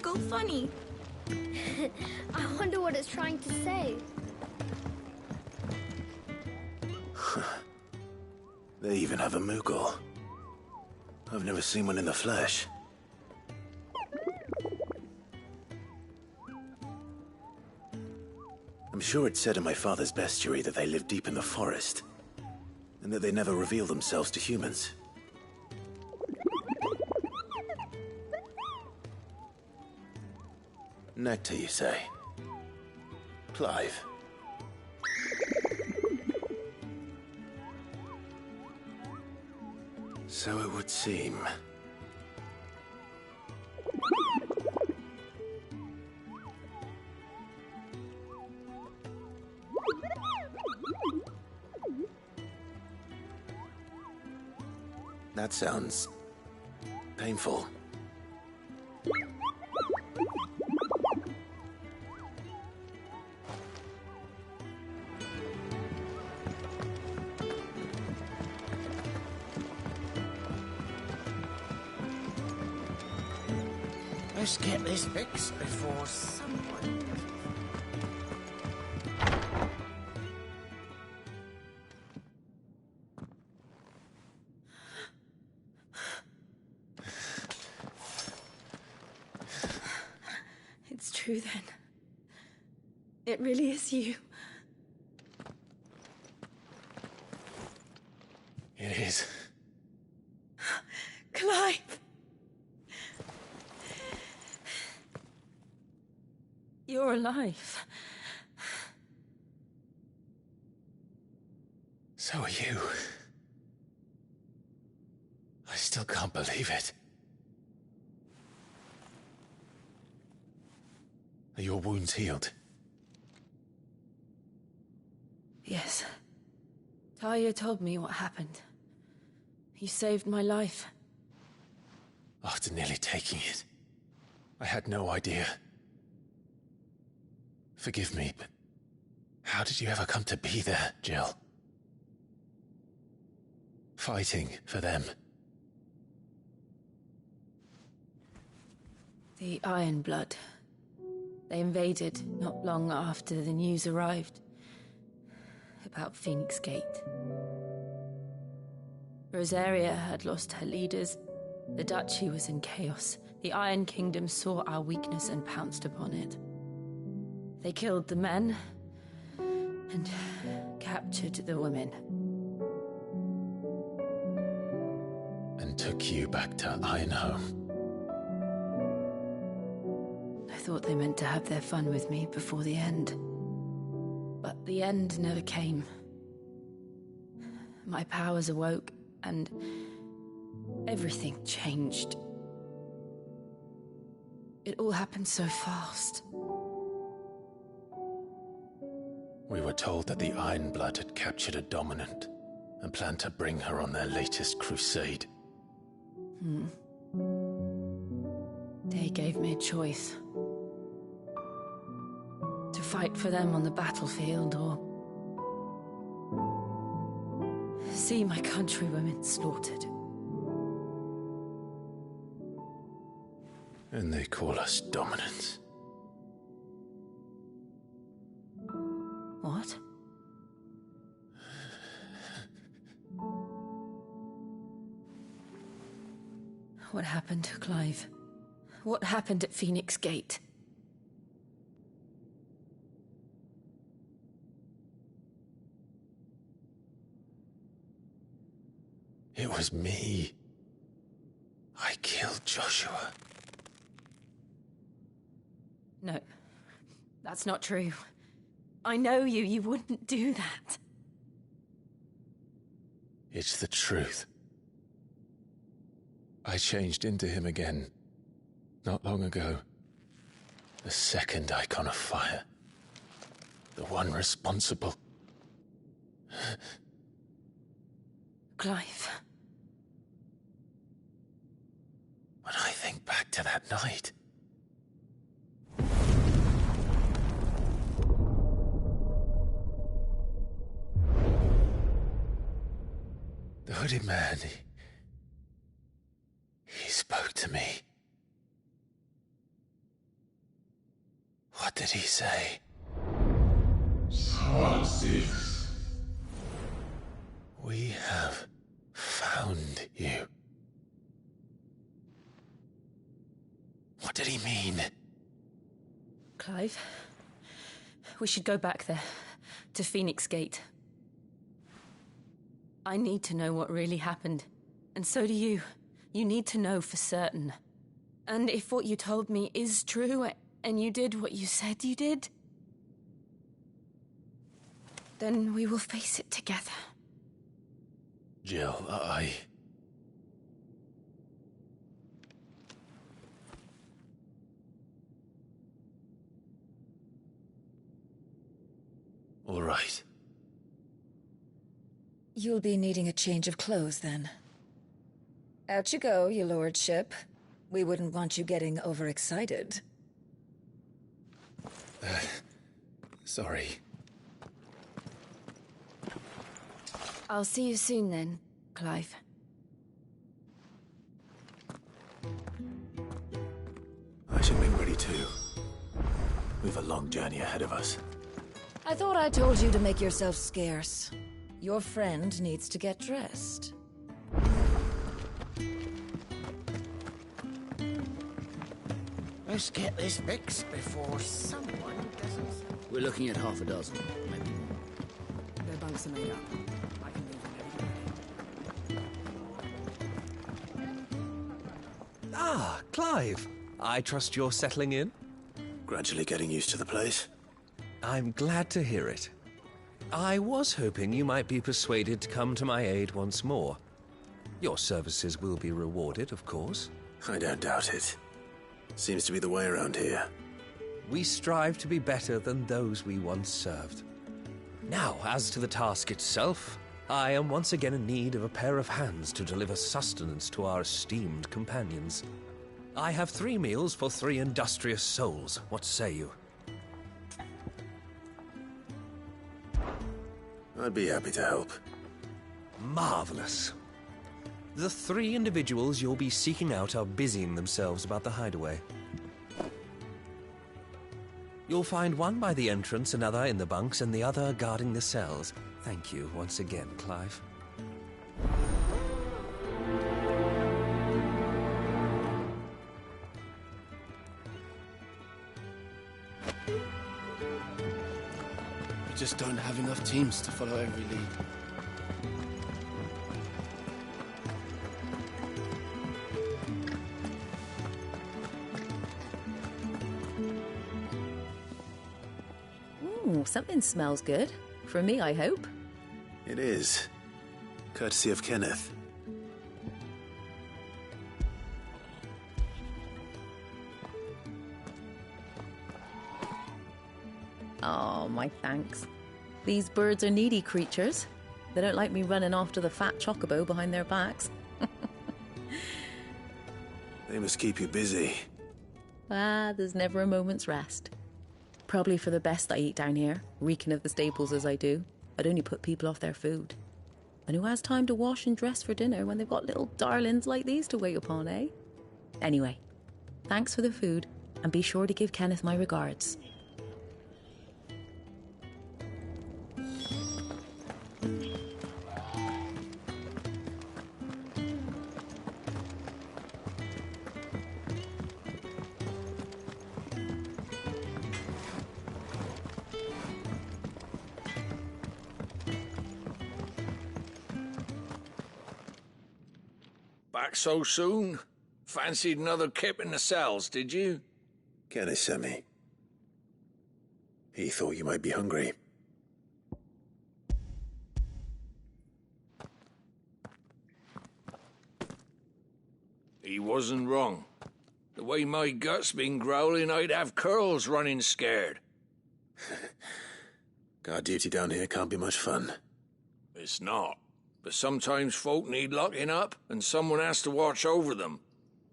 Moogle funny. I wonder what it's trying to say. They even have a Moogle. I've never seen one in the flesh. I'm sure it said in my father's bestiary that they live deep in the forest, and that they never reveal themselves to humans. Nectar, you say? Clive. So it would seem. That sounds painful. Let's get this fixed before someone... It's true then. It really is you. It is. Clive! You're alive. So are you. I still can't believe it. Are your wounds healed? Yes. Talia told me what happened. You saved my life. After nearly taking it, I had no idea. Forgive me, but how did you ever come to be there, Jill? Fighting for them. The Iron Blood. They invaded not long after the news arrived about Phoenix Gate. Rosaria had lost her leaders. The Duchy was in chaos. The Iron Kingdom saw our weakness and pounced upon it. They killed the men and captured the women. And took you back to Ironhome. I thought they meant to have their fun with me before the end. But the end never came. My powers awoke, and everything changed. It all happened so fast. We were told that the Iron Blood had captured a dominant and planned to bring her on their latest crusade. They gave me a choice. To fight for them on the battlefield, or see my countrywomen slaughtered. And they call us dominants. What? What happened to Clive? What happened at Phoenix Gate? It was me. I killed Joshua. No, that's not true. I know you. You wouldn't do that. It's the truth. I changed into him again, not long ago. The second icon of fire. The one responsible. Clive. When I think back to that night... The hooded man, he spoke to me. did he say? Part 6. We have found you. What did he mean? Clive, we should go back there, to Phoenix Gate. I need to know what really happened, and so do you. You need to know for certain. And if what you told me is true, and you did what you said you did, then we will face it together. Jill, All right. You'll be needing a change of clothes, then. Out you go, your lordship. We wouldn't want you getting overexcited. Sorry. I'll see you soon then, Clive. I should make ready too. We've a long journey ahead of us. I thought I told you to make yourself scarce. Your friend needs to get dressed. Let's get this fixed before someone doesn't. We're looking at half a dozen, maybe more. Their bunks are made up. I can leave them every day. Ah, Clive. I trust you're settling in? Gradually getting used to the place. I'm glad to hear it. I was hoping you might be persuaded to come to my aid once more. Your services will be rewarded, of course. I don't doubt it. Seems to be the way around here. We strive to be better than those we once served. Now, as to the task itself, I am once again in need of a pair of hands to deliver sustenance to our esteemed companions. I have 3 meals for 3 industrious souls. What say you? I'd be happy to help. Marvelous. The 3 individuals you'll be seeking out are busying themselves about the hideaway. You'll find one by the entrance, another in the bunks, and the other guarding the cells. Thank you once again, Clive. We just don't have enough teams to follow every lead. Ooh, something smells good. For me, I hope. It is. Courtesy of Kenneth. Oh, my thanks. These birds are needy creatures. They don't like me running after the fat chocobo behind their backs. They must keep you busy. Ah, there's never a moment's rest. Probably for the best I eat down here, reeking of the staples as I do. I'd only put people off their food. And who has time to wash and dress for dinner when they've got little darlings like these to wait upon, eh? Anyway, thanks for the food, and be sure to give Kenneth my regards. Back so soon? Fancied another kip in the cells, did you? Kenneth sent me. He thought you might be hungry. He wasn't wrong. The way my gut's been growling, I'd have curls running scared. Guard duty down here can't be much fun. It's not. But sometimes folk need locking up, and someone has to watch over them.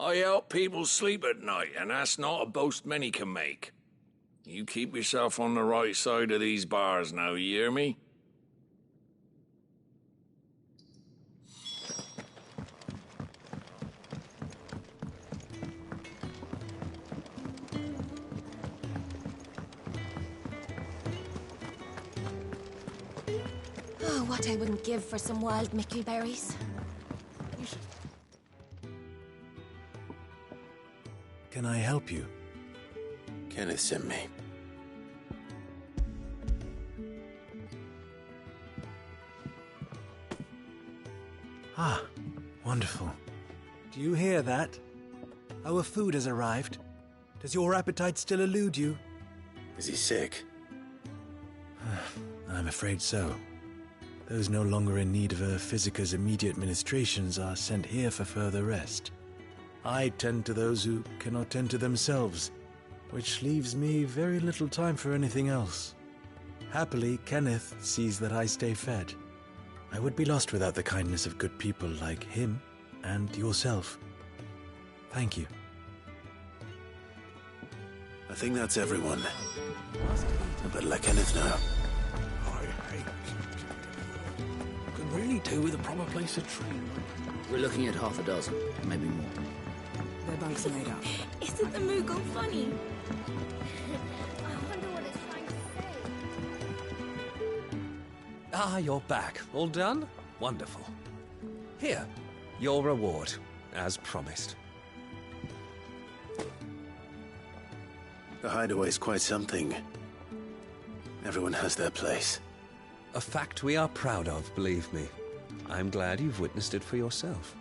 I help people sleep at night, and that's not a boast many can make. You keep yourself on the right side of these bars now, you hear me? Oh, what I wouldn't give for some wild Mickey berries. Can I help you? Kenneth sent me. Ah, wonderful. Do you hear that? Our food has arrived. Does your appetite still elude you? Is he sick? I'm afraid so. Those no longer in need of a Physica's immediate ministrations are sent here for further rest. I tend to those who cannot tend to themselves, which leaves me very little time for anything else. Happily, Kenneth sees that I stay fed. I would be lost without the kindness of good people like him and yourself. Thank you. I think that's everyone. I better let Kenneth know. Could really do with a proper place to train. We're looking at half a dozen, maybe more. Their bunks are made up. Isn't the Moogle funny? I wonder what it's trying to say. Ah, you're back. All done? Wonderful. Here, your reward, as promised. The hideaway's quite something. Everyone has their place. A fact we are proud of, believe me. I'm glad you've witnessed it for yourself.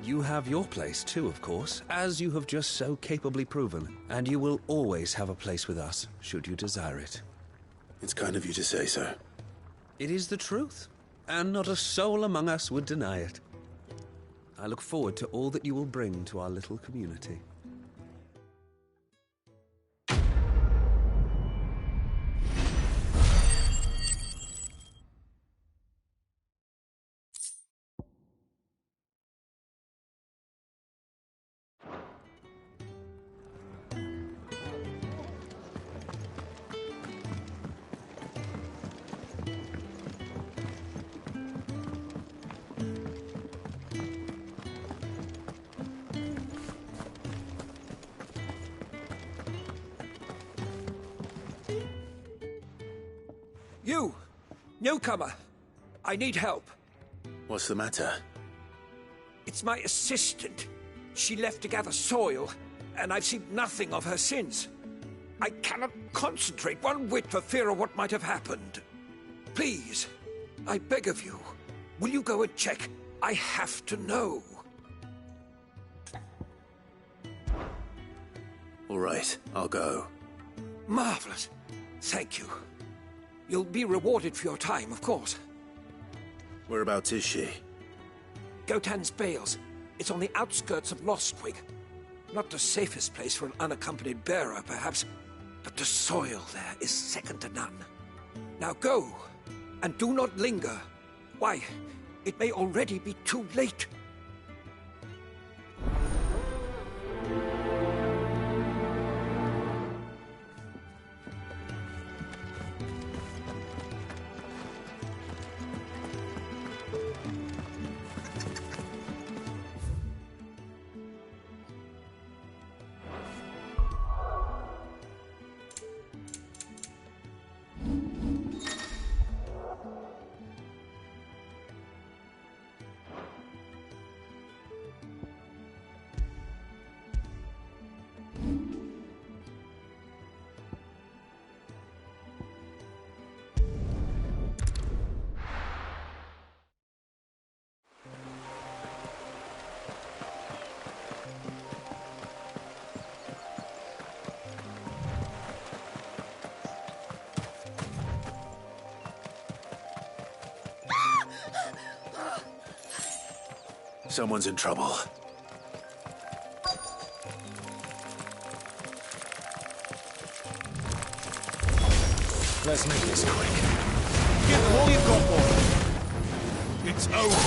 You have your place too, of course, as you have just so capably proven, and you will always have a place with us, should you desire it. It's kind of you to say so. It is the truth, and not a soul among us would deny it. I look forward to all that you will bring to our little community. You! Newcomer! I need help. What's the matter? It's my assistant. She left to gather soil, and I've seen nothing of her since. I cannot concentrate one whit for fear of what might have happened. Please, I beg of you, will you go and check? I have to know. All right, I'll go. Marvelous. Thank you. You'll be rewarded for your time, of course. Whereabouts is she? Gotan's Bales. It's on the outskirts of Lostwig. Not the safest place for an unaccompanied bearer, perhaps, but the soil there is second to none. Now go, and do not linger. Why, it may already be too late. Someone's in trouble. Let's make this quick. Give them all you've got, boy. It's over.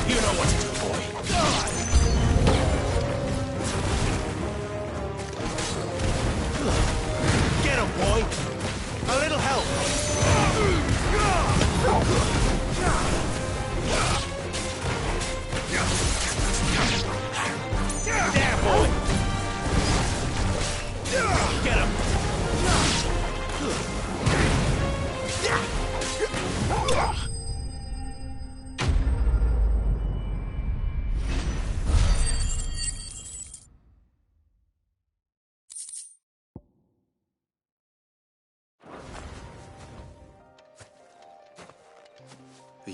You know what to do, boy. Get him, boy. A little help.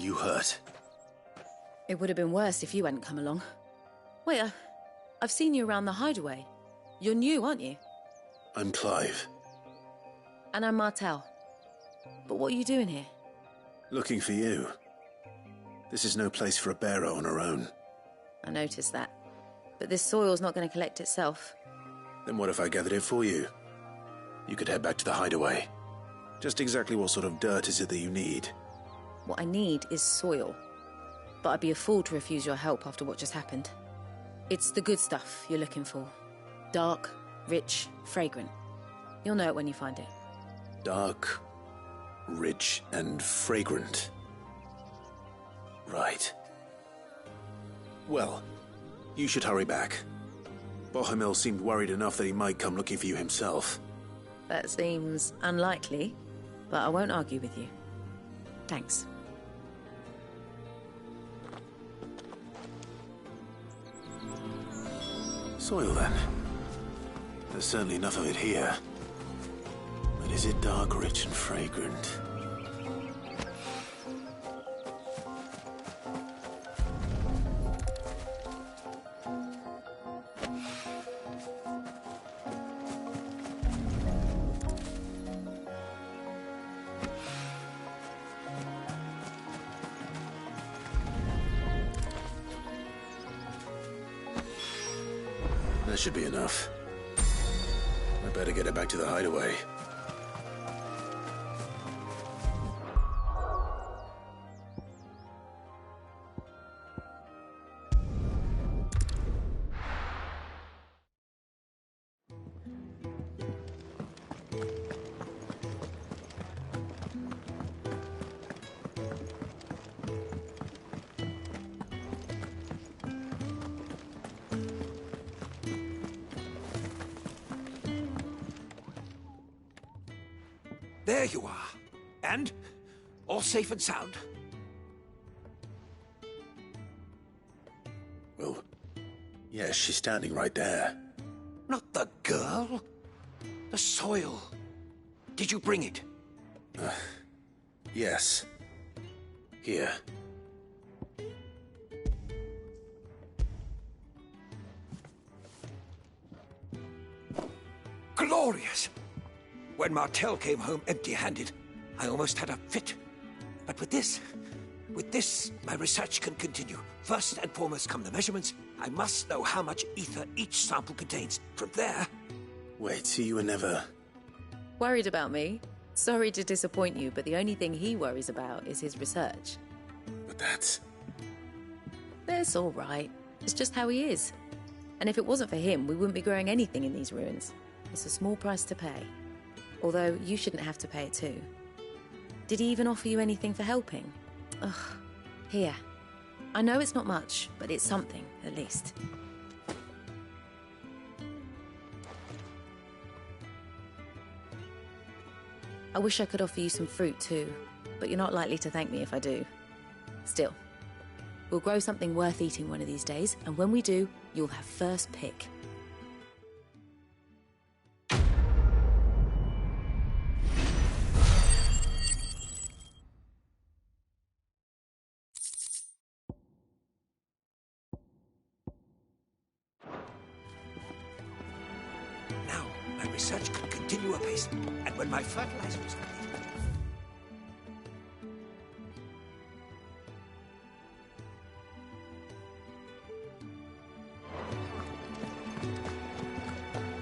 you hurt? It would have been worse if you hadn't come along. Wait, I've seen you around the hideaway. You're new, aren't you? I'm Clive. And I'm Martel. But what are you doing here? Looking for you. This is no place for a bearer on her own. I noticed that. But this soil's not going to collect itself. Then what if I gathered it for you? You could head back to the hideaway. Just exactly what sort of dirt is it that you need? What I need is soil. But I'd be a fool to refuse your help after what just happened. It's the good stuff you're looking for. Dark, rich, fragrant. You'll know it when you find it. Dark, rich, and fragrant. Right. Well, you should hurry back. Bohemil seemed worried enough that he might come looking for you himself. That seems unlikely, but I won't argue with you. Thanks. Soil, then. There's certainly enough of it here. But is it dark, rich, and fragrant? That should be enough. I better get it back to the hideaway. There you are. And? All safe and sound? Well, yes, she's standing right there. Not the girl. The soil. Did you bring it? Yes. Here. Glorious! When Martel came home empty-handed, I almost had a fit. But with this, my research can continue. First and foremost come the measurements. I must know how much ether each sample contains. From there... Wait, so you were never... Worried about me? Sorry to disappoint you, but the only thing he worries about is his research. But that's... That's all right. It's just how he is. And if it wasn't for him, we wouldn't be growing anything in these ruins. It's a small price to pay. Although, you shouldn't have to pay it too. Did he even offer you anything for helping? Ugh. Here. I know it's not much, but it's something, at least. I wish I could offer you some fruit too, but you're not likely to thank me if I do. Still, we'll grow something worth eating one of these days, and when we do, you'll have first pick. Research can continue apace, and when my fertilizer is complete...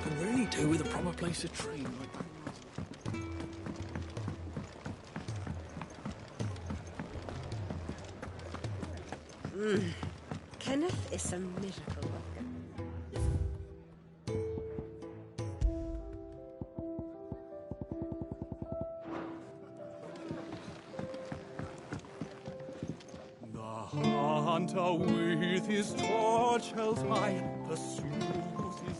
Can really do with a proper place to train. Kenneth is a miracle worker. Hunter with his torch held high pursues his...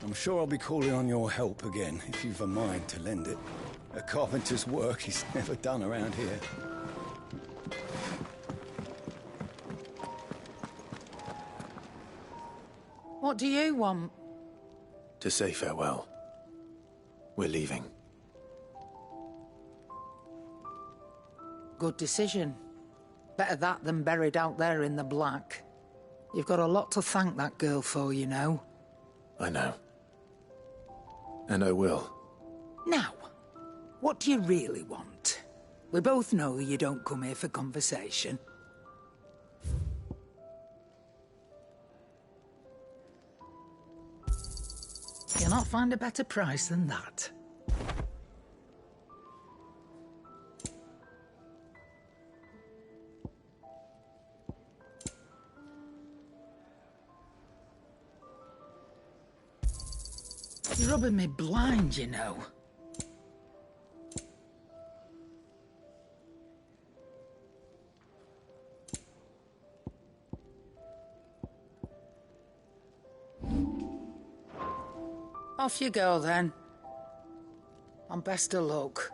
I'm sure I'll be calling on your help again, if you've a mind to lend it. A carpenter's work is never done around here. What do you want? To say farewell. We're leaving. Good decision. Better that than buried out there in the black. You've got a lot to thank that girl for, you know. I know. And I will. Now, what do you really want? We both know you don't come here for conversation. You'll not find a better price than that. You're rubbing me blind, you know. Off you go, then. And best of luck.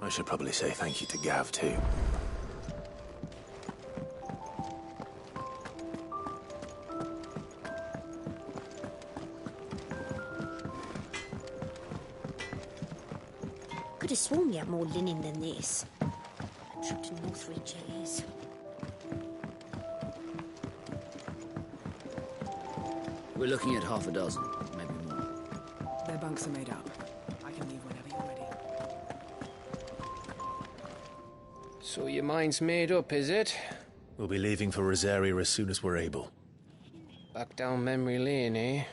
I should probably say thank you to Gav, too. Could have sworn we had more linen than this. A trip to Northridge it is. We're looking at half a dozen, maybe more. Their bunks are made up. I can leave whenever you're ready. So your mind's made up, is it? We'll be leaving for Rosaria as soon as we're able. Back down memory lane, eh?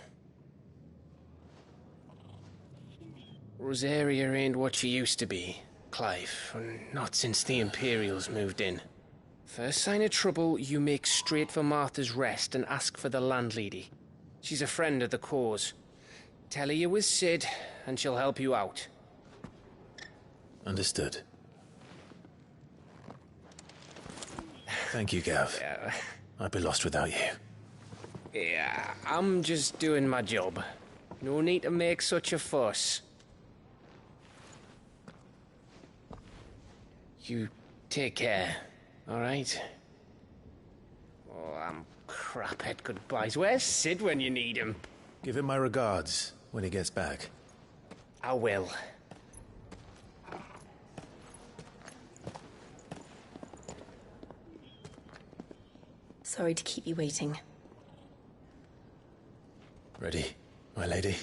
Rosaria ain't what she used to be, Clive. Not since the Imperials moved in. First sign of trouble, you make straight for Martha's Rest and ask for the landlady. She's a friend of the cause. Tell her you was Sid, and she'll help you out. Understood. Thank you, Gav. Yeah. I'd be lost without you. Yeah, I'm just doing my job. No need to make such a fuss. You take care, all right? Oh, I'm crap at goodbyes. Where's Sid when you need him? Give him my regards when he gets back. I will. Sorry to keep you waiting. Ready, my lady?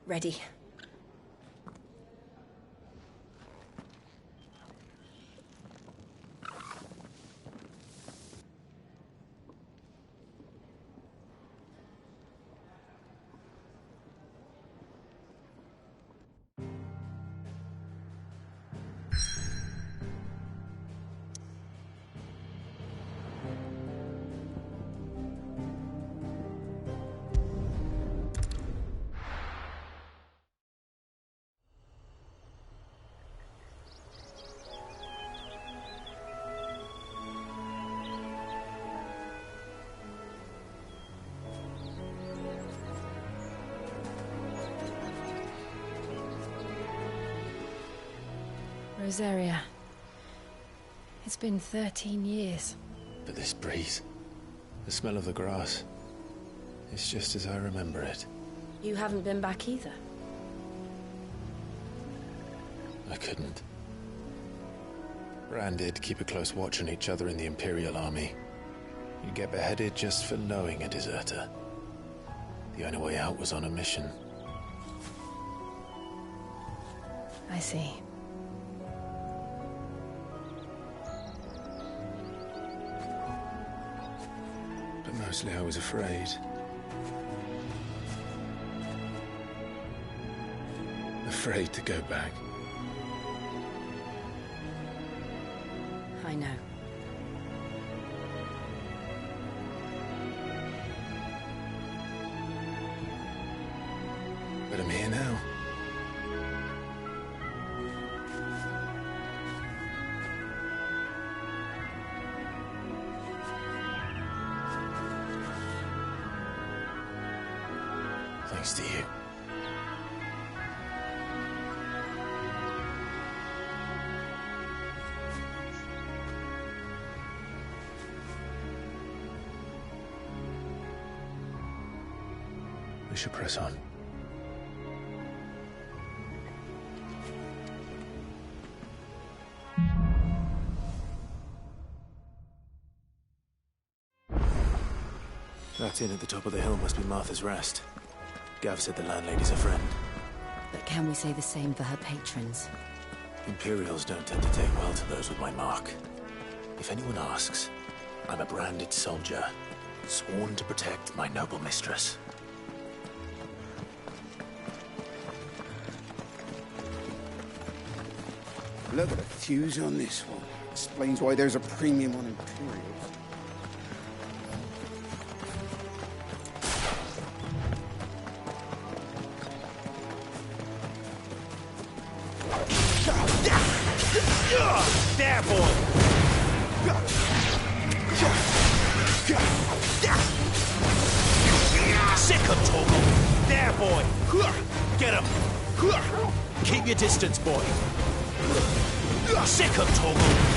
Ready. Rosaria. It's been 13 years. But this breeze, the smell of the grass, it's just as I remember it. You haven't been back either. I couldn't. Rand did keep a close watch on each other in the Imperial Army. You'd get beheaded just for knowing a deserter. The only way out was on a mission. I see. But mostly I was afraid. Afraid to go back. I know. But I'm here now. Thanks to you. We should press on. That inn at the top of the hill must be Martha's Rest. Gav said the landlady's a friend. But can we say the same for her patrons? Imperials don't tend to take well to those with my mark. If anyone asks, I'm a branded soldier, sworn to protect my noble mistress. Look at the fuse on this one. Explains why there's a premium on Imperials. There, boy! Sick him, Torgal! There, boy! Get him! Keep your distance, boy! Sick him, Torgal!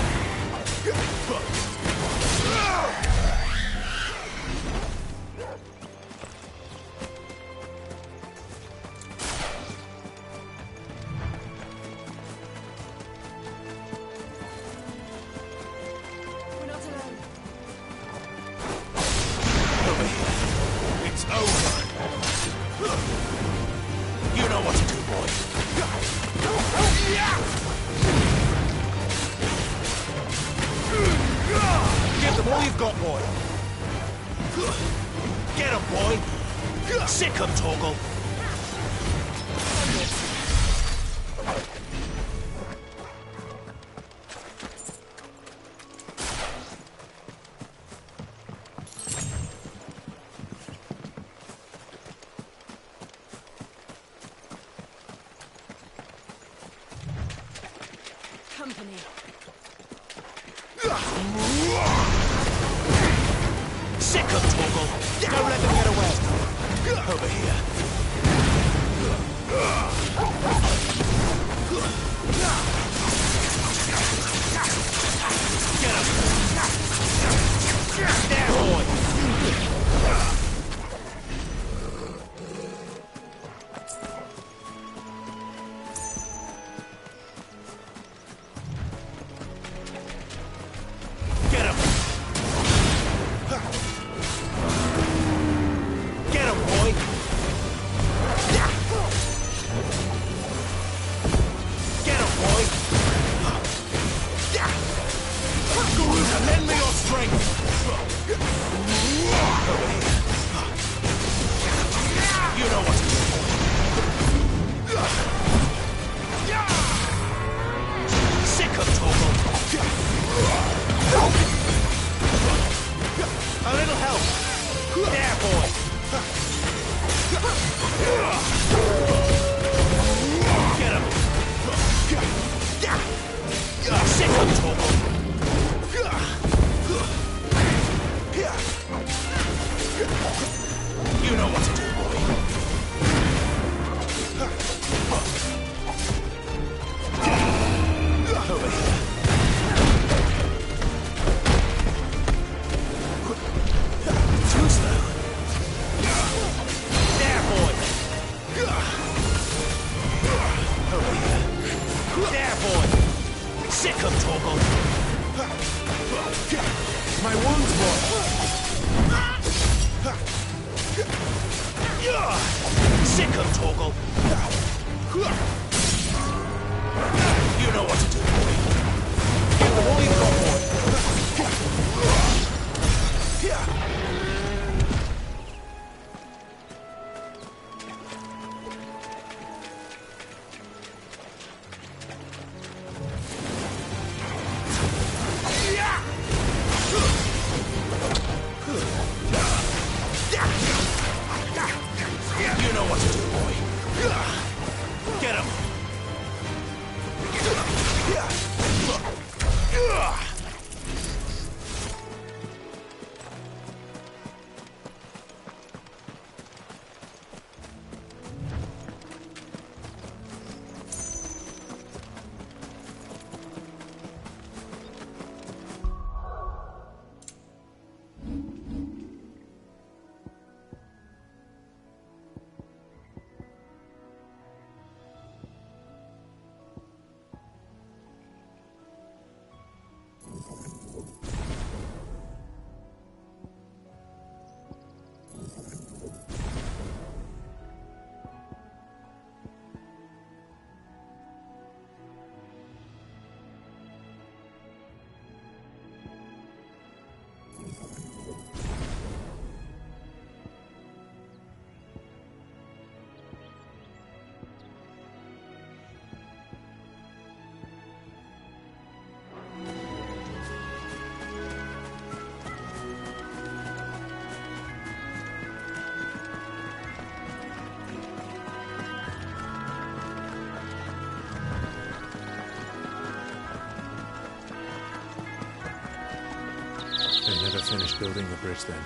finish building the bridge then?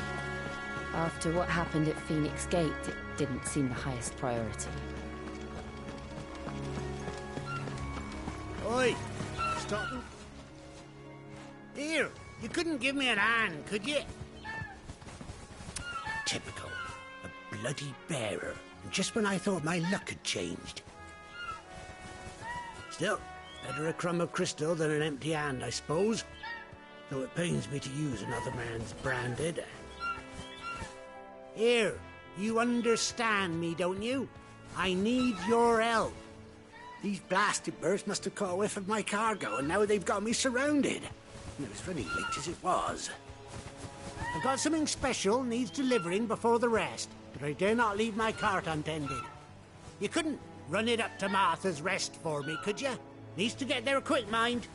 After what happened at Phoenix Gate, it didn't seem the highest priority. Oi! Stop. Here, you couldn't give me an hand, could you? Typical. A bloody bearer. Just when I thought my luck had changed. Still, better a crumb of crystal than an empty hand, I suppose. Though it pains me to use another man's branded. Here, you understand me, don't you? I need your help. These blasted birds must have caught a whiff of my cargo, and now they've got me surrounded. And it was running late as it was. I've got something special needs delivering before the rest, but I dare not leave my cart untended. You couldn't run it up to Martha's Rest for me, could you? Needs to get there quick, mind.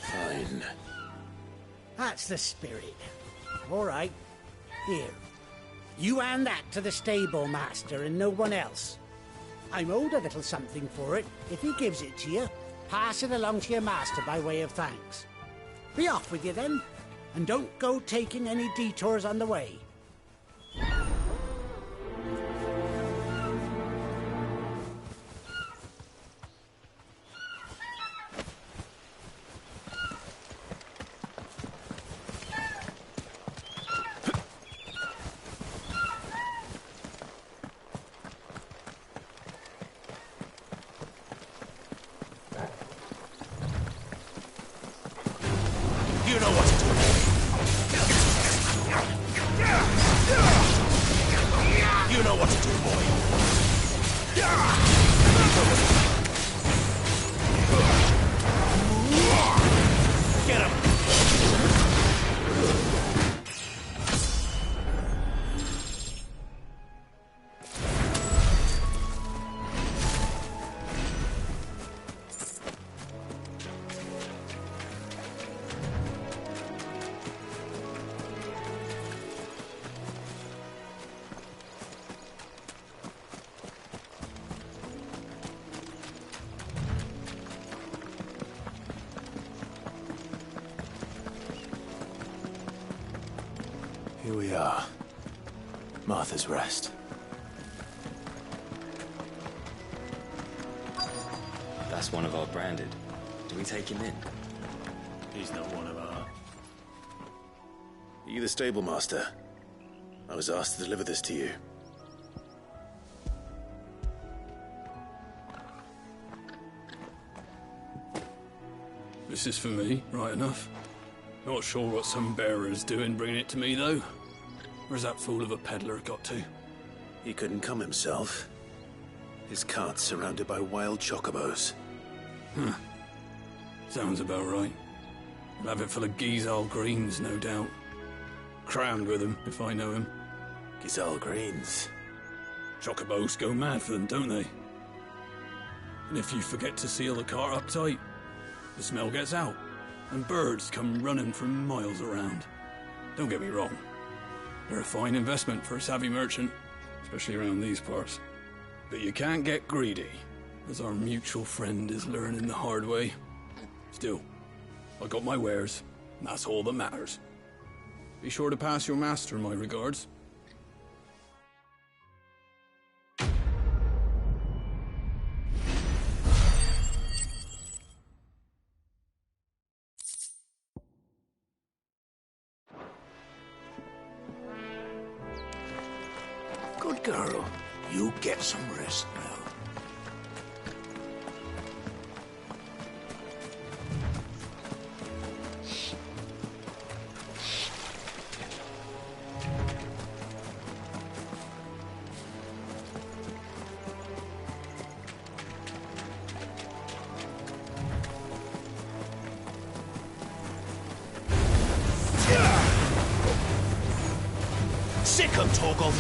Fine. That's the spirit. All right. Here. You hand that to the stable master and no one else. I'm owed a little something for it. If he gives it to you, pass it along to your master by way of thanks. Be off with you then, and don't go taking any detours on the way. Here we are. Martha's Rest. That's one of our branded. Do we take him in? He's not one of our... Are you the stable master? I was asked to deliver this to you. This is for me, right enough. Not sure what some bearer's doing bringing it to me, though. Where's that fool of a peddler got to? He couldn't come himself. His cart's surrounded by wild chocobos. Huh. Sounds about right. He'll have it full of Gizal greens, no doubt. Crammed with them, if I know him. Gizal greens? Chocobos go mad for them, don't they? And if you forget to seal the cart up tight, the smell gets out. And birds come running from miles around. Don't get me wrong. They're a fine investment for a savvy merchant, especially around these parts. But you can't get greedy, as our mutual friend is learning the hard way. Still, I got my wares, and that's all that matters. Be sure to pass your master my regards. Good girl. You get some rest now. Sick 'em, Torgal!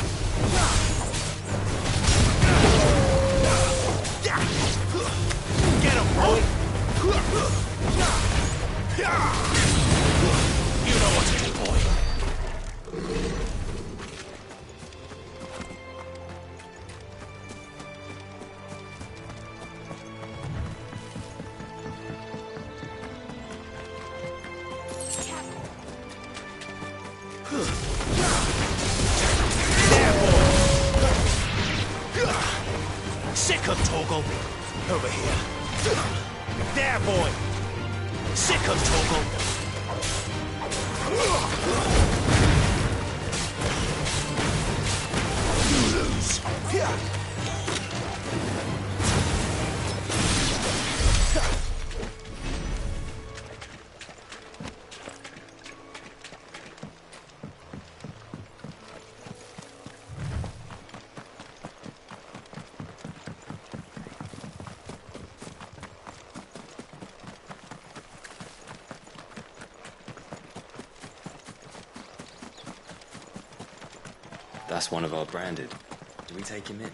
Get him, boy! You know what to do, boy. Sick 'em, Torgal! Over here. There, boy! Sick 'em, Torgal! You lose. Here. That's one of our branded. Do we take him in?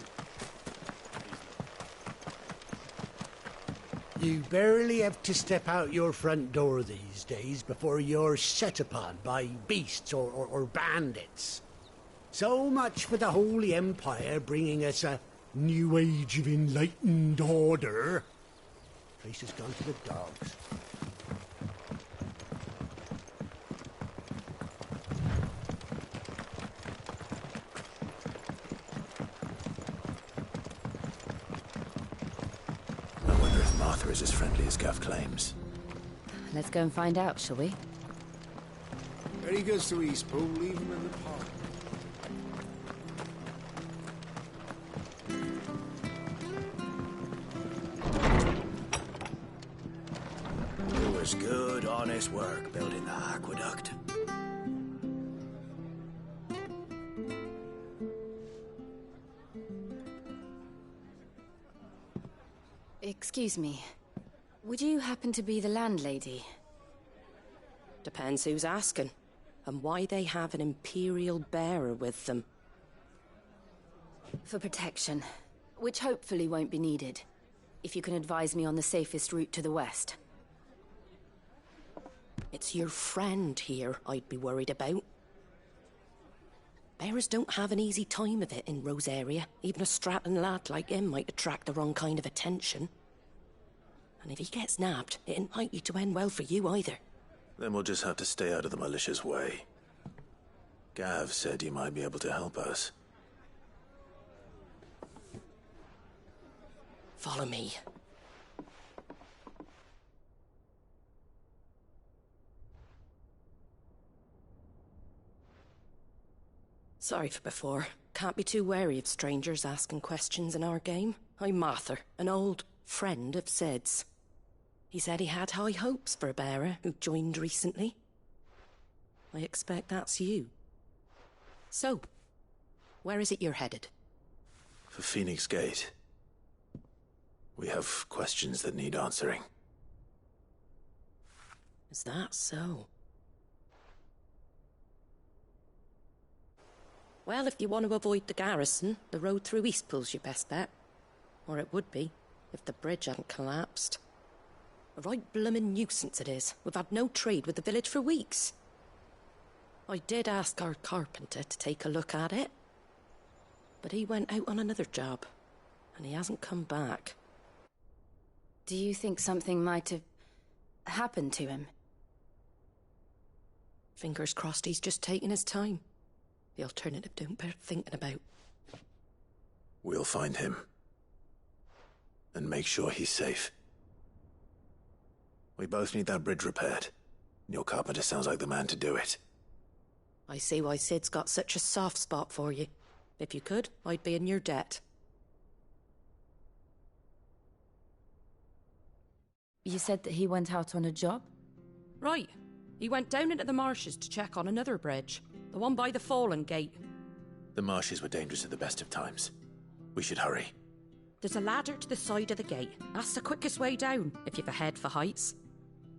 You barely have to step out your front door these days before you're set upon by beasts or bandits. So much for the Holy Empire bringing us a new age of enlightened order. The place has gone to the dogs. Is as friendly as Gav claims. Let's go and find out, shall we? When he goes to Eastpool, leave him in the park. It was good, honest work building the aqueduct. Excuse me. Would you happen to be the landlady? Depends who's asking, and why they have an Imperial bearer with them. For protection, which hopefully won't be needed. If you can advise me on the safest route to the west. It's your friend here I'd be worried about. Bearers don't have an easy time of it in Rosaria. Even a strapping lad like him might attract the wrong kind of attention. And if he gets nabbed, it ain't likely to end well for you either. Then we'll just have to stay out of the malicious way. Gav said you might be able to help us. Follow me. Sorry for before. Can't be too wary of strangers asking questions in our game. I'm Martha, an old friend of Sid's. He said he had high hopes for a bearer who joined recently. I expect that's you. So, where is it you're headed? For Phoenix Gate. We have questions that need answering. Is that so? Well, if you want to avoid the garrison, the road through Eastpool's your best bet. Or it would be, if the bridge hadn't collapsed. A right bloomin' nuisance it is. We've had no trade with the village for weeks. I did ask our carpenter to take a look at it. But he went out on another job, and he hasn't come back. Do you think something might have happened to him? Fingers crossed he's just taking his time. The alternative don't bear thinking about. We'll find him. And make sure he's safe. We both need that bridge repaired. Your carpenter sounds like the man to do it. I see why Sid's got such a soft spot for you. If you could, I'd be in your debt. You said that he went out on a job? Right. He went down into the marshes to check on another bridge. The one by the Fallen Gate. The marshes were dangerous at the best of times. We should hurry. There's a ladder to the side of the gate. That's the quickest way down, if you've a head for heights.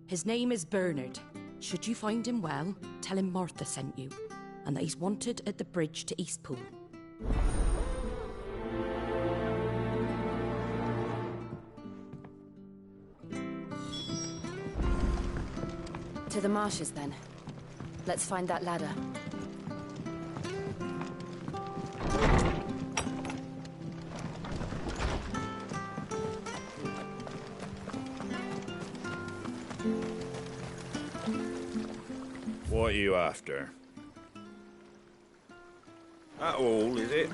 His name is Bernard. Should you find him well, tell him Martha sent you, and that he's wanted at the bridge to Eastpool. To the marshes, then. Let's find that ladder. What are you after? That all, is it?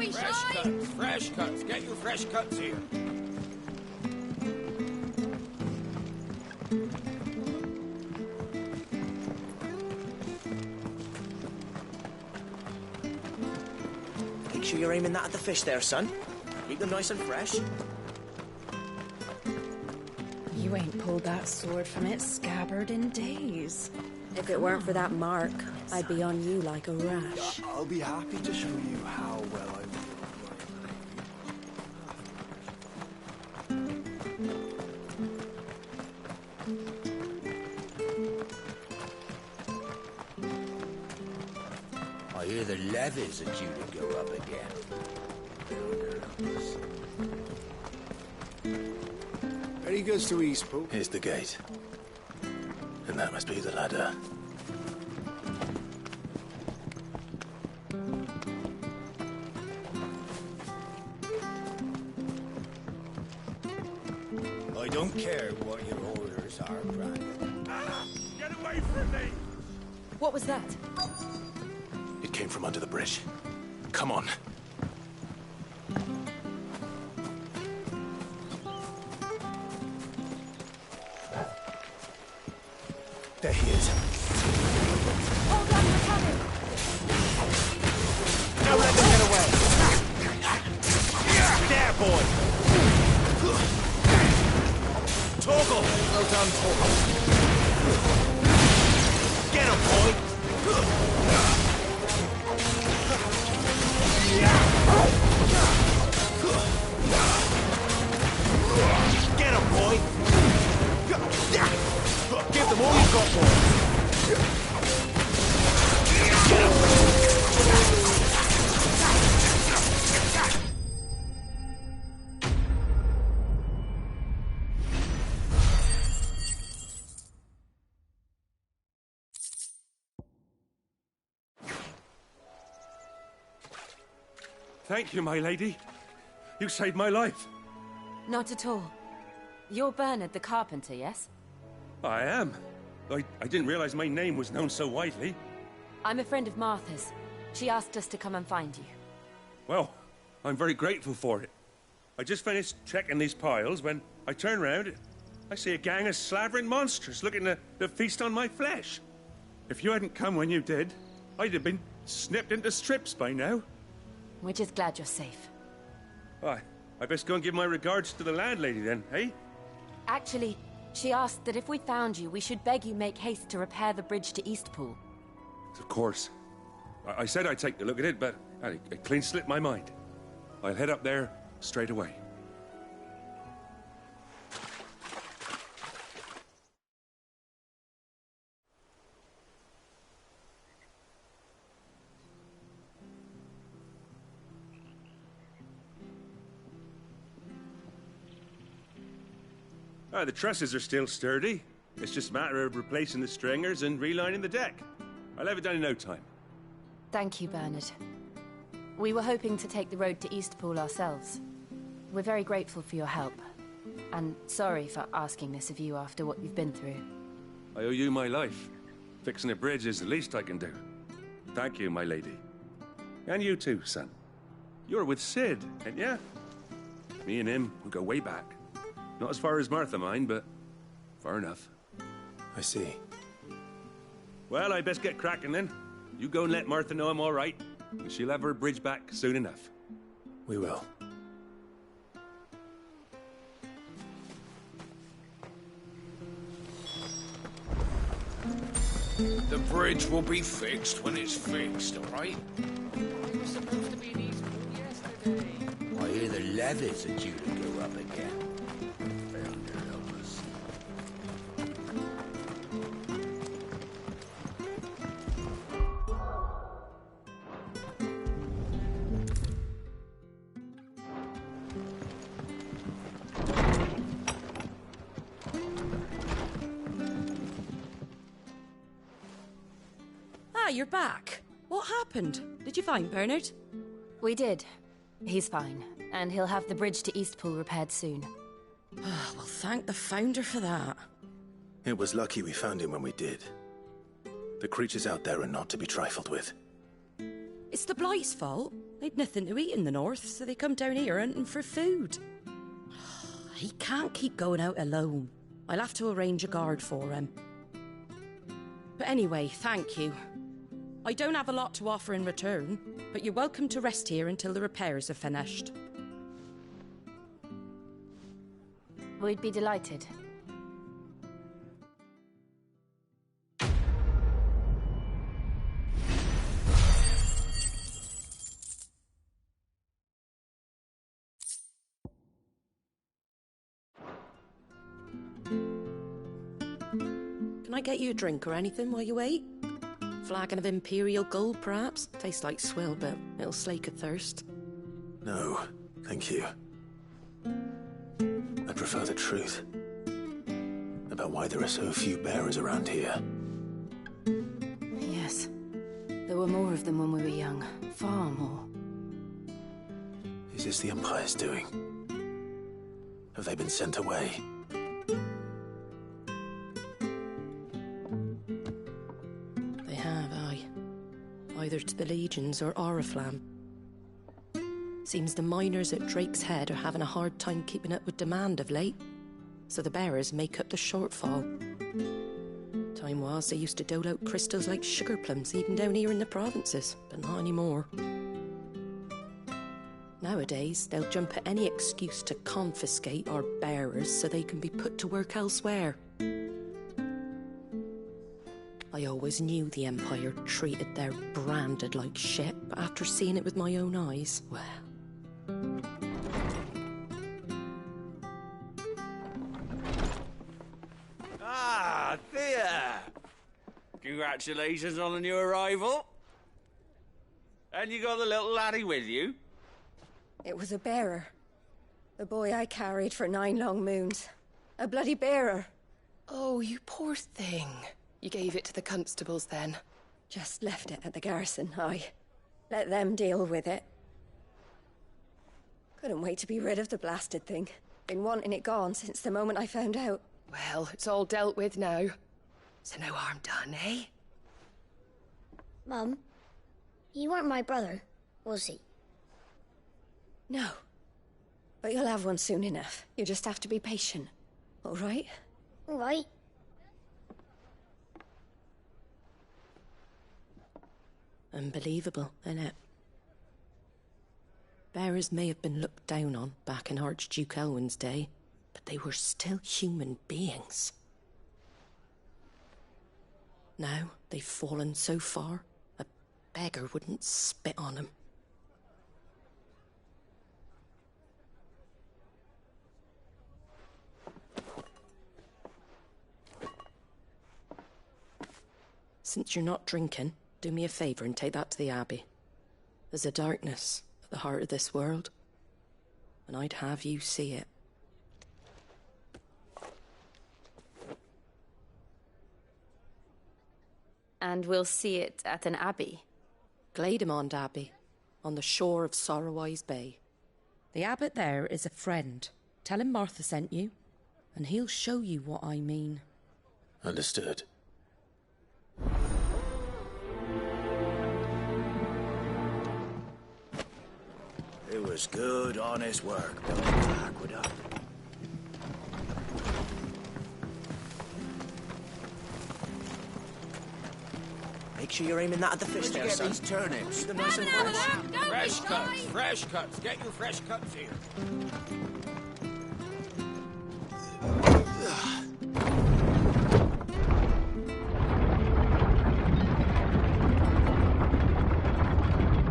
be Fresh shy! cuts, fresh cuts. Get your fresh cuts here. Make sure you're aiming that at the fish there, son. Keep them nice and fresh. You ain't pulled that sword from its scabbard in days. If it weren't for that mark, I'd be on you like a rash. I'll be happy to show you how well I I hear the levies are due to go up again. Ready goes to Eastpool. Here's the gate. And that must be the ladder. I don't care what your orders are, Brandon. Get away from me! What was that? It came from under the bridge. Come on. There he is. Hold on, we're coming! Don't let them get away! There, boy! Torgal! Well done, Torgal. Get him, boy! Get him, boy! Give them all you've got, boy! Get him! Thank you, my lady. You saved my life. Not at all. You're Bernard the carpenter, yes? I am. I didn't realize my name was known so widely. I'm a friend of Martha's. She asked us to come and find you. Well, I'm very grateful for it. I just finished checking these piles when I turn round. I see a gang of slavering monsters looking to feast on my flesh. If you hadn't come when you did, I'd have been snipped into strips by now. We're just glad you're safe. I best go and give my regards to the landlady then, eh? Actually, she asked that if we found you, we should beg you make haste to repair the bridge to Eastpool. Of course. I said I'd take a look at it, but it clean slipped my mind. I'll head up there straight away. The trusses are still sturdy. It's just a matter of replacing the stringers and relining the deck. I'll have it done in no time. Thank you, Bernard. We were hoping to take the road to Eastpool ourselves. We're very grateful for your help. And sorry for asking this of you after what you've been through. I owe you my life. Fixing a bridge is the least I can do. Thank you, my lady. And you too, son. You're with Sid, ain't ya? Me and him, we go way back. Not as far as Martha, mind, but far enough. I see. Well, I best get cracking then. You go and let Martha know I'm all right. And she'll have her bridge back soon enough. We will. The bridge will be fixed when it's fixed, all right? We were supposed to be in Eastpool yesterday. I hear the levies are due to go up again. You're back. What happened? Did you find Bernard? We did. He's fine, and he'll have the bridge to Eastpool repaired soon. Well, thank the Founder for that. It was lucky we found him when we did. The creatures out there are not to be trifled with. It's the Blight's fault. They'd nothing to eat in the north, so they come down here hunting for food. He can't keep going out alone. I'll have to arrange a guard for him. But anyway, thank you. I don't have a lot to offer in return, but you're welcome to rest here until the repairs are finished. We'd be delighted. Can I get you a drink or anything while you wait? Flagon of Imperial Gold, perhaps? Tastes like swill, but it'll slake a thirst. No, thank you. I prefer the truth about why there are so few bearers around here. Yes. There were more of them when we were young. Far more. Is this the Empire's doing? Have they been sent away? They have, aye. Either to the Legions or Oriflamme. Seems the miners at Drake's Head are having a hard time keeping up with demand of late, so the bearers make up the shortfall. Time was they used to dole out crystals like sugar plums even down here in the provinces, but not anymore. Nowadays, they'll jump at any excuse to confiscate our bearers so they can be put to work elsewhere. I always knew the Empire treated their branded like shit, but after seeing it with my own eyes, well... Ah, Thea! Congratulations on the new arrival. And you got the little laddie with you? It was a bearer. The boy I carried for 9 long moons. A bloody bearer. Oh, you poor thing. You gave it to the constables then? Just left it at the garrison, aye. Let them deal with it. Couldn't wait to be rid of the blasted thing. Been wanting it gone since the moment I found out. Well, it's all dealt with now. So no harm done, eh? Mum, you weren't my brother, was he? No. But you'll have one soon enough. You just have to be patient. All right? All right. Unbelievable, innit? Bearers may have been looked down on back in Archduke Elwin's day, but they were still human beings. Now they've fallen so far, a beggar wouldn't spit on them. Since you're not drinking, do me a favour and take that to the Abbey. There's a darkness at the heart of this world, and I'd have you see it. And we'll see it at an abbey? Glademond Abbey, on the shore of Sorrowwise Bay. The abbot there is a friend. Tell him Martha sent you, and he'll show you what I mean. Understood. It was good, honest work building the aqueduct. Make sure you're aiming that at the fish there, son. These turnips. Keep them nice and fresh. Fresh cuts. Get you fresh cuts here.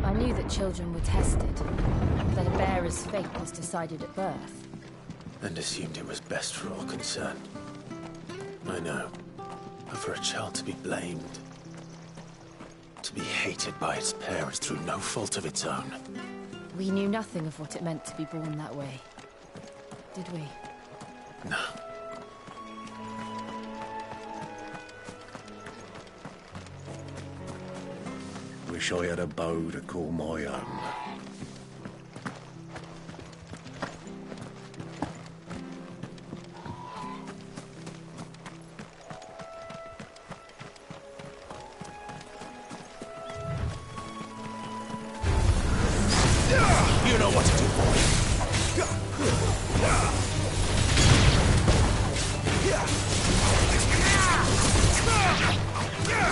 I knew that children were tested, that a bearer's fate was decided at birth. And assumed it was best for all concerned. I know. But for a child to be blamed, to be hated by its parents through no fault of its own. We knew nothing of what it meant to be born that way, did we? No. Wish I had a bow to call my own. You know what to do, boy.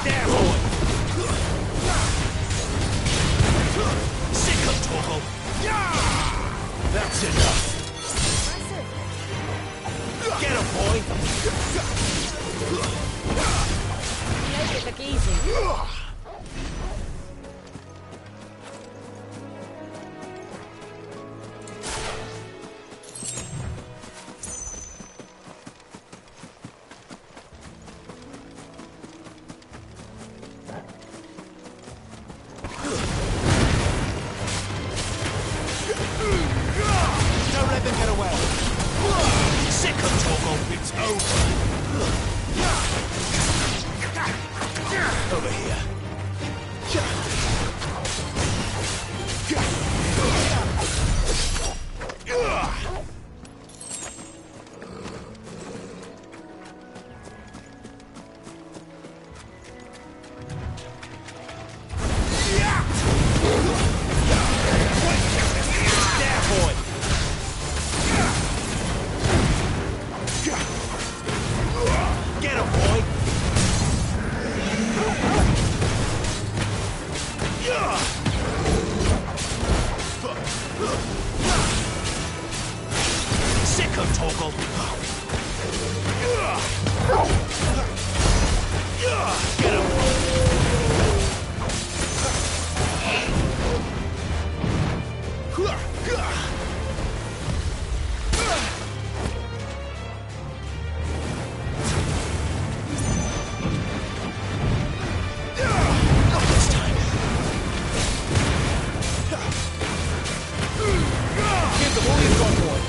There, boy. Sick of Torgal. That's enough. Get him, boy. Make it look easy. Don't let them get away. Sick of Torgal. It's over. Over here. There, boy. Get him, boy. Sick of Torgal. Get him. Not this time. Give them all you've got, boy.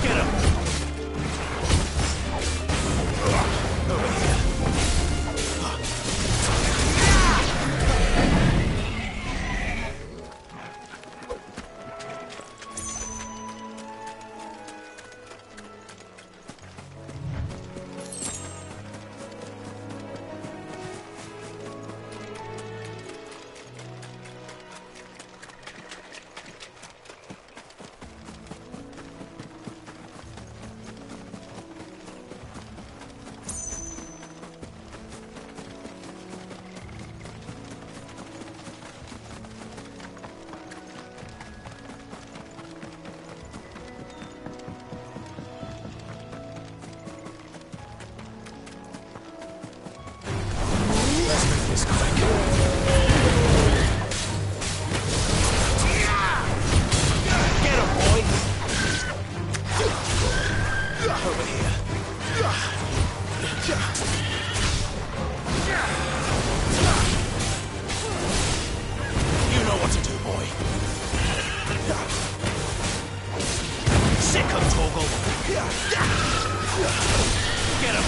Get him. Over here. Let's make this quick. Get him, boy. Over here. You know what to do, boy. Sick of Torgal. Get him.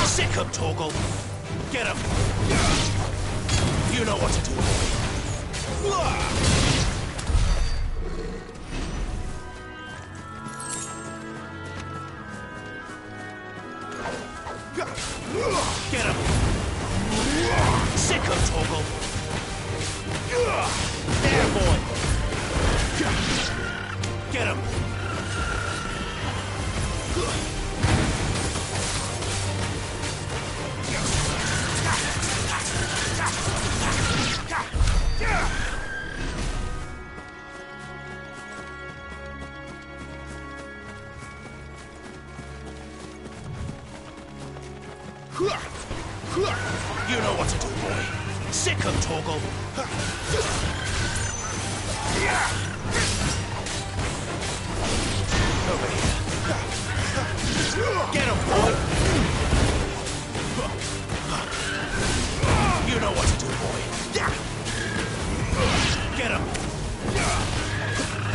Sick of Torgal. Get him. You know what to do, Get him. Sick of Torgal. There, boy. Get him. You know what to do, boy. Sick him, Torgal. Over here. Get him, boy. You know what to do, boy. Get him.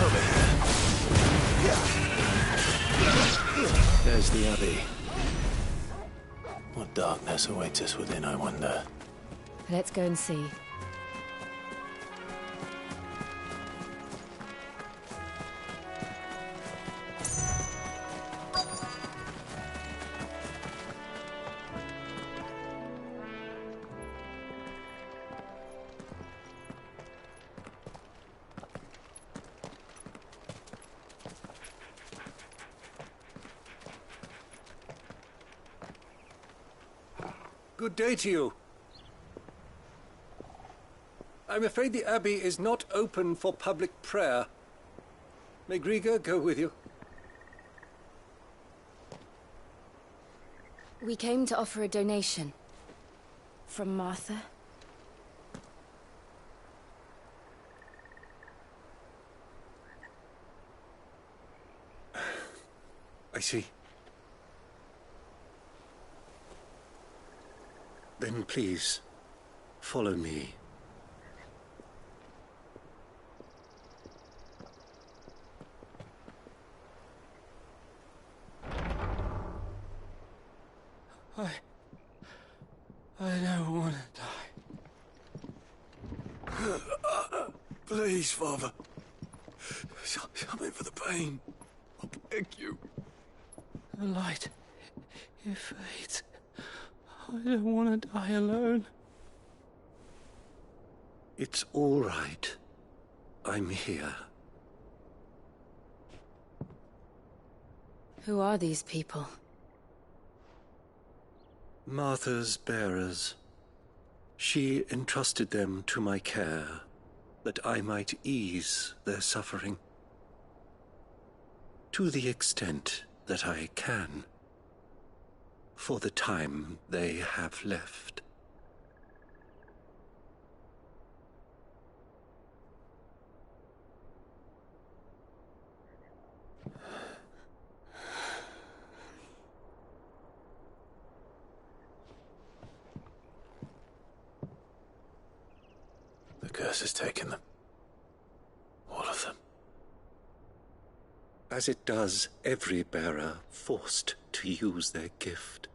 Over here. There's the Abbey. What darkness awaits us within, I wonder? Let's go and see. Good day to you. I'm afraid the Abbey is not open for public prayer. May Griga go with you? We came to offer a donation. From Martha. I see. Then please, follow me. I don't want to die. Please, Father. Something for the pain. I beg you. The light, it fades. I don't want to die alone. It's all right. I'm here. Who are these people? Martha's bearers. She entrusted them to my care, that I might ease their suffering. To the extent that I can. For the time they have left. The curse has taken them. All of them. As it does every bearer forced to use their gift.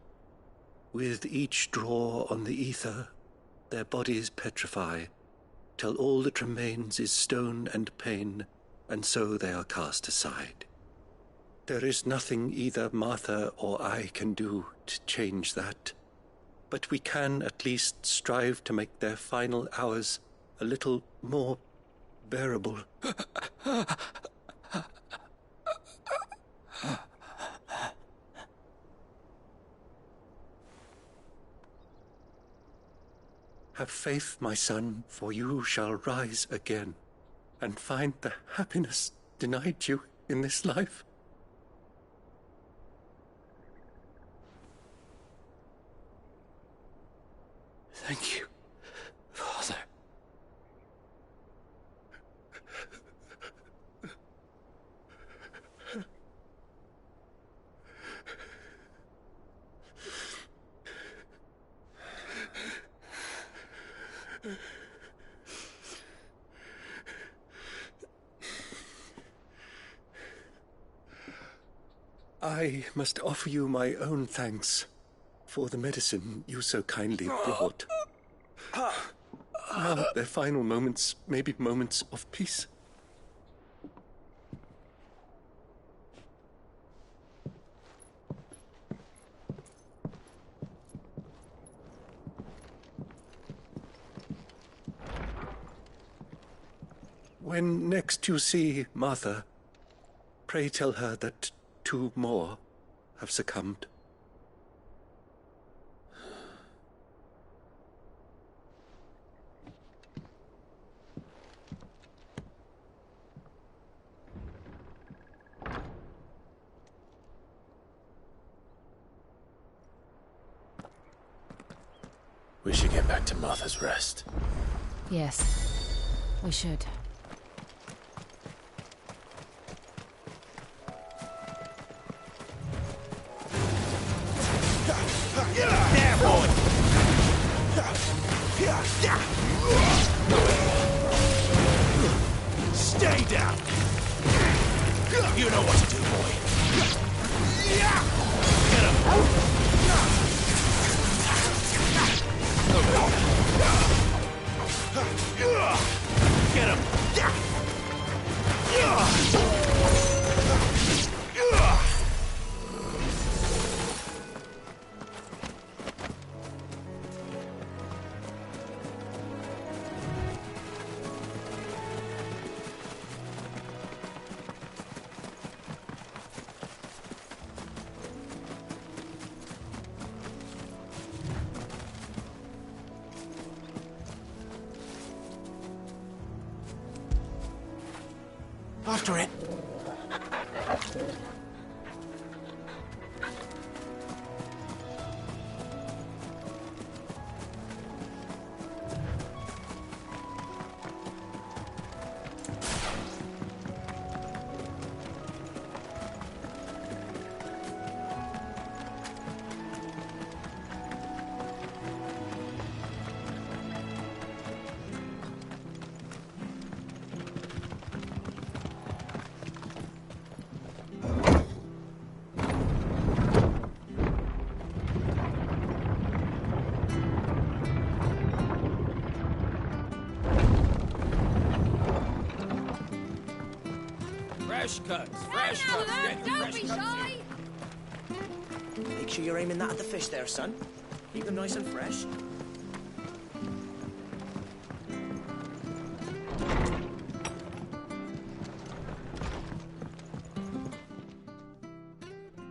With each draw on the ether, their bodies petrify, till all that remains is stone and pain, and so they are cast aside. There is nothing either Martha or I can do to change that, but we can at least strive to make their final hours a little more bearable. Have faith, my son, for you shall rise again, and find the happiness denied you in this life. Thank you, Father. I must offer you my own thanks for the medicine you so kindly brought. Now their final moments may be moments of peace. When next you see Martha, pray tell her that 2 more have succumbed. We should get back to Martha's Rest. Yes, we should. There, boy! Stay down! You know what to do, boy. Get him! Get him! After it. Fresh cuts, fresh cuts. Get your fresh cuts here. Make sure you're aiming that at the fish there, son. Keep them nice and fresh.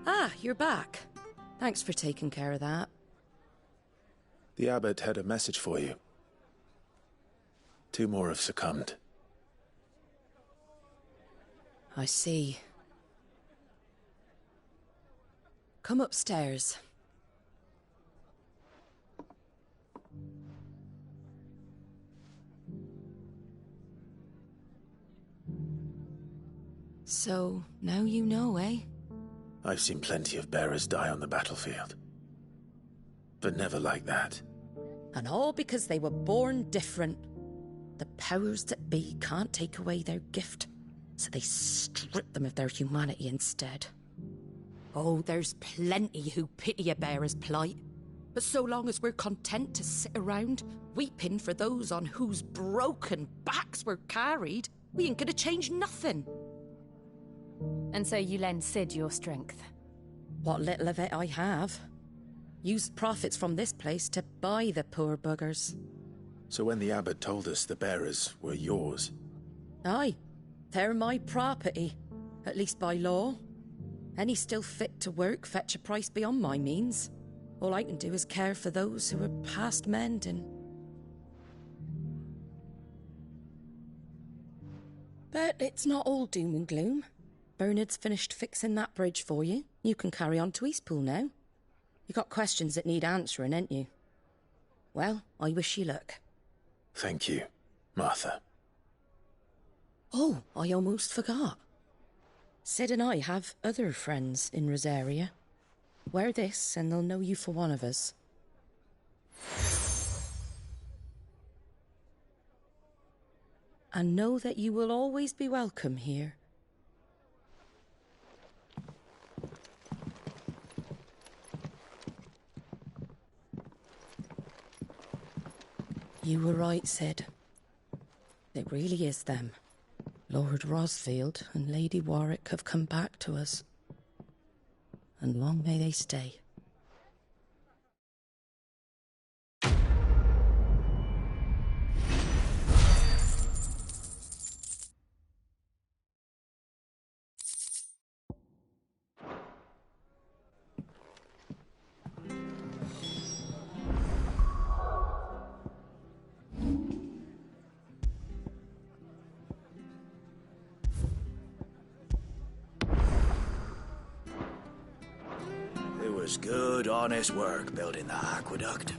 Ah, you're back. Thanks for taking care of that. The abbot had a message for you. 2 more have succumbed. I see. Come upstairs. So, now you know, eh? I've seen plenty of bearers die on the battlefield. But never like that. And all because they were born different. The powers that be can't take away their gift, so they strip them of their humanity instead. Oh, there's plenty who pity a bearer's plight. But so long as we're content to sit around, weeping for those on whose broken backs we're carried, we ain't gonna change nothing. And so you lend Sid your strength? What little of it I have. Used profits from this place to buy the poor buggers. So when the abbot told us the bearers were yours... Aye, they're my property, at least by law. Any still fit to work fetch a price beyond my means. All I can do is care for those who are past mending. But it's not all doom and gloom. Bernard's finished fixing that bridge for you. You can carry on to Eastpool now. You got questions that need answering, ain't you? Well, I wish you luck. Thank you, Martha. Oh, I almost forgot. Sid and I have other friends in Rosaria. Wear this and they'll know you for one of us. And know that you will always be welcome here. You were right, Sid. It really is them. Lord Rosfield and Lady Warwick have come back to us. And long may they stay. It was good, honest work building that aqueduct.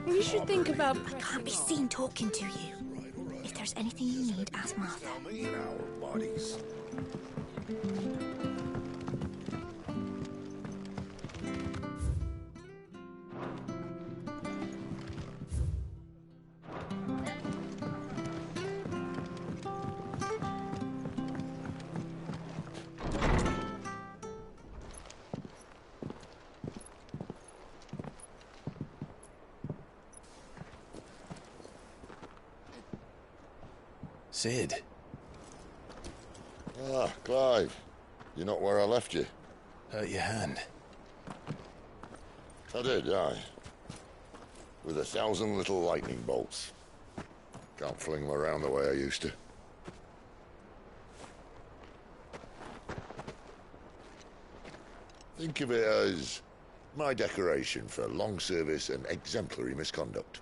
We should think about... I can't be seen talking to you. If there's anything you need, ask Martha. Sid. Ah, Clive. You're not where I left you. Hurt your hand. I did, aye. With 1,000 little lightning bolts. Can't fling them around the way I used to. Think of it as my decoration for long service and exemplary misconduct.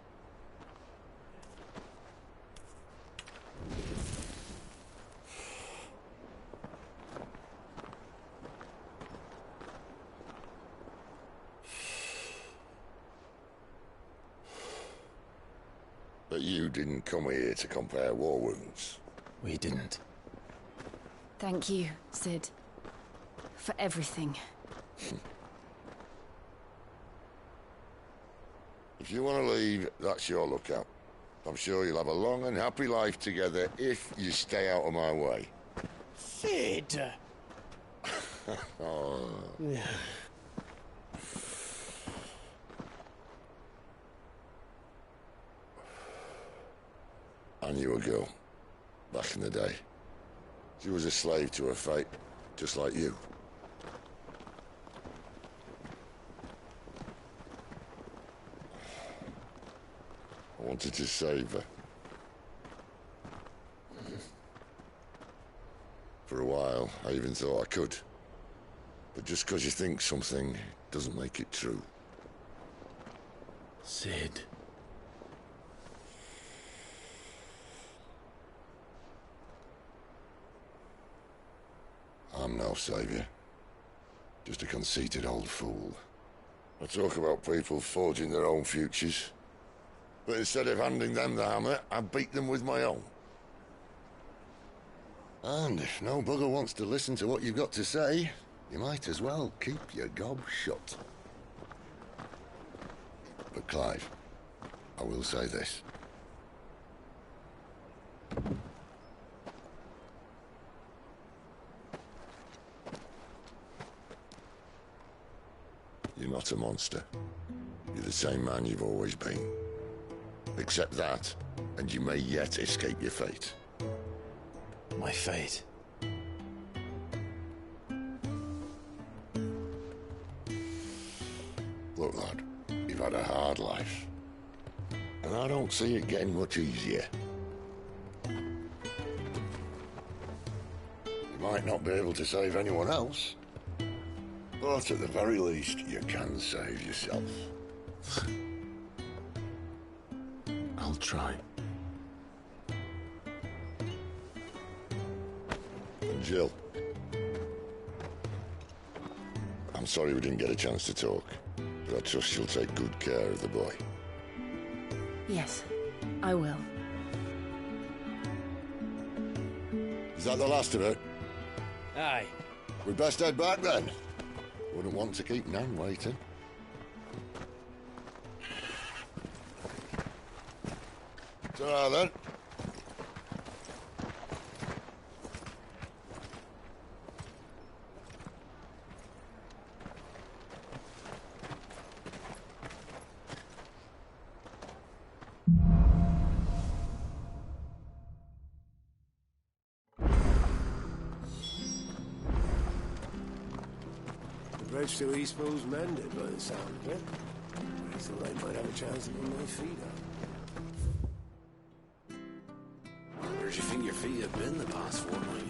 But you didn't come here to compare war wounds. We didn't. Thank you, Sid. For everything. If you want to leave, that's your lookout. I'm sure you'll have a long and happy life together if you stay out of my way. Sid! Oh. I knew a girl, back in the day. She was a slave to her fate, just like you. I wanted to save her. For a while, I even thought I could. But just because you think something doesn't make it true. Sid. I'm no savior. Just a conceited old fool. I talk about people forging their own futures. But instead of handing them the hammer, I beat them with my own. And if no bugger wants to listen to what you've got to say, you might as well keep your gob shut. But Clive, I will say this. You're not a monster. You're the same man you've always been. Accept that, and you may yet escape your fate. My fate? Look, lad, you've had a hard life. And I don't see it getting much easier. You might not be able to save anyone else, but at the very least, you can save yourself. I'll try. And Jill, I'm sorry we didn't get a chance to talk, but I trust she'll take good care of the boy. Yes, I will. Is that the last of it? Aye. We'd best head back then. Wouldn't want to keep Nan waiting. Ta-ra then. The bridge to Eastpool's mended by the sound of it. I thought I might have a chance to put my feet up. Where do you think your feet have been the past fortnight?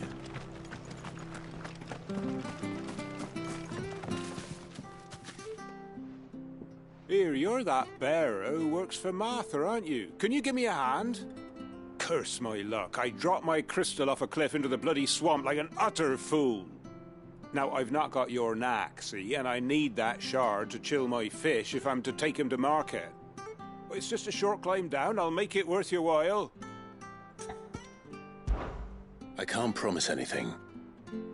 Here, you're that bearer who works for Martha, aren't you? Can you give me a hand? Curse my luck. I dropped my crystal off a cliff into the bloody swamp like an utter fool. Now, I've not got your knack, see, and I need that shard to chill my fish if I'm to take him to market. It's just a short climb down. I'll make it worth your while. I can't promise anything.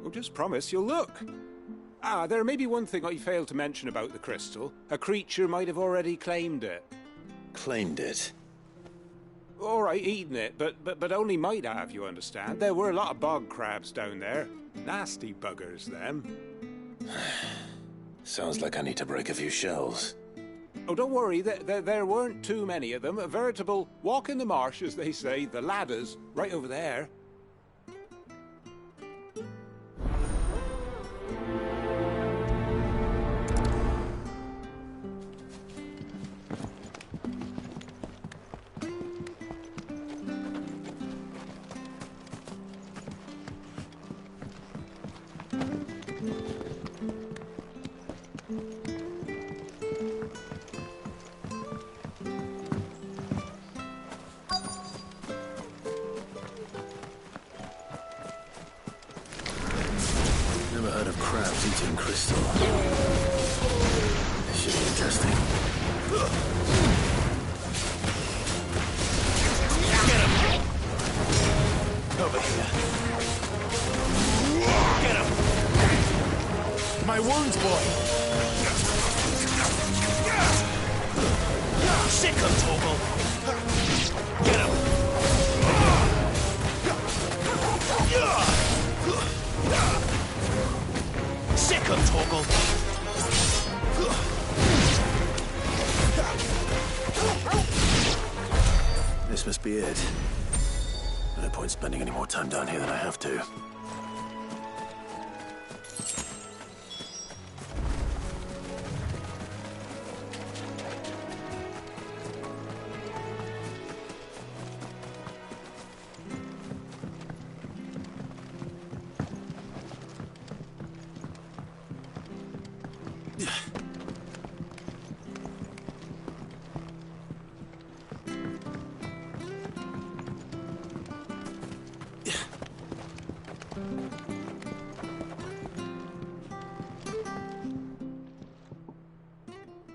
Well, just promise you'll look. Ah, there may be one thing I failed to mention about the crystal. A creature might have already claimed it. Claimed it? All right, eaten it, but only might have, you understand. There were a lot of bog crabs down there. Nasty buggers, them. Sounds like I need to break a few shells. Oh, don't worry, there weren't too many of them. A veritable walk in the marsh, as they say. The ladders, right over there. Never heard of crabs eating crystal. This should be interesting. Get him! Over here. Get him! My wounds, boy! Sick him, Torgal! Get him! Sick him, Torgal! This must be it. No point spending any more time down here than I have to.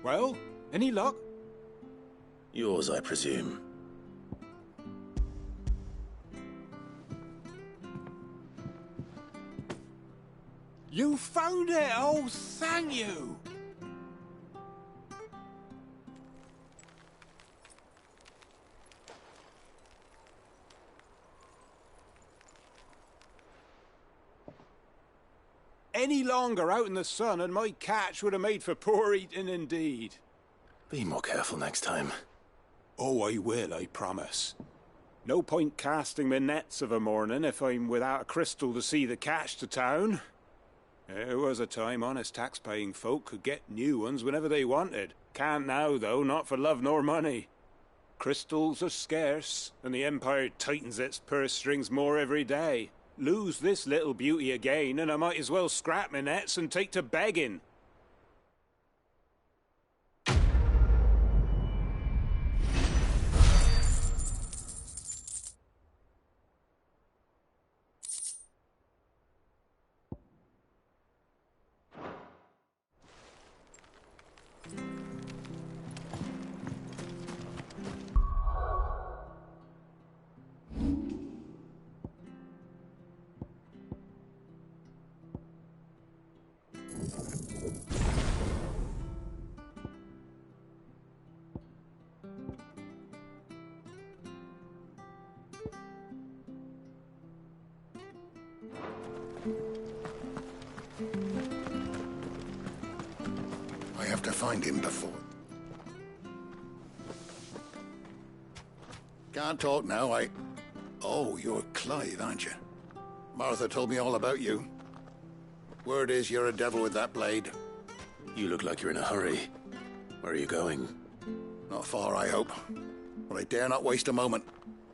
Well, any luck? Yours, I presume. You found it! Oh, thank you! Any longer out in the sun and my catch would have made for poor eating indeed. Be more careful next time. Oh, I will, I promise. No point casting my nets of a morning if I'm without a crystal to see the catch to town. There was a time honest tax-paying folk could get new ones whenever they wanted. Can't now, though, not for love nor money. Crystals are scarce, and the Empire tightens its purse strings more every day. Lose this little beauty again, and I might as well scrap my nets and take to begging. I have to find him before. Can't talk now, Oh, you're Clive, aren't you? Martha told me all about you. Word is you're a devil with that blade. You look like you're in a hurry. Where are you going? Not far, I hope. But I dare not waste a moment.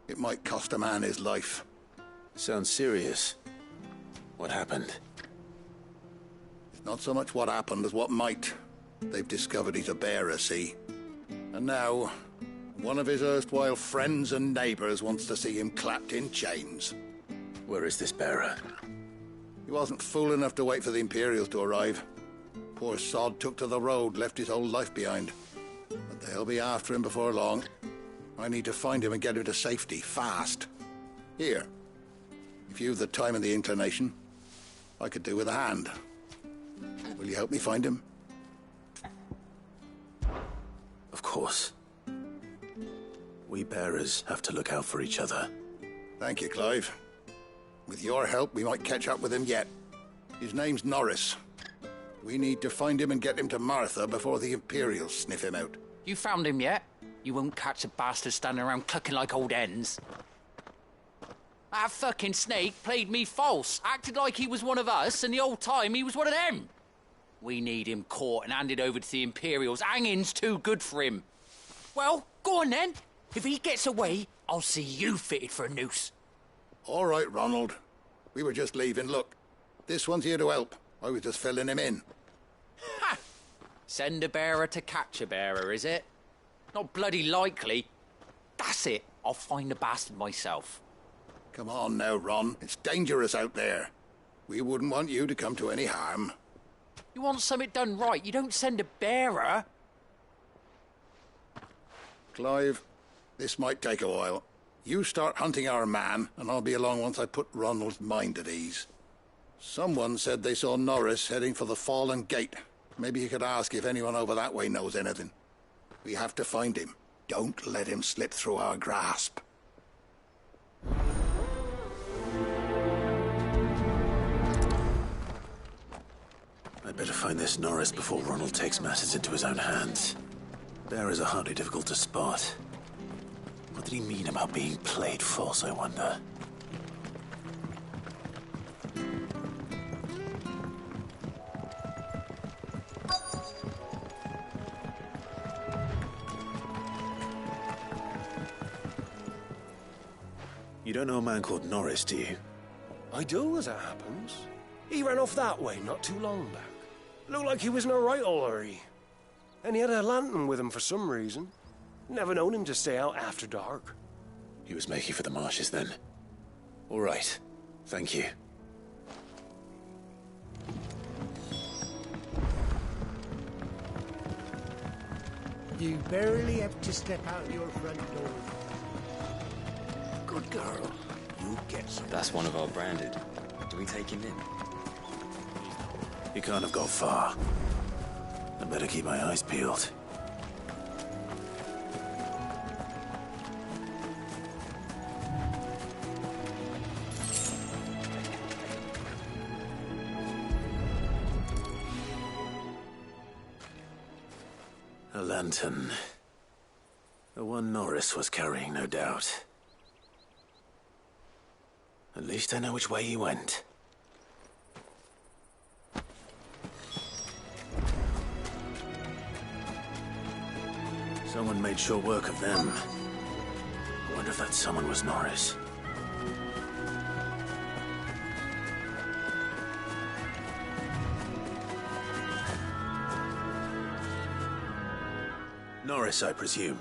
It might cost a man his life. Sounds serious. What happened? It's not so much what happened as what might. They've discovered he's a bearer, see? And now, one of his erstwhile friends and neighbors wants to see him clapped in chains. Where is this bearer? He wasn't fool enough to wait for the Imperials to arrive. Poor sod took to the road, left his whole life behind. But they'll be after him before long. I need to find him and get him to safety, fast. Here, if you've the time and the inclination, I could do with a hand. Will you help me find him? Of course. We bearers have to look out for each other. Thank you, Clive. With your help, we might catch up with him yet. His name's Norris. We need to find him and get him to Martha before the Imperials sniff him out. You found him yet? You won't catch a bastard standing around clucking like old hens. That fucking snake played me false, acted like he was one of us, and the whole time he was one of them. We need him caught and handed over to the Imperials. Hanging's too good for him. Well, go on then. If he gets away, I'll see you fitted for a noose. All right, Ronald. We were just leaving. Look, this one's here to help. I was just filling him in. Ha! Send a bearer to catch a bearer, is it? Not bloody likely. That's it. I'll find the bastard myself. Come on now, Ron. It's dangerous out there. We wouldn't want you to come to any harm. You want something done right, you don't send a bearer. Clive, this might take a while. You start hunting our man, and I'll be along once I put Ronald's mind at ease. Someone said they saw Norris heading for the Fallen Gate. Maybe you could ask if anyone over that way knows anything. We have to find him. Don't let him slip through our grasp. I'd better find this Norris before Ronald takes matters into his own hands. Bearers are hardly difficult to spot. What did he mean about being played false, I wonder? You don't know a man called Norris, do you? I do, as it happens. He ran off that way not too long back. Looked like he was in a right old hurry. And he had a lantern with him for some reason. Never known him to stay out after dark. He was making for the marshes then. All right. Thank you. You barely have to step out your front door. Good girl. You get some. That's one of our branded. Do we take him in? He can't have got far. I better keep my eyes peeled. A lantern. The one Norris was carrying, no doubt. At least I know which way he went. Someone made short work of them. I wonder if that someone was Norris. Norris, I presume.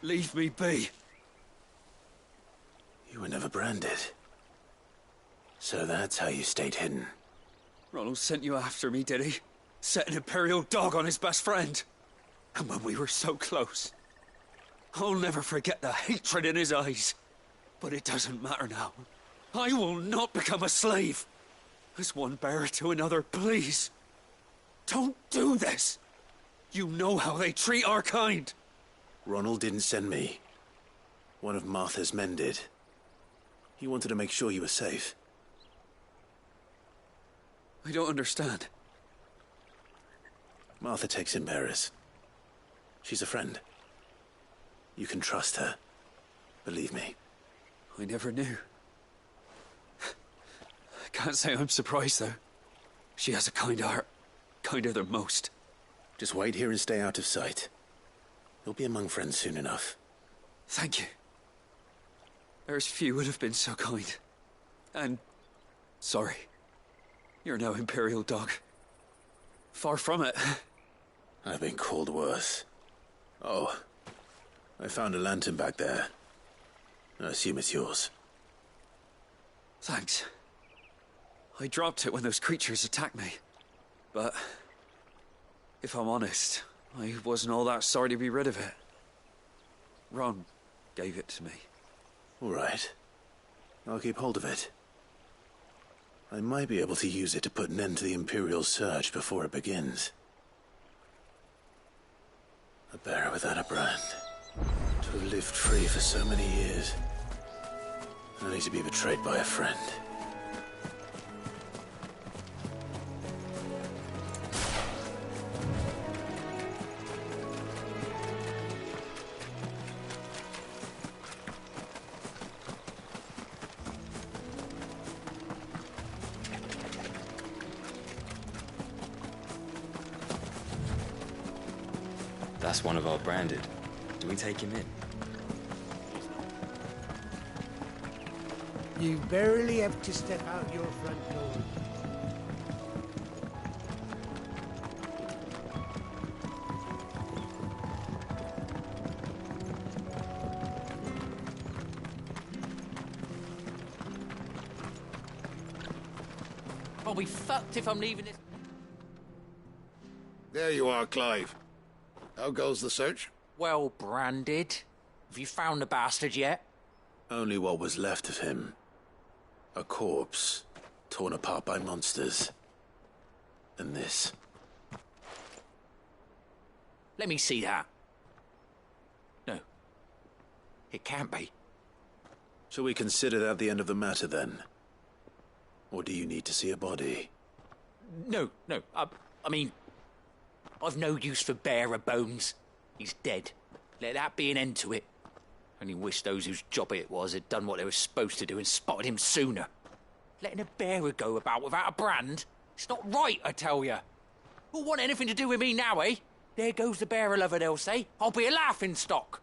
Leave me be. You were never branded. So that's how you stayed hidden. Ronald sent you after me, did he? Set an Imperial dog on his best friend. And when we were so close, I'll never forget the hatred in his eyes. But it doesn't matter now. I will not become a slave. As one bearer to another, please. Don't do this. You know how they treat our kind. Ronald didn't send me. One of Martha's men did. He wanted to make sure you were safe. I don't understand. Martha takes in bearers. She's a friend. You can trust her. Believe me. I never knew. I can't say I'm surprised, though. She has a kind heart. Kinder than most. Just wait here and stay out of sight. You'll be among friends soon enough. Thank you. There's few would have been so kind. And... sorry. You're no Imperial dog. Far from it. I've been called worse. Oh, I found a lantern back there. I assume it's yours. Thanks. I dropped it when those creatures attacked me. But if I'm honest, I wasn't all that sorry to be rid of it. Ron gave it to me. All right. I'll keep hold of it. I might be able to use it to put an end to the Imperial Surge before it begins. A bearer without a brand. To have lived free for so many years. Only to be betrayed by a friend. That's one of our branded. Do we take him in? You barely have to step out your front door. I'll be fucked if I'm leaving this. There you are, Clive. How goes the search? Well, branded. Have you found the bastard yet? Only what was left of him. A corpse, torn apart by monsters. And this. Let me see that. No. It can't be. Shall we consider that the end of the matter, then? Or do you need to see a body? No. I mean, I've no use for bearer bones. He's dead. Let that be an end to it. Only wish those whose job it was had done what they were supposed to do and spotted him sooner. Letting a bearer go about without a brand? It's not right, I tell you. Who'll want anything to do with me now, eh? There goes the bearer lover, they'll say. I'll be a laughing stock.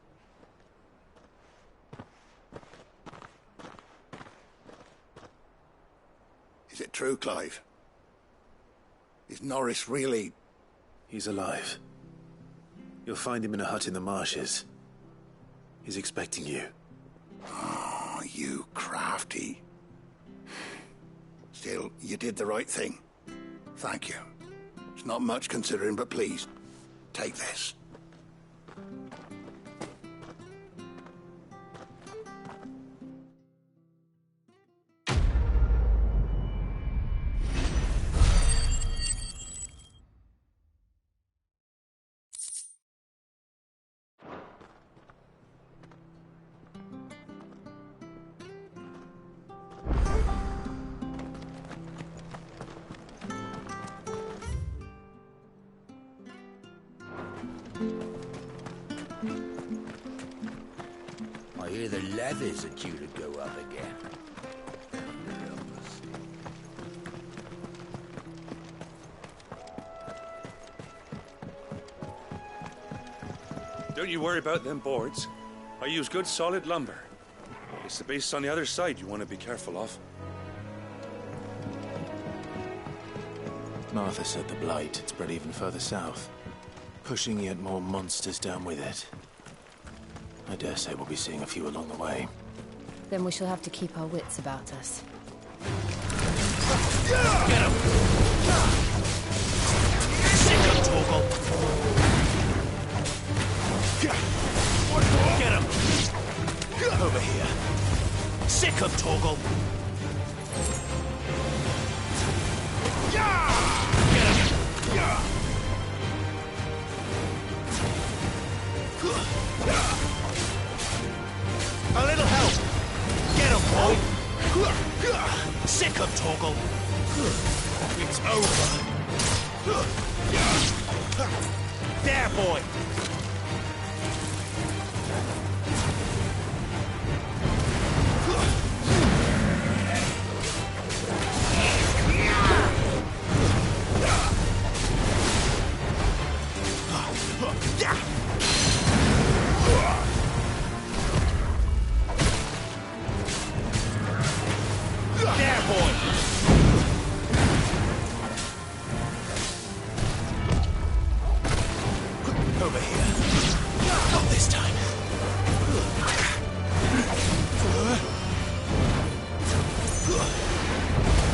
Is it true, Clive? Is Norris really... He's alive. You'll find him in a hut in the marshes. He's expecting you. Oh, you crafty. Still, you did the right thing. Thank you. It's not much considering, but please, take this. I hear the levies are due to go up again. Don't you worry about them boards. I use good solid lumber. It's the base on the other side you want to be careful of. Martha said the blight had spread even further south, pushing yet more monsters down with it. I dare say we'll be seeing a few along the way. Then we shall have to keep our wits about us. Get him! Sick him, Torgal! Get him! Over here. Sick him, Torgal! Get him! A little help! Get him, boy! Sick him, Torgal! It's over! There, boy!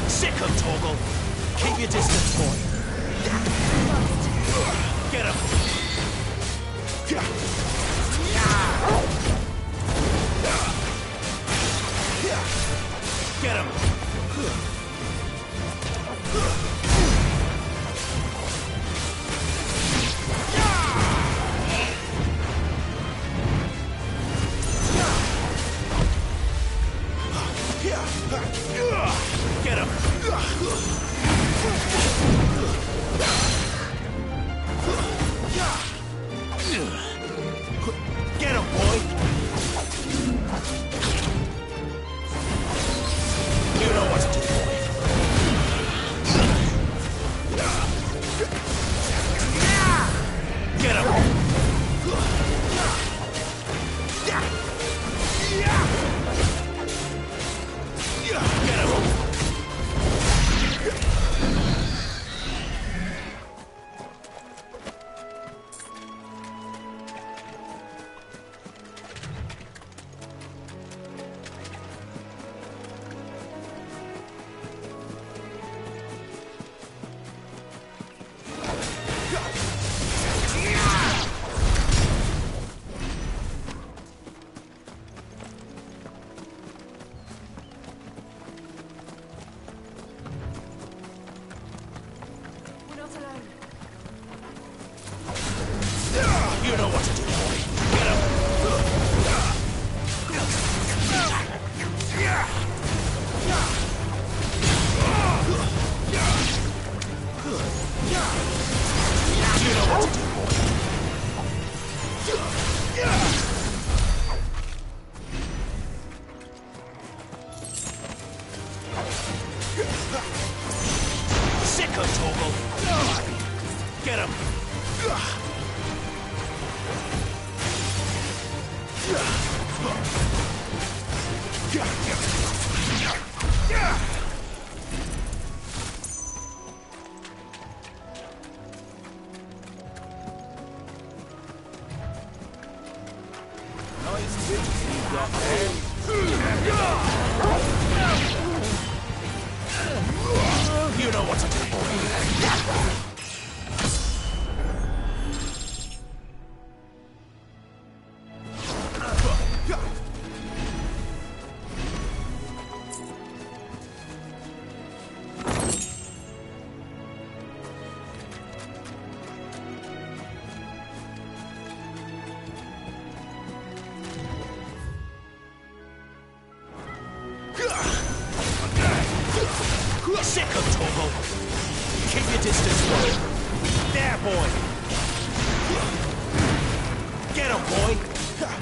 Sick of talk. Get him! Get him! Get him, boy! You know what to do, boy. Get him! Get him! You know what to do, boy. Get him! You know what to do, boy. Sicko, Torgal! Get him! Nice bits you got there. You know what to do, boy. Sick of Torgal. Keep your distance, boy. There, boy. Get him, boy. Get him.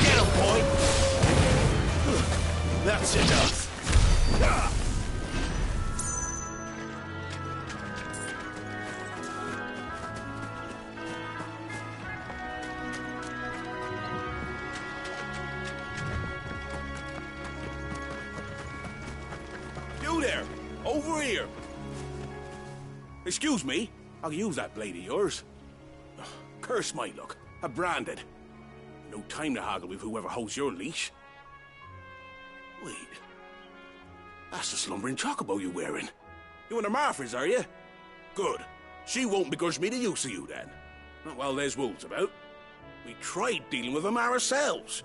Get him, boy. That's enough. You there! Over here! Excuse me, I'll use that blade of yours. Curse my luck. I'm branded. No time to haggle with whoever holds your leash. Wait. That's the slumbering chocobo you're wearing. You and the Marfors, are you? Good. She won't begrudge me the use of you, then. Not while there's wolves about. We tried dealing with them ourselves.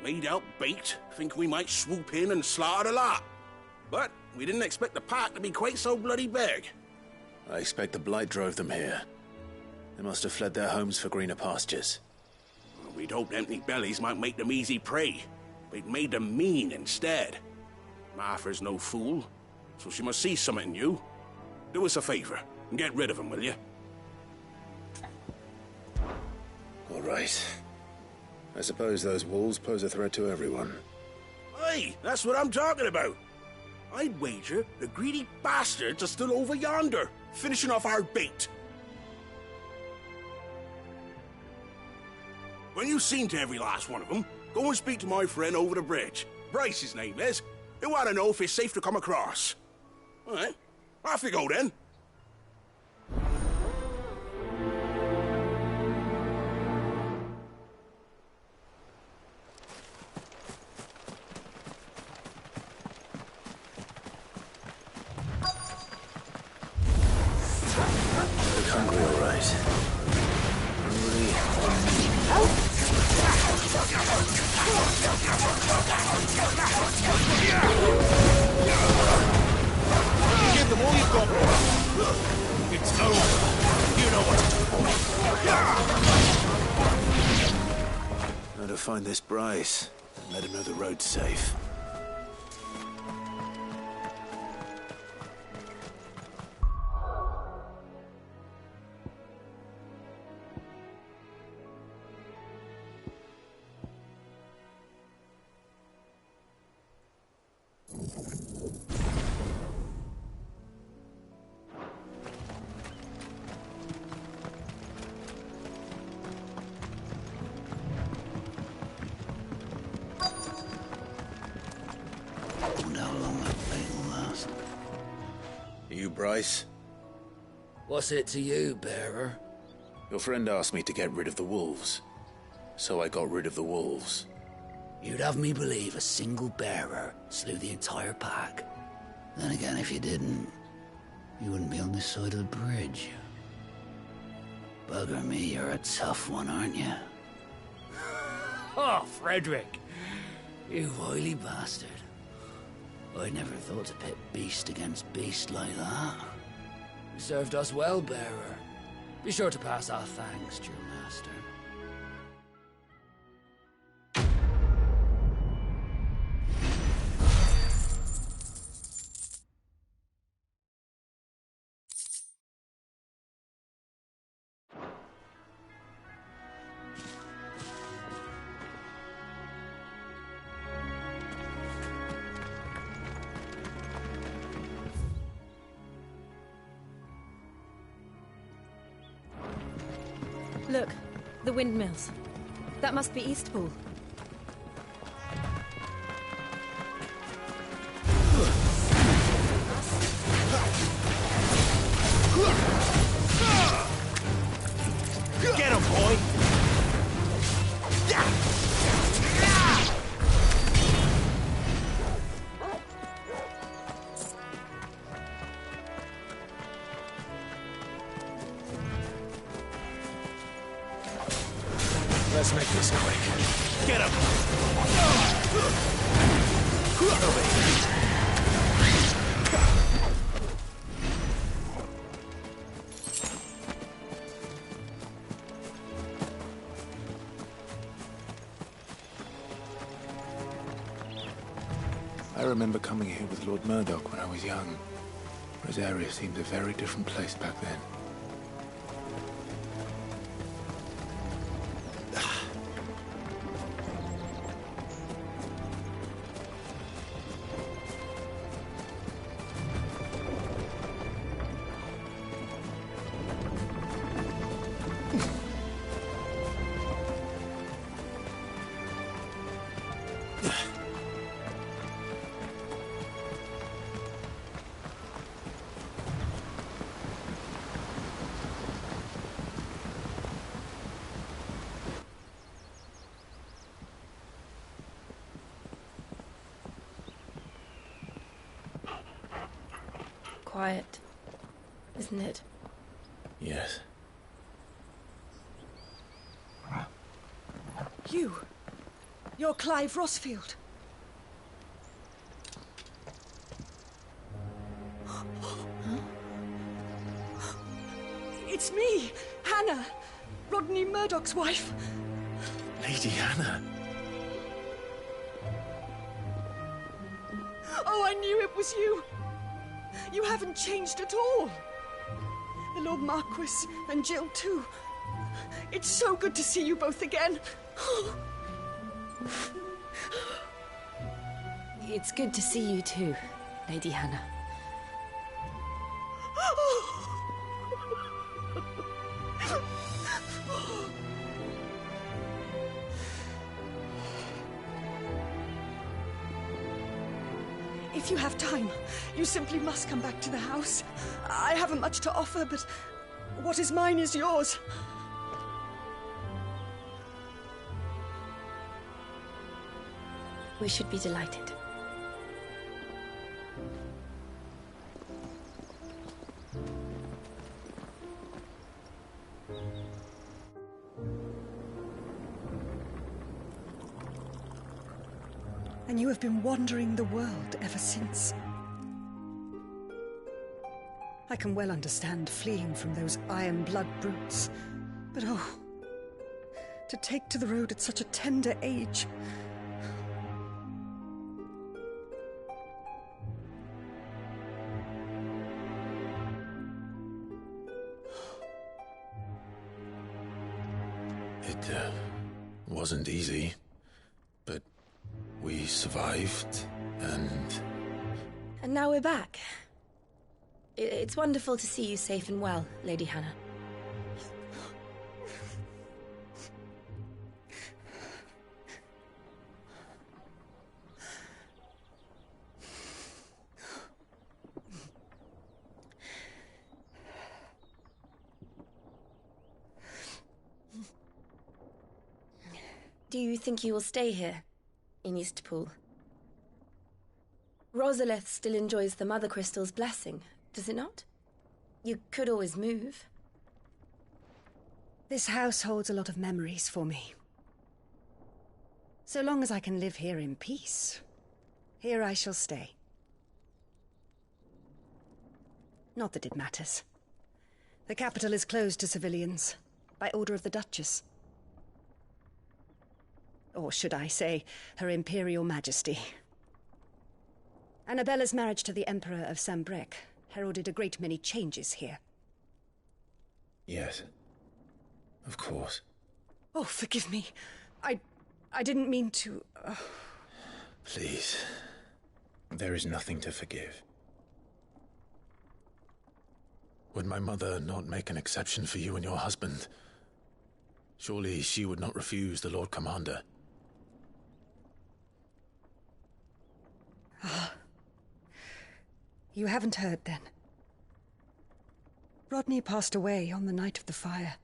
Made out bait, think we might swoop in and slaughter the lot. But we didn't expect the pack to be quite so bloody big. I expect the Blight drove them here. They must have fled their homes for greener pastures. We'd hoped empty bellies might make them easy prey. We'd made them mean instead. Martha's no fool, so she must see something in you. Do us a favor and get rid of them, will you? All right. I suppose those wolves pose a threat to everyone. Aye, that's what I'm talking about. I'd wager the greedy bastards are still over yonder, finishing off our bait. When you've seen to every last one of them, go and speak to my friend over the bridge. Bryce, his name is. He'll want to know if it's safe to come across. All right, off you go then. stop it. It's over. You know what to do. Now to find this Bryce and let him know the road's safe. Bryce? What's it to you, bearer? Your friend asked me to get rid of the wolves, so I got rid of the wolves. You'd have me believe a single bearer slew the entire pack. Then again, if you didn't, you wouldn't be on this side of the bridge. Bugger me, you're a tough one, aren't you? Oh, Frederick! You wily bastard. I never thought to pit beast against beast like that. You served us well, bearer. Be sure to pass our thanks to your master. Look, the windmills. That must be Eastpool. Get him, boy! Let's make this quick. Get him! I remember coming here with Lord Murdoch when I was young. Rosaria seemed a very different place back then. Quiet, isn't it? Yes. You're Clive Rosfield. It's me, Hannah, Rodney Murdoch's wife. Lady Hannah. Oh, I knew it was you. You haven't changed at all. The Lord Marquis and Jill too. It's so good to see you both again. It's good to see you too, Lady Hannah. If you have time, you simply must come back to the house. I haven't much to offer, but what is mine is yours. We should be delighted. And you have been wandering the world ever since. I can well understand fleeing from those iron blood brutes. But oh, to take to the road at such a tender age. It wasn't easy, but we survived, and... And now we're back. It's wonderful to see you safe and well, Lady Hannah. Do you think you will stay here, in Eastpool? Rosalith still enjoys the Mother Crystal's blessing, does it not? You could always move. This house holds a lot of memories for me. So long as I can live here in peace, here I shall stay. Not that it matters. The capital is closed to civilians, by order of the Duchess. Or should I say, Her Imperial Majesty. Annabella's marriage to the Emperor of Sambrec heralded a great many changes here. Yes. Of course. Oh, forgive me. I didn't mean to... Please. There is nothing to forgive. Would my mother not make an exception for you and your husband? Surely she would not refuse the Lord Commander. You haven't heard, then. Rodney passed away on the night of the fire.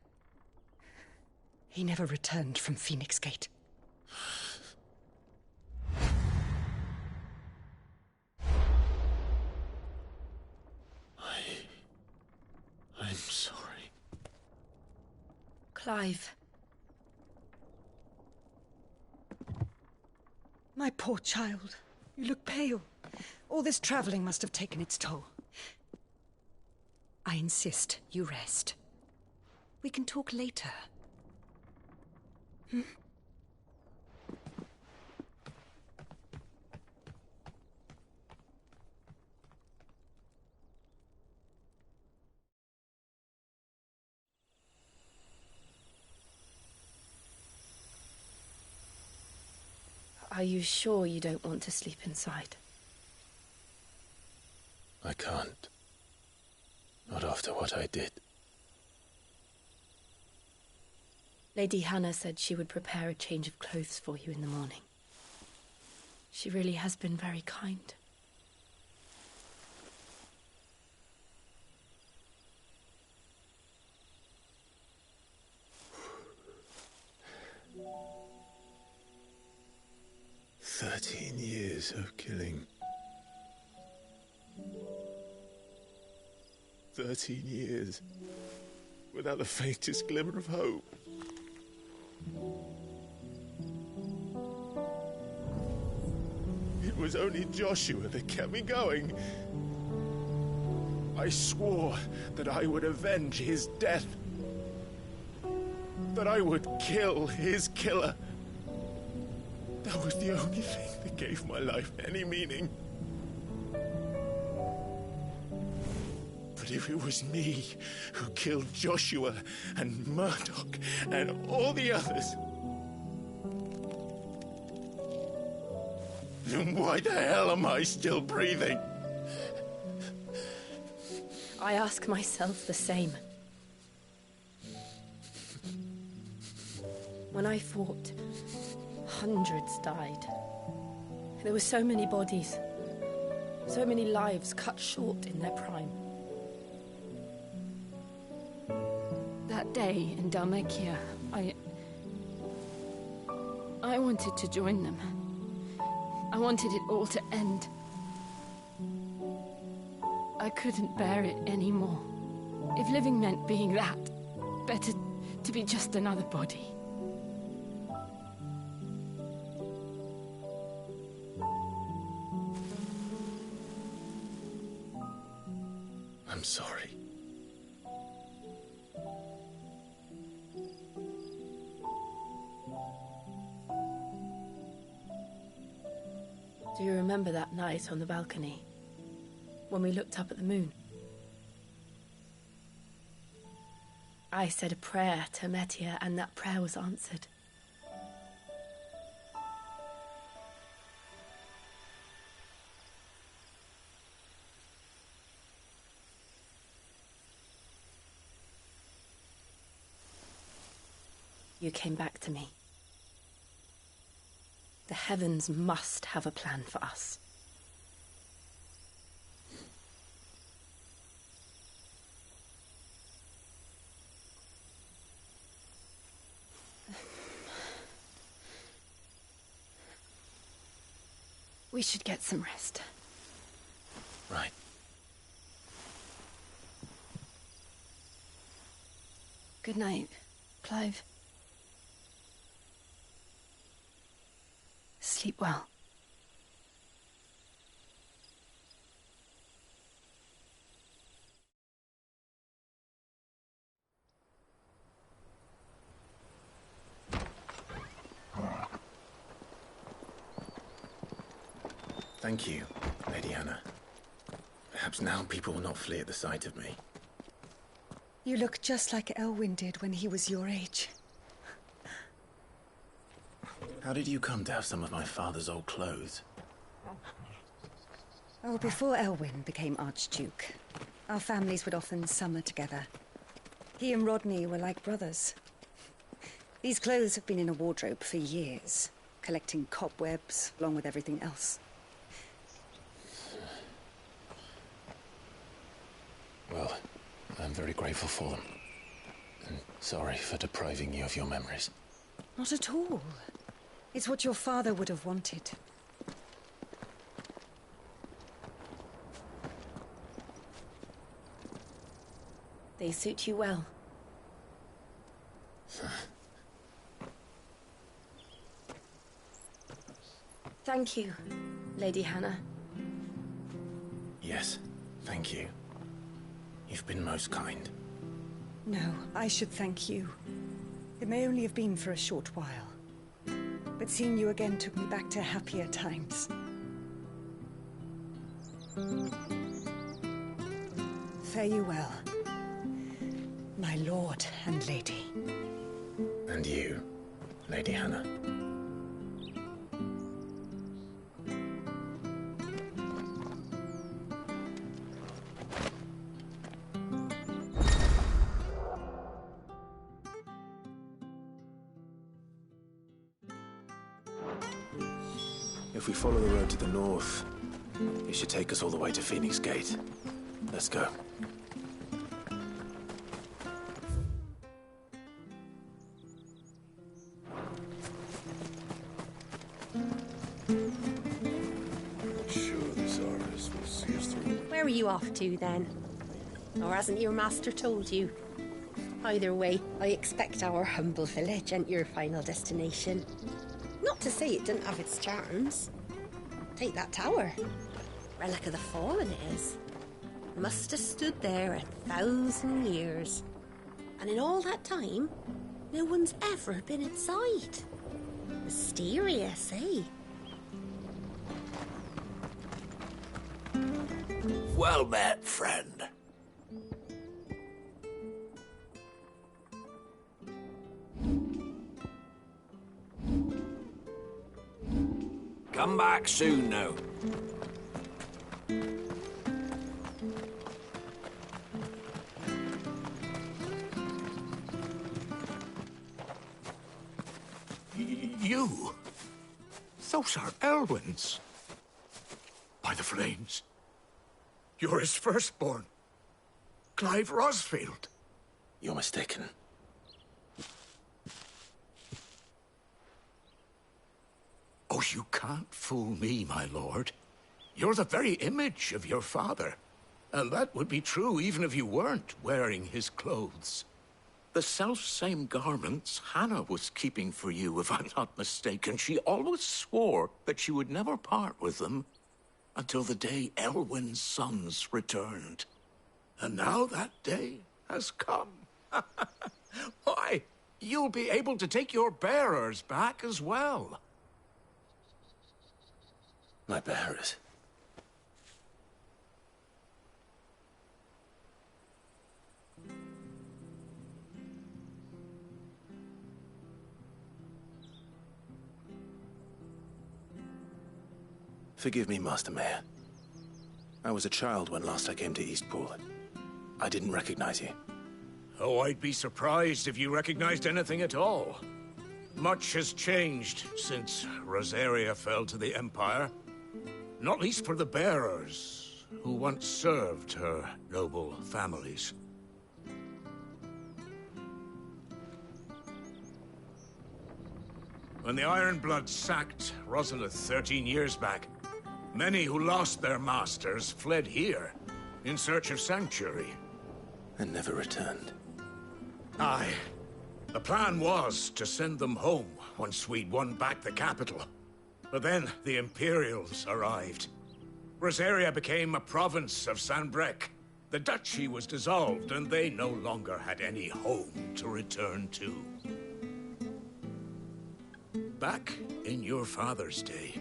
He never returned from Phoenix Gate. I'm sorry. Clive. My poor child. You look pale. All this traveling must have taken its toll. I insist you rest. We can talk later. Hmm? Are you sure you don't want to sleep inside? I can't. Not after what I did. Lady Hannah said she would prepare a change of clothes for you in the morning. She really has been very kind. Years of killing. 13 years without the faintest glimmer of hope. It was only Joshua that kept me going. I swore that I would avenge his death. That I would kill his killer. That was the only thing that gave my life any meaning. But if it was me who killed Joshua and Murdoch and all the others, then why the hell am I still breathing? I ask myself the same. When I fought, hundreds died. There were so many bodies, so many lives cut short in their prime. That day in Dhalmekia, I wanted to join them. I wanted it all to end. I couldn't bear it anymore. If living meant being that, better to be just another body. I'm sorry. Do you remember that night on the balcony? When we looked up at the moon? I said a prayer to Metia, and that prayer was answered. You came back to me. The heavens must have a plan for us. We should get some rest. Right. Good night, Clive. Sleep well. Thank you, Lady Hannah. Perhaps now people will not flee at the sight of me. You look just like Elwyn did when he was your age. How did you come to have some of my father's old clothes? Oh, before Elwyn became Archduke, our families would often summer together. He and Rodney were like brothers. These clothes have been in a wardrobe for years, collecting cobwebs along with everything else. Well, I'm very grateful for them. And sorry for depriving you of your memories. Not at all. It's what your father would have wanted. They suit you well. Thank you, Lady Hannah. Yes, thank you. You've been most kind. No, I should thank you. It may only have been for a short while, but seeing you again took me back to happier times. Fare you well, my lord and lady. And you, Lady Hannah. If we follow the road to the north, it should take us all the way to Phoenix Gate. Let's go. Sure this artist will see us through. Where are you off to, then? Or hasn't your master told you? Either way, I expect our humble village ain't your final destination. Not to say it didn't have its charms. Take that tower. Relic of the Fallen it is. Must have stood there 1,000 years. And in all that time, no one's ever been inside. Mysterious, eh? Well met, friend. Come back soon now. You? Those are Elwyn's. By the flames. You're his firstborn. Clive Rosfield. You're mistaken. Oh, you can't fool me, my lord. You're the very image of your father. And that would be true even if you weren't wearing his clothes. The self-same garments Hannah was keeping for you, if I'm not mistaken. She always swore that she would never part with them until the day Elwyn's sons returned. And now that day has come. Why, you'll be able to take your bearers back as well. My bearers? Forgive me, Master Mayor. I was a child when last I came to Eastpool. I didn't recognize you. Oh, I'd be surprised if you recognized anything at all. Much has changed since Rosaria fell to the Empire. Not least for the bearers, who once served her noble families. When the Ironbloods sacked Rosalith 13 years back, many who lost their masters fled here in search of sanctuary. And never returned. Aye. The plan was to send them home once we'd won back the capital. But then the Imperials arrived. Rosaria became a province of Sanbreque. The duchy was dissolved, and they no longer had any home to return to. Back in your father's day,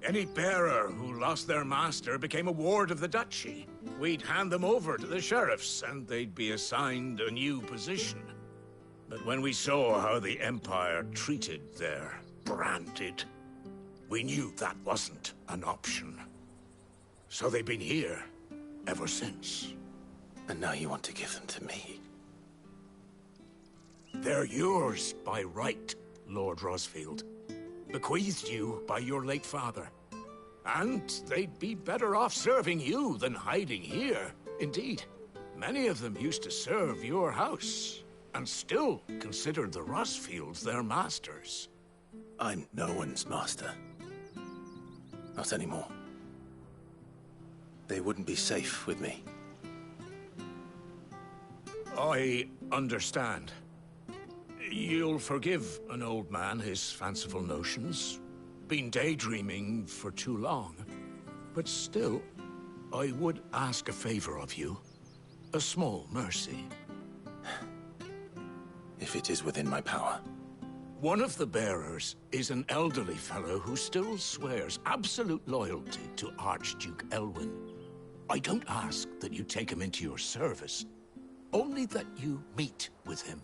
any bearer who lost their master became a ward of the duchy. We'd hand them over to the sheriffs, and they'd be assigned a new position. But when we saw how the Empire treated their branded, we knew that wasn't an option. So they've been here ever since. And now you want to give them to me? They're yours by right, Lord Rosfield. Bequeathed you by your late father. And they'd be better off serving you than hiding here. Indeed, many of them used to serve your house, and still considered the Rosfields their masters. I'm no one's master. Not anymore. They wouldn't be safe with me. I understand. You'll forgive an old man his fanciful notions. Been daydreaming for too long. But still, I would ask a favor of you. A small mercy. If it is within my power. One of the bearers is an elderly fellow who still swears absolute loyalty to Archduke Elwyn. I don't ask that you take him into your service, only that you meet with him.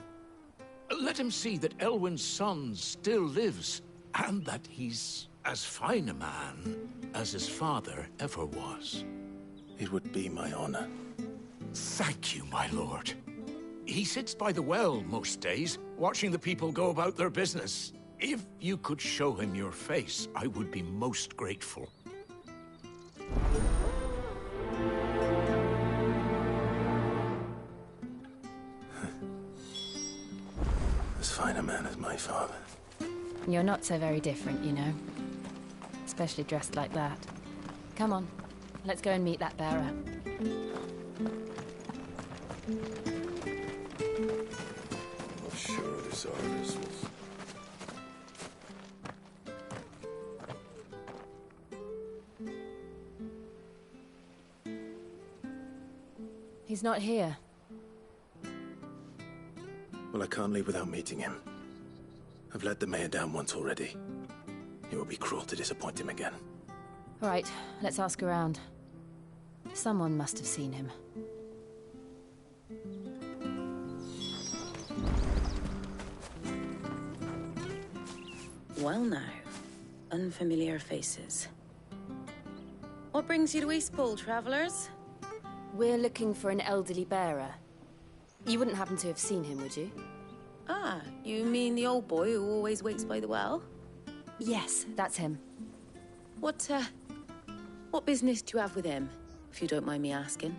Let him see that Elwyn's son still lives, and that he's as fine a man as his father ever was. It would be my honor. Thank you, my lord. He sits by the well most days, watching the people go about their business. If you could show him your face, I would be most grateful. As fine a man as my father. You're not so very different, you know. Especially dressed like that. Come on, let's go and meet that bearer. I'm not sure this Argus was... He's not here. Well, I can't leave without meeting him. I've let the mayor down once already. It would be cruel to disappoint him again. All right, let's ask around. Someone must have seen him. Well now, unfamiliar faces. What brings you to Eastpool, travellers? We're looking for an elderly bearer. You wouldn't happen to have seen him, would you? Ah, you mean the old boy who always waits by the well? Yes, that's him. What business do you have with him, if you don't mind me asking?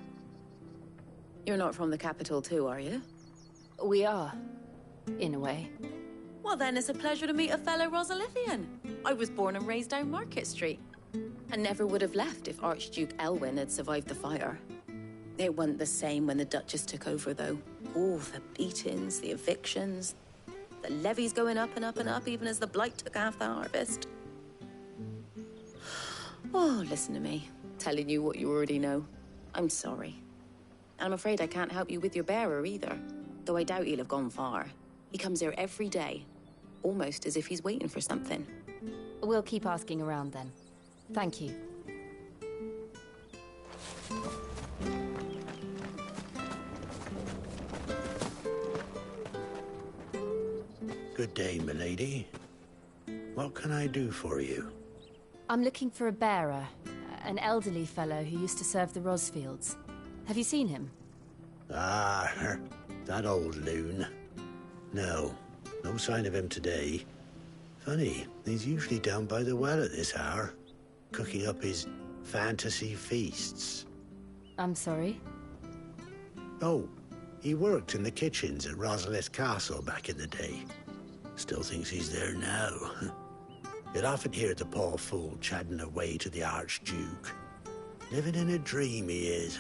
You're not from the capital too, are you? We are, in a way. Well then, it's a pleasure to meet a fellow Rosalithian. I was born and raised down Market Street. And never would have left if Archduke Elwyn had survived the fire. It wasn't the same when the Duchess took over, though. Oh, the beatings, the evictions, the levies going up and up and up, even as the Blight took half the harvest. Oh, listen to me, telling you what you already know. I'm sorry. I'm afraid I can't help you with your bearer either, though I doubt he'll have gone far. He comes here every day, almost as if he's waiting for something. We'll keep asking around then. Thank you. Good day, milady. What can I do for you? I'm looking for a bearer, an elderly fellow who used to serve the Rosfields. Have you seen him? Ah, that old loon. No sign of him today. Funny, he's usually down by the well at this hour, cooking up his fantasy feasts. I'm sorry? Oh, he worked in the kitchens at Rosalith Castle back in the day. Still thinks he's there now. You'd often hear the poor fool chatting away to the Archduke. Living in a dream he is.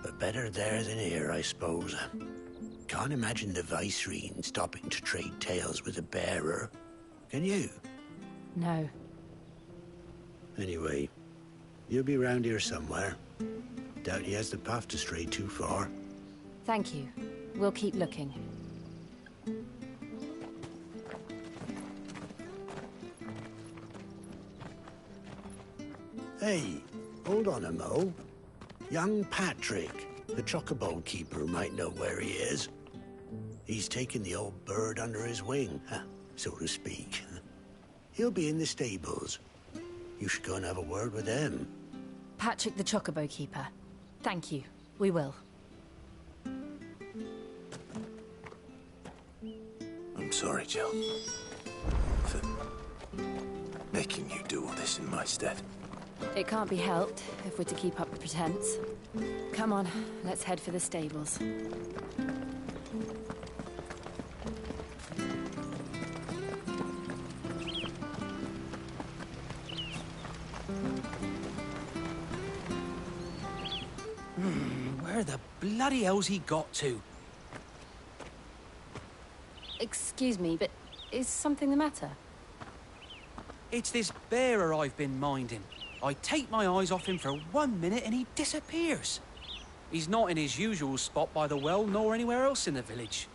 But better there than here, I suppose. Can't imagine the Vicereine stopping to trade tales with a bearer. Can you? No. Anyway, you'll be round here somewhere. Doubt he has the path to stray too far. Thank you. We'll keep looking. Hey, hold on a mo. Young Patrick, the chocobo keeper, might know where he is. He's taken the old bird under his wing, so to speak. He'll be in the stables. You should go and have a word with him. Patrick the chocobo keeper. Thank you. We will. I'm sorry, Jill, for making you do all this in my stead. It can't be helped if we're to keep up the pretense. Come on, let's head for the stables. Where the bloody hell's he got to? Excuse me, but is something the matter? It's this bearer I've been minding. I take my eyes off him for 1 minute and he disappears. He's not in his usual spot by the well, nor anywhere else in the village.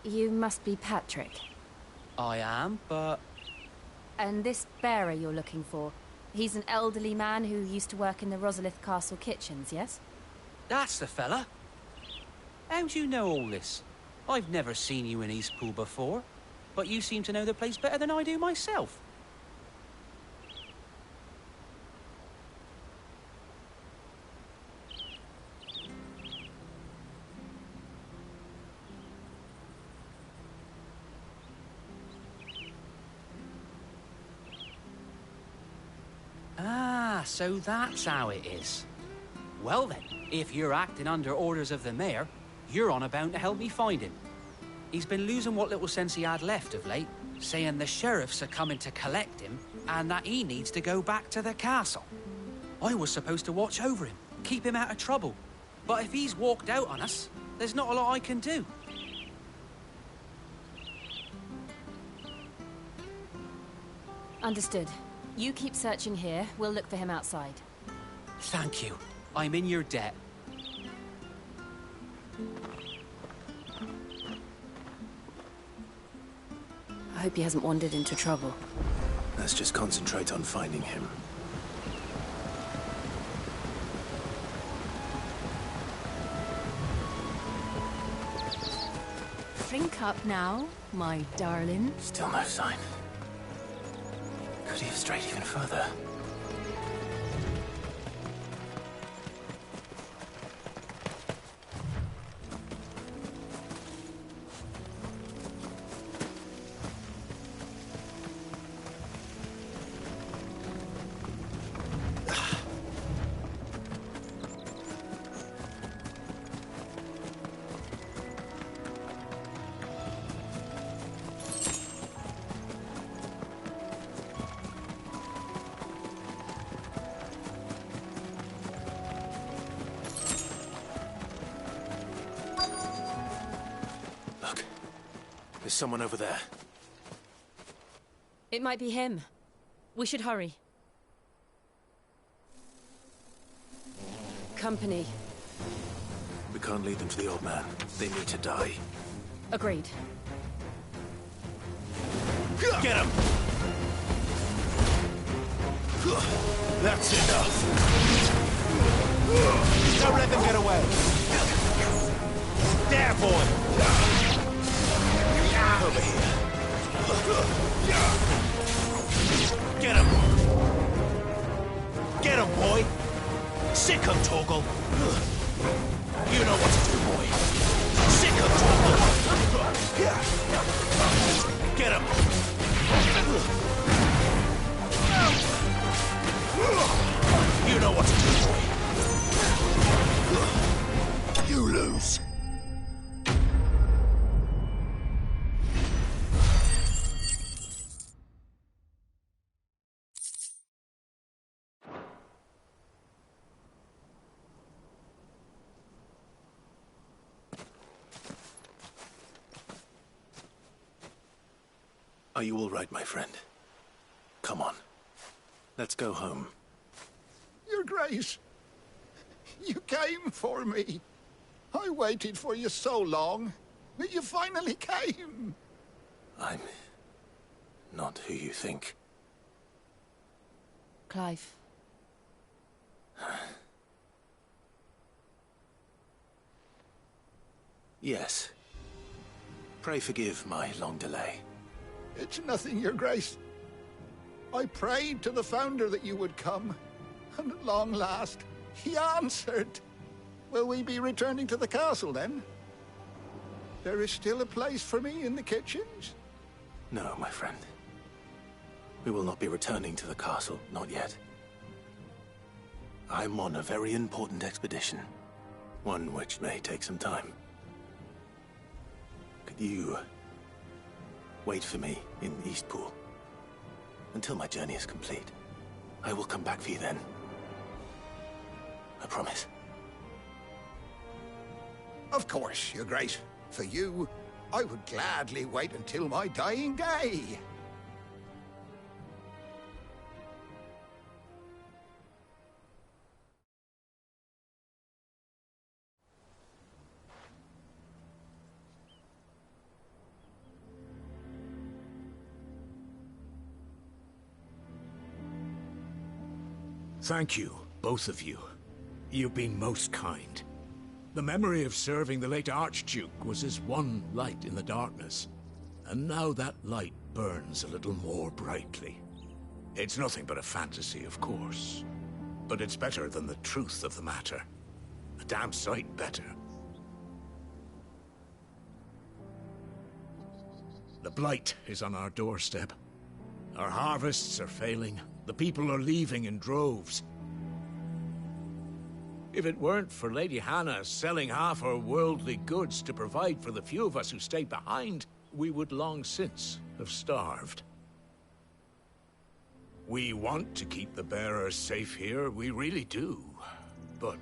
You must be Patrick. I am, but... And this bearer you're looking for, he's an elderly man who used to work in the Rosalith Castle kitchens, yes? That's the fella. How do you know all this? I've never seen you in Eastpool before, but you seem to know the place better than I do myself. Ah, so that's how it is. Well then, if you're acting under orders of the mayor, you're on about to help me find him. He's been losing what little sense he had left of late, saying the sheriffs are coming to collect him and that he needs to go back to the castle. I was supposed to watch over him, keep him out of trouble. But if he's walked out on us, there's not a lot I can do. Understood. You keep searching here, we'll look for him outside. Thank you. I'm in your debt. I hope he hasn't wandered into trouble. Let's just concentrate on finding him. Drink up now, my darling. Still no sign. Could he have strayed even further? There's someone over there. It might be him. We should hurry. company. We can't lead them to the old man. They need to die. Agreed. Get him! That's enough. Don't let them get away. There, boy! Over here. Get him! Get him, boy! Sick him, Torgal! You know what to do, boy! Sick him, Torgal! Get him! You know what to do, boy! You lose. Are you all right, my friend? Come on. Let's go home. Your Grace, you came for me. I waited for you so long, but you finally came. I'm not who you think. Clive. Yes. Pray forgive my long delay. It's nothing, Your Grace. I prayed to the Founder that you would come, and at long last, he answered. Will we be returning to the castle, then? There is still a place for me in the kitchens? No, my friend. We will not be returning to the castle, not yet. I'm on a very important expedition, one which may take some time. Could you wait for me in Eastpool until my journey is complete? I will come back for you then. I promise. Of course, Your Grace. For you, I would gladly wait until my dying day. Thank you, both of you. You've been most kind. The memory of serving the late Archduke was as one light in the darkness, and now that light burns a little more brightly. It's nothing but a fantasy, of course, but it's better than the truth of the matter. A damn sight better. The Blight is on our doorstep. Our harvests are failing. The people are leaving in droves. If it weren't for Lady Hannah selling half her worldly goods to provide for the few of us who stayed behind, we would long since have starved. We want to keep the bearers safe here, we really do. But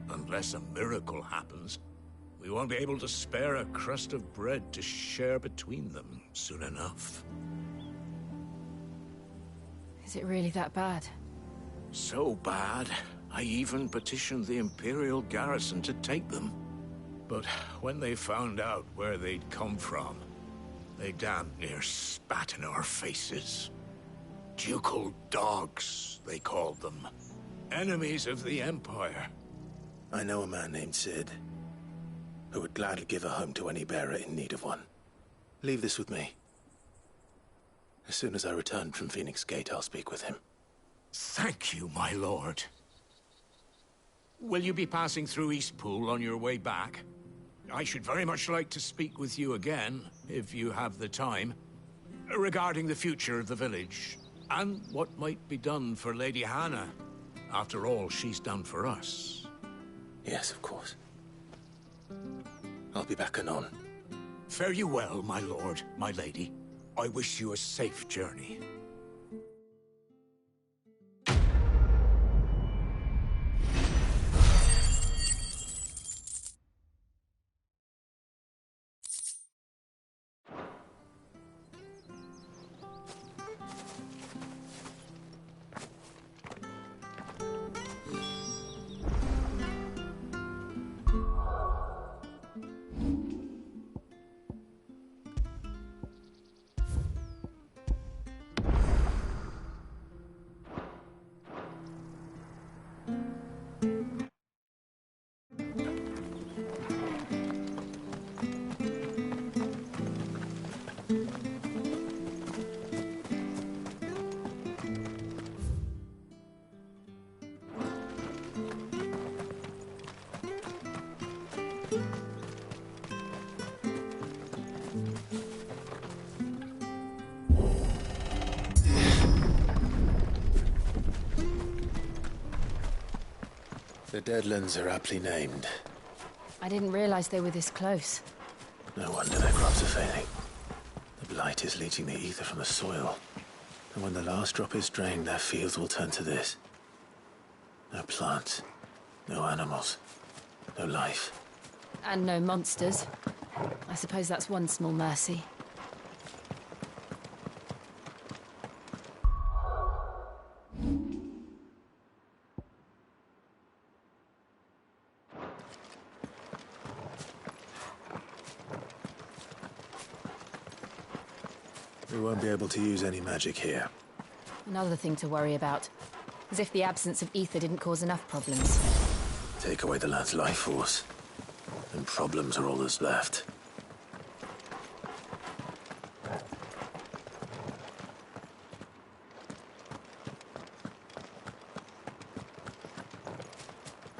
unless a miracle happens, we won't be able to spare a crust of bread to share between them soon enough. Is it really that bad? So bad, I even petitioned the Imperial garrison to take them. But when they found out where they'd come from, they damn near spat in our faces. Ducal dogs, they called them. Enemies of the Empire. I know a man named Cid, who would gladly give a home to any bearer in need of one. Leave this with me. As soon as I return from Phoenix Gate, I'll speak with him. Thank you, my lord. Will you be passing through Eastpool on your way back? I should very much like to speak with you again, if you have the time, regarding the future of the village, and what might be done for Lady Hannah. After all she's done for us. Yes, of course. I'll be back anon. Fare you well, my lord, my lady. I wish you a safe journey. The Deadlands are aptly named. I didn't realize they were this close. No wonder their crops are failing. The blight is leaching the ether from the soil. And when the last drop is drained, their fields will turn to this. No plants, no animals, no life. And no monsters. I suppose that's one small mercy. We won't be able to use any magic here. Another thing to worry about. As if the absence of ether didn't cause enough problems. Take away the lad's life force, and problems are all that's left.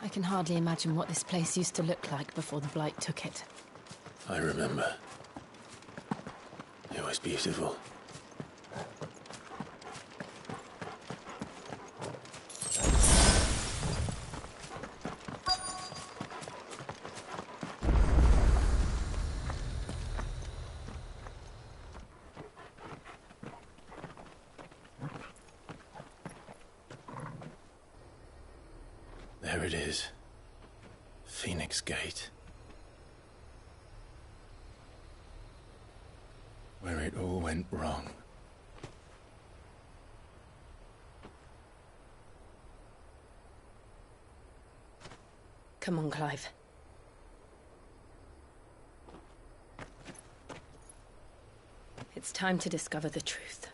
I can hardly imagine what this place used to look like before the Blight took it. I remember. It was beautiful. There it is. Phoenix Gate. Where it all went wrong. Come on, Clive. It's time to discover the truth.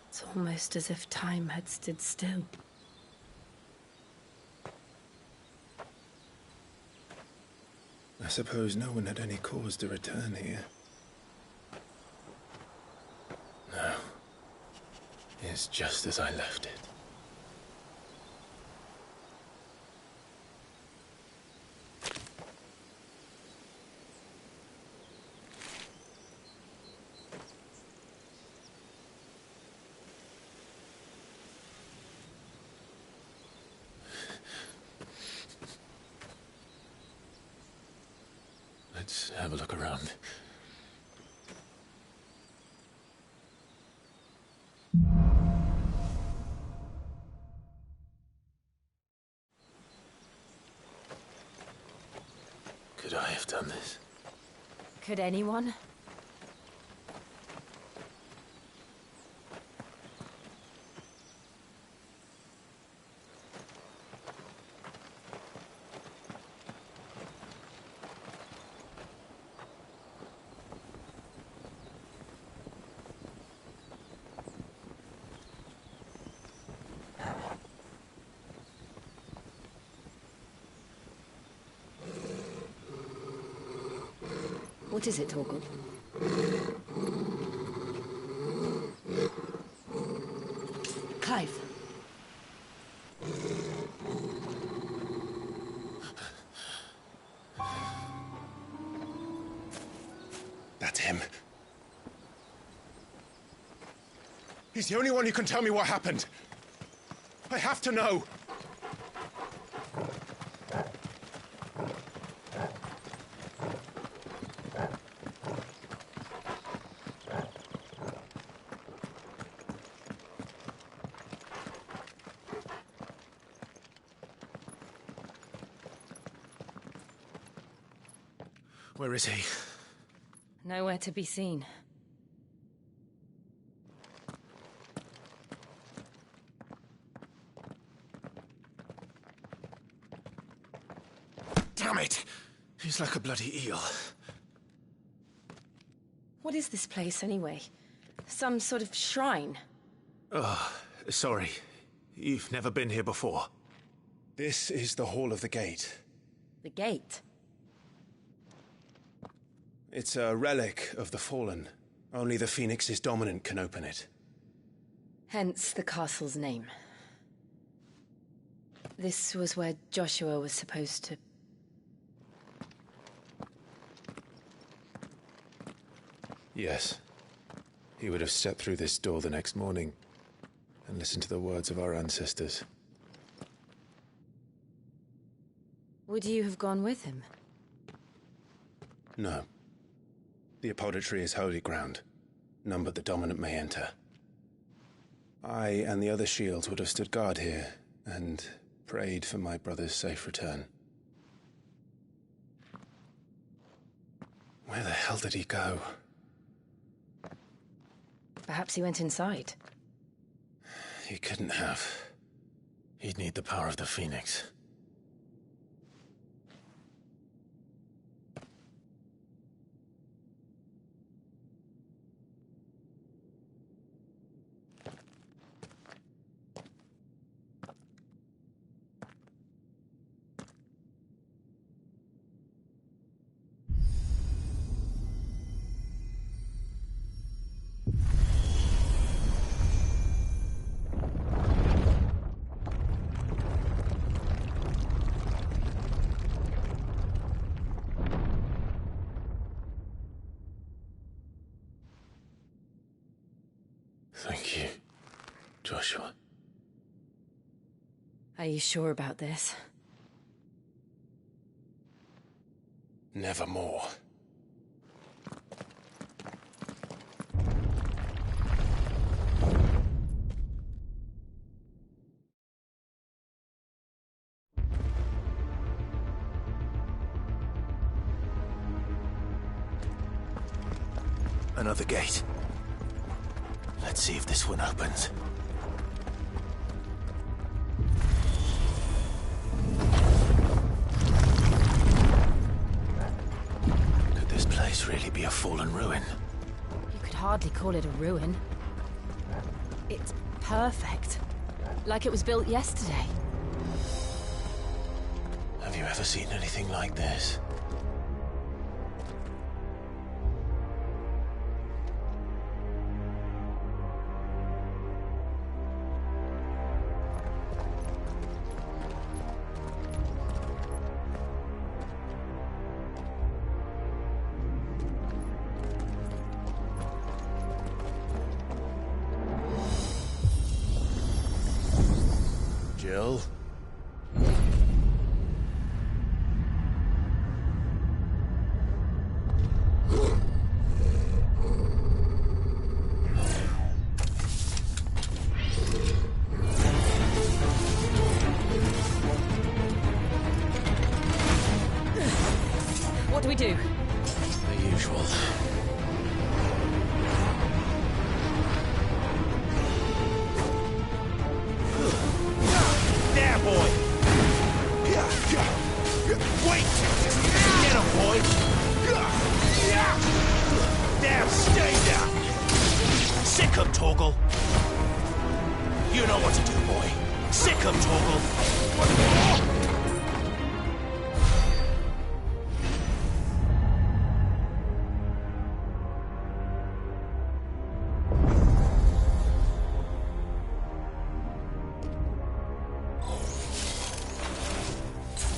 It's almost as if time had stood still. I suppose no one had any cause to return here. No. It's just as I left it. Let's have a look around. Could I have done this? Could anyone? What is it, Torgal? Clive. That's him. He's the only one who can tell me what happened. I have to know. Where is he? Nowhere to be seen. Damn it! He's like a bloody eel. What is this place, anyway? Some sort of shrine? Oh, sorry. You've never been here before. This is the Hall of the Gate. The gate? It's a relic of the Fallen. Only the Phoenix's dominant can open it. Hence the castle's name. This was where Joshua was supposed to... Yes. He would have stepped through this door the next morning and listened to the words of our ancestors. Would you have gone with him? No. The Apodatory is holy ground. None but the dominant may enter. I and the other shields would have stood guard here and prayed for my brother's safe return. Where the hell did he go? Perhaps he went inside. He couldn't have. He'd need the power of the Phoenix. Thank you, Joshua. Are you sure about this? Nevermore. Another gate. Let's see if this one opens. Could this place really be a fallen ruin? You could hardly call it a ruin. It's perfect. Like it was built yesterday. Have you ever seen anything like this? Jill? What do we do? The usual. There, boy! Wait! Get him, boy! There, stay there! Sick him, Torgal! You know what to do, boy. Sick him, Torgal!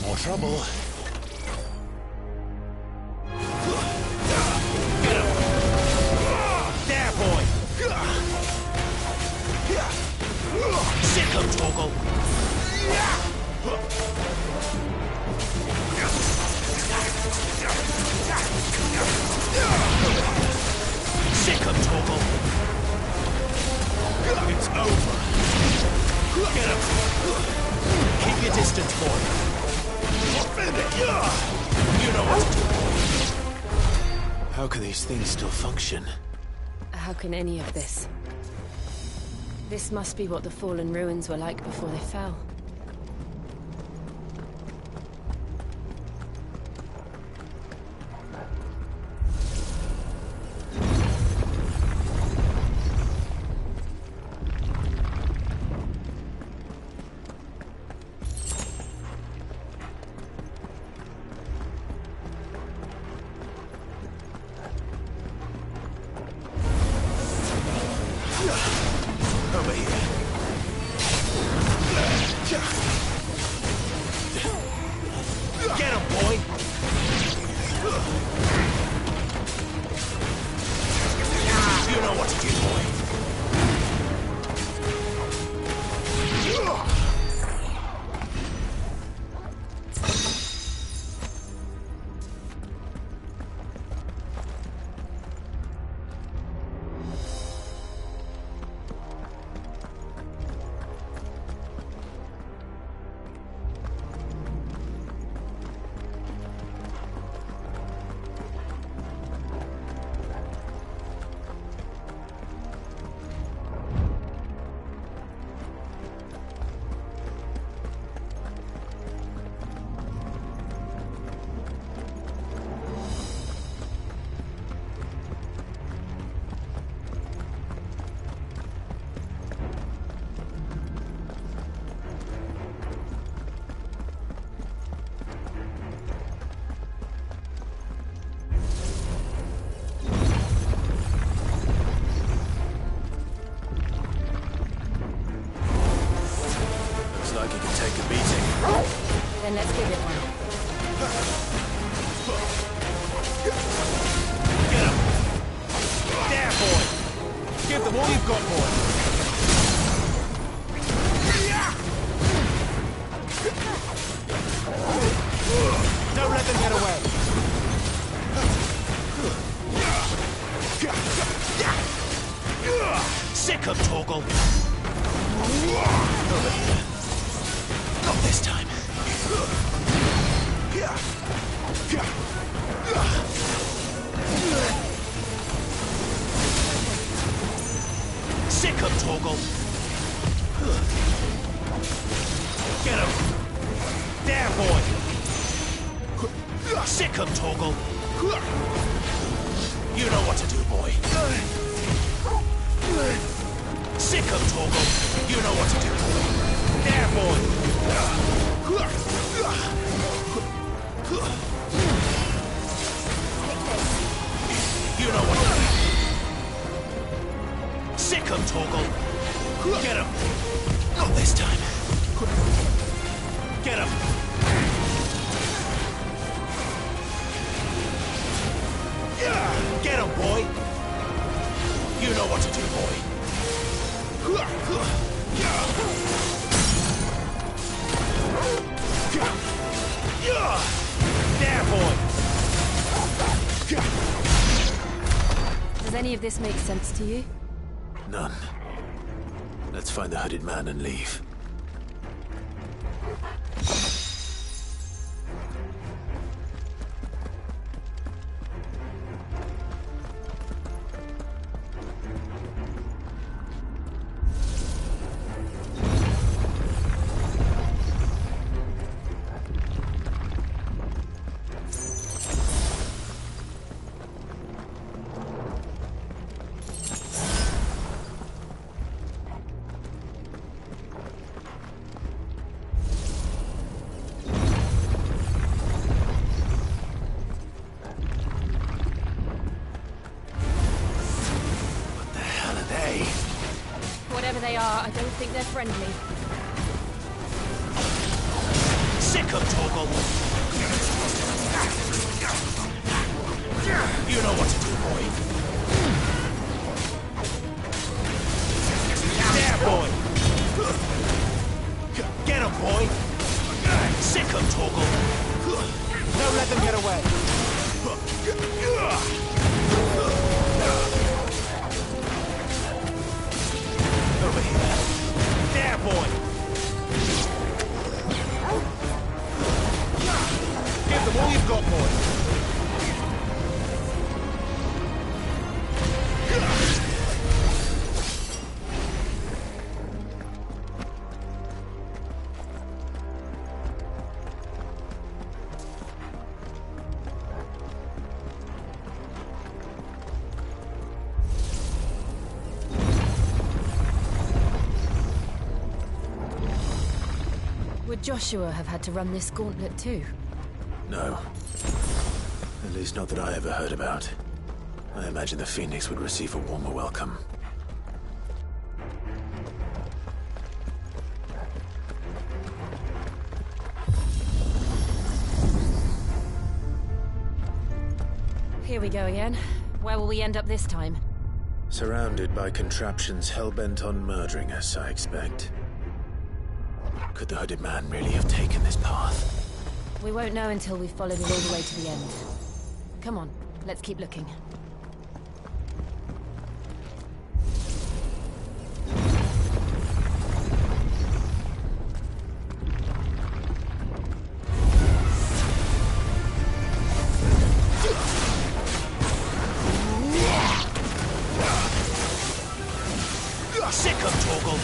More trouble. There, boy! Sick him, Torgal! Sick him, Torgal! It's over. Get him! Keep your distance, boy. You know what to do. How can these things still function? How can any of this? This must be what the fallen ruins were like before they fell. Over here. Get him, boy! You know what to do, boy. Like he can take a beating. Then let's give it one. Get him! There, boy! Give them all you've got, boy! Don't let them get away! Sick of Torgal! Over here. Not this time. Sick of Torgal. Get him. There, boy. Sick of Torgal. You know what to do, boy. Sick of Torgal. You know what to do, boy. There, boy. You know what to do. Sick of Torgal. Get him. Not this time. Get him. Get him, boy. You know what to do, boy. There, boy. Does any of this make sense to you? None. Let's find the hooded man and leave. Whatever they are, I don't think they're friendly. Sick of Torgal. You know what to do, boy. There, boy. Get him, boy. Sick of Torgal. Don't let them get away. Over here. There, boy. Give them all you've got, boy. Would Joshua have had to run this gauntlet too? No. At least not that I ever heard about. I imagine the Phoenix would receive a warmer welcome. Here we go again. Where will we end up this time? Surrounded by contraptions hell-bent on murdering us, I expect. Could the hooded man really have taken this path? We won't know until we've followed it all the way to the end. Come on, let's keep looking. Sick of Torgal!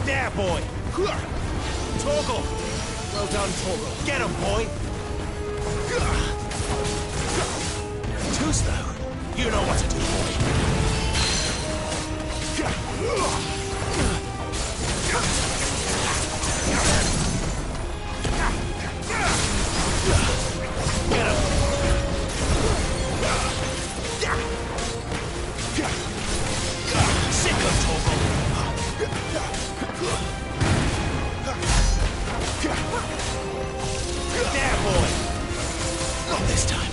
There, boy! Torgal! Well done, Torgal. Get him, boy! Too slow. You know what to do, boy. Sick of Torgal. There, boy. Not this time.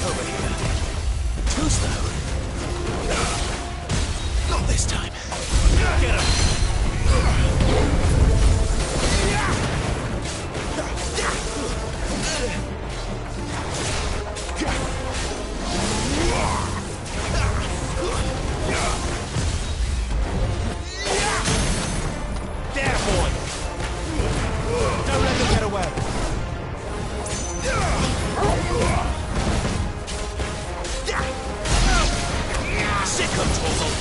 Over here. Too slow. Not this time. Get him. There, boy. Don't let them get away. Sick of Torgal.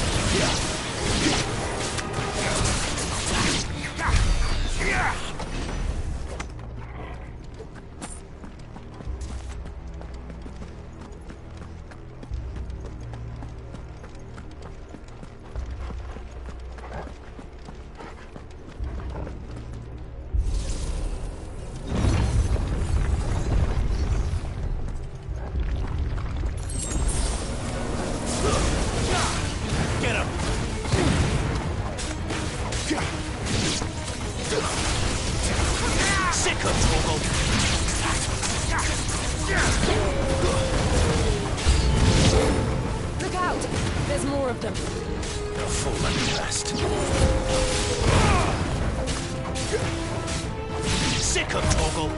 Get him! Sick of Torgal! Look out! There's more of them. They'll fall at last. Sick of Torgal!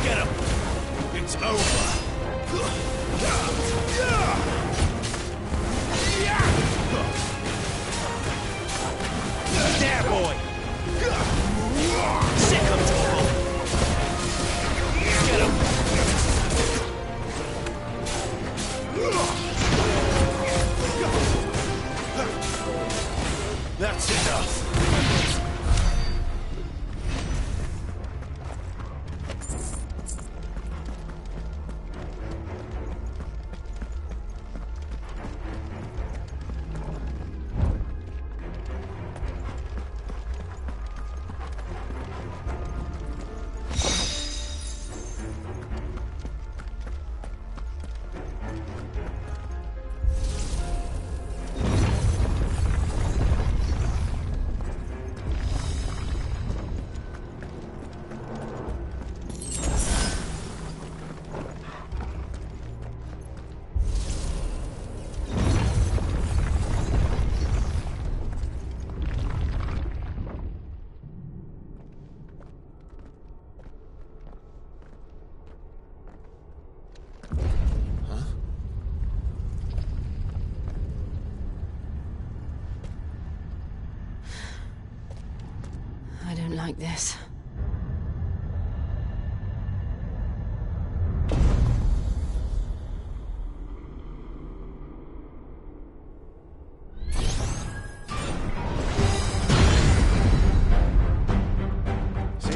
Get him! It's over! There, boy! Sick of Torgal! Get him! That's enough! I don't like this.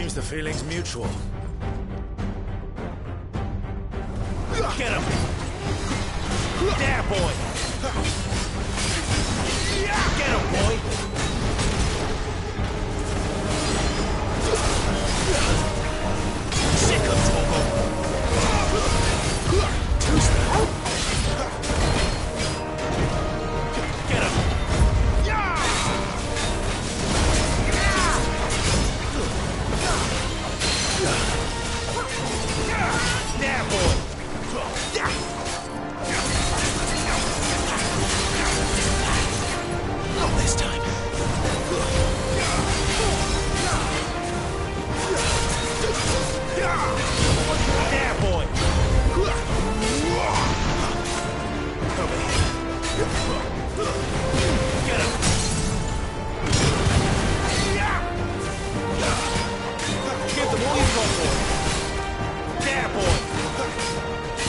Seems the feeling's mutual. Get him! There, boy! Get him, boy! Sick of Togo! Get him! There, boy! Not this time. There, boy! Over here. Get him! Give them all you've got, boy! There, boy!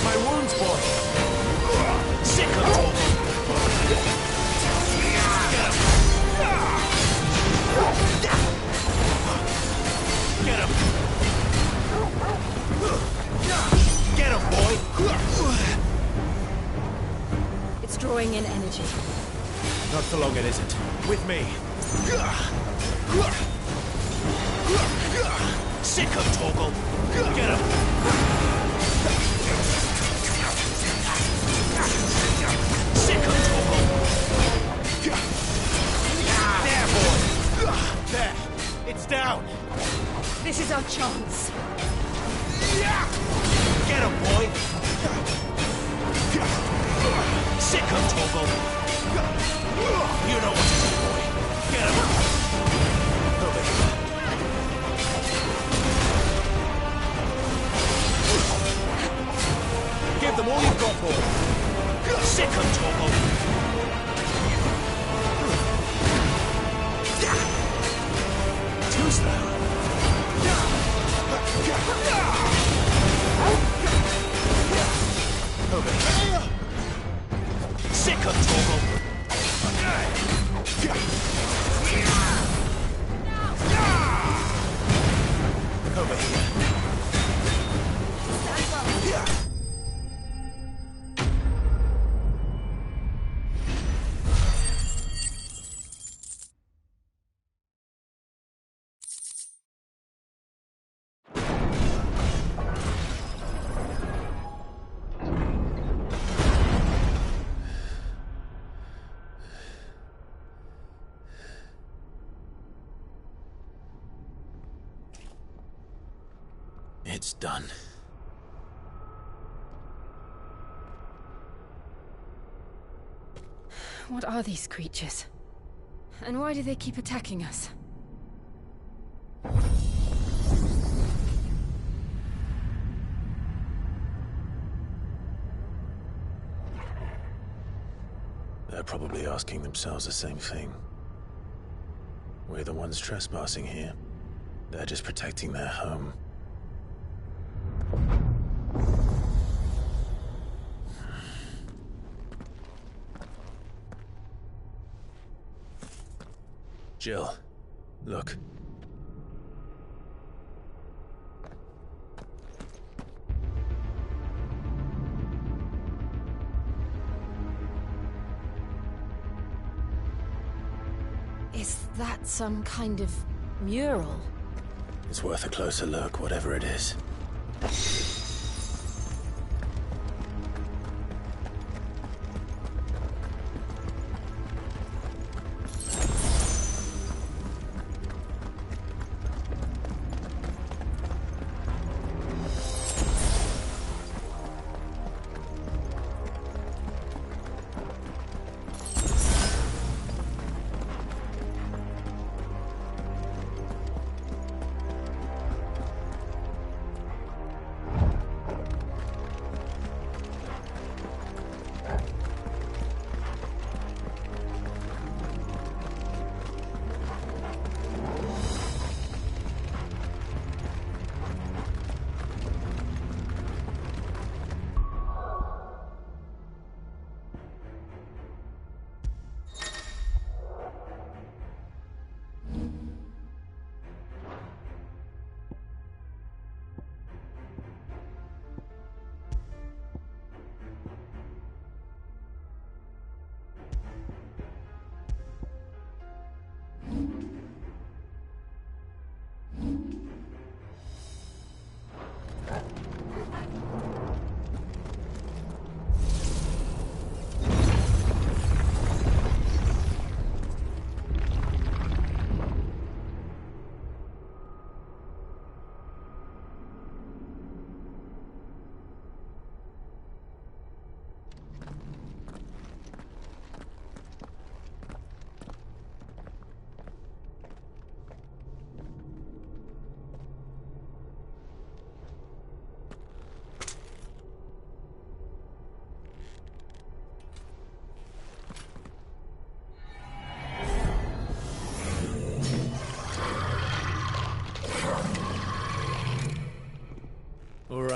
My wounds, boy! Sick of talking! Get him! Get him, boy! It's drawing in energy. Not for long, it isn't. With me. Sick of Torgal! Get him! Sick of Torgal! There, boy! There! It's down! This is our chance. Get him, boy! Sick of Torgal! You know what to do, boy! Get him! Over here. Give them all you've got, boy! Sick of Torgal! Too slow. Over here. Sick of Torgal. Over here. It's done. What are these creatures? And why do they keep attacking us? They're probably asking themselves the same thing. We're the ones trespassing here. They're just protecting their home. Jill, look. Is that some kind of mural? It's worth a closer look, whatever it is.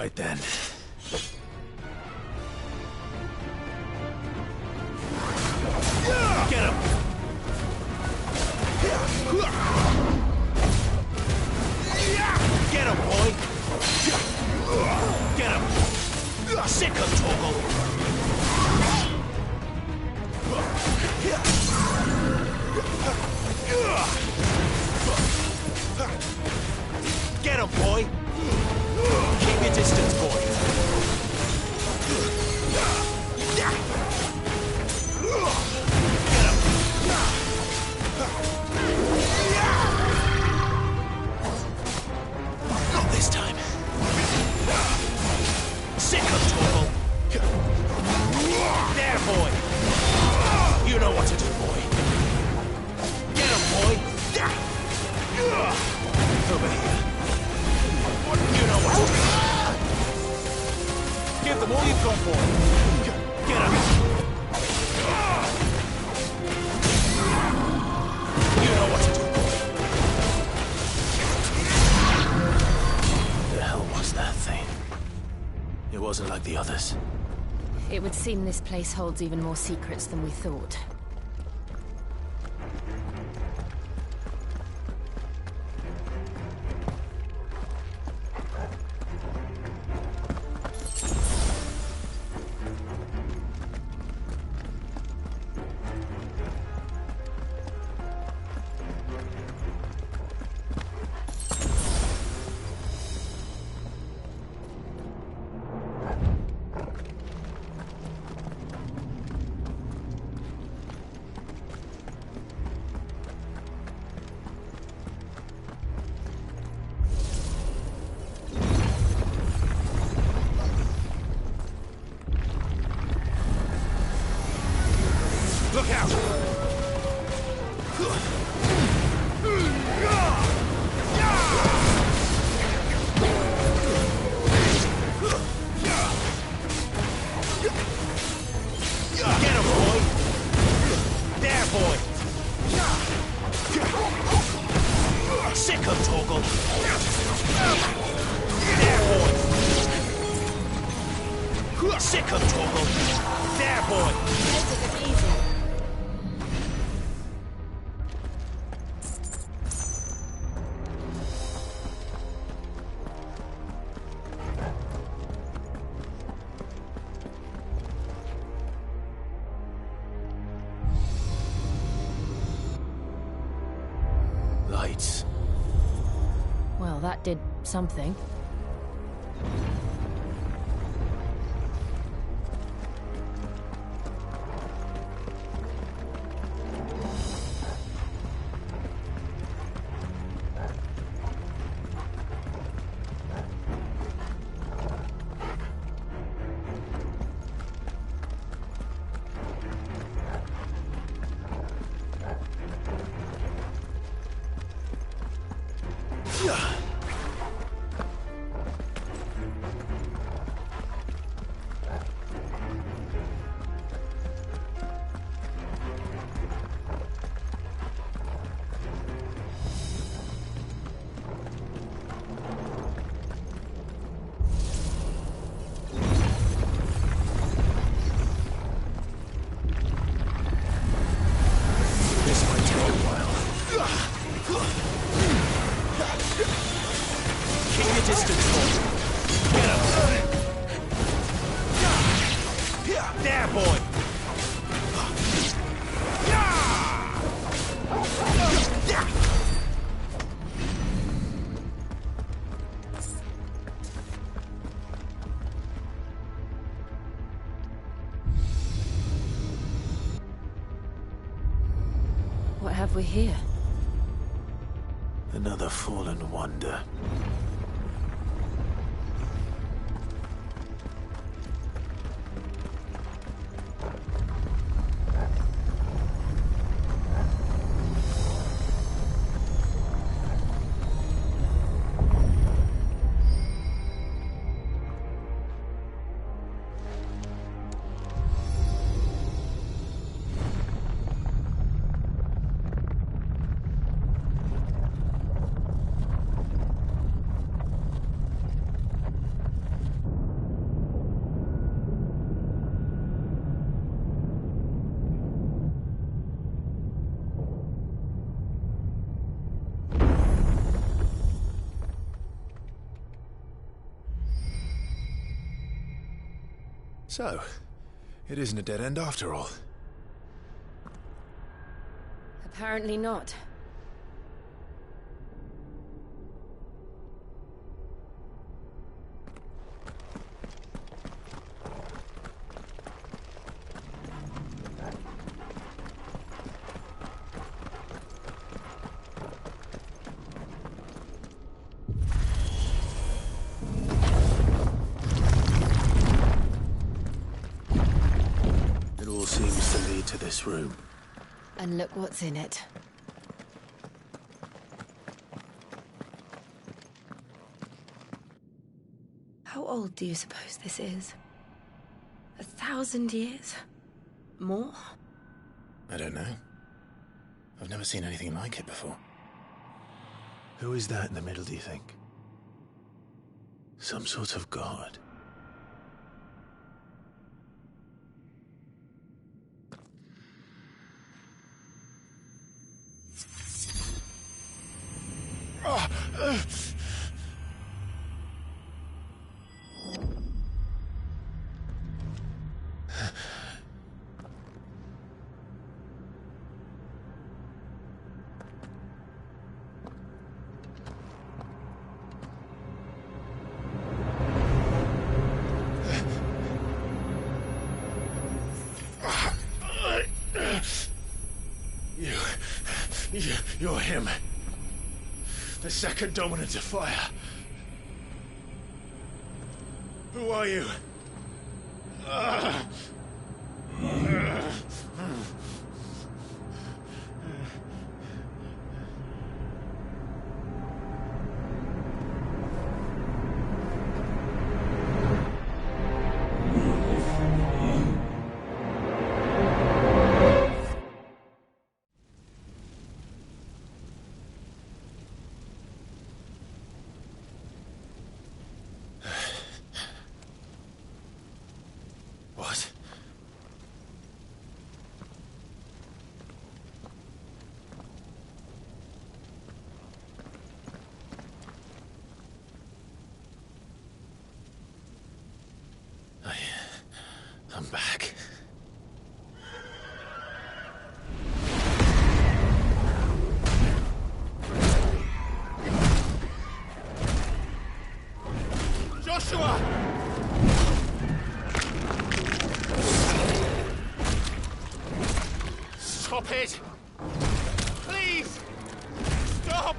right then. Get him! Get him, boy! Get him! Sick him, Torgal! Get him, boy! Keep your distance, boy! Not this time. Sick of Torgal. There, boy. You know what to do, boy. Get him, boy. Over here. You know what to do. Give them all you've got, boy. Get him. You know what to do, boy. The hell was that thing? It wasn't like the others. It would seem this place holds even more secrets than we thought. Look out! Get him, boy! There, boy! Sick of Torgal! There, boy! Sick of Torgal! There, boy! This is easy. Lights. Well, that did something. There, boy! What have we here? Another fallen wonder. So, it isn't a dead end after all. Apparently not. It all seems to lead to this room. And look what's in it. How old do you suppose this is? 1,000 years? More? I don't know. I've never seen anything like it before. Who is that in the middle, do you think? Some sort of god? You're him. The second dominant of fire. Who are you? What? I'm back. Joshua! Stop it! Please! Stop!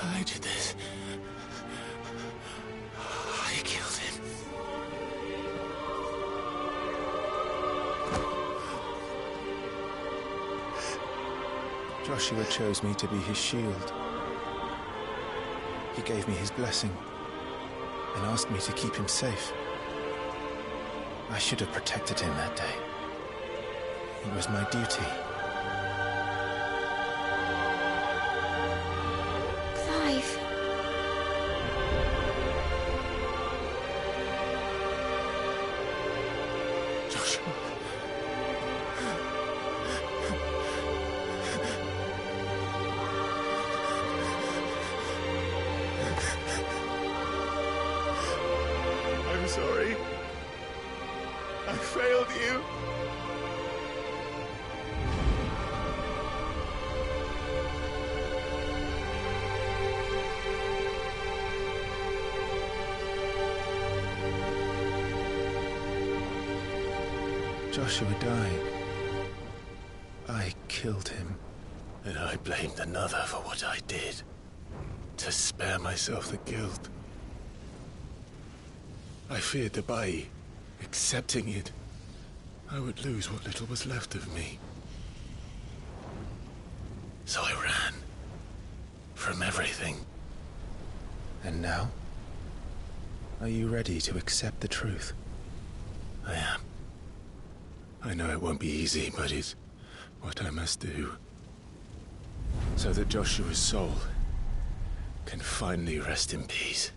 I did this. I killed him. Joshua chose me to be his shield. He gave me his blessing and asked me to keep him safe. I should have protected him that day. It was my duty. Clive. Joshua. I'm sorry. I failed you. Joshua died. I killed him. And I blamed another for what I did. To spare myself the guilt. I feared that by accepting it, I would lose what little was left of me. So I ran. From everything. And now? Are you ready to accept the truth? I am. I know it won't be easy, but it's what I must do. so that Joshua's soul can finally rest in peace.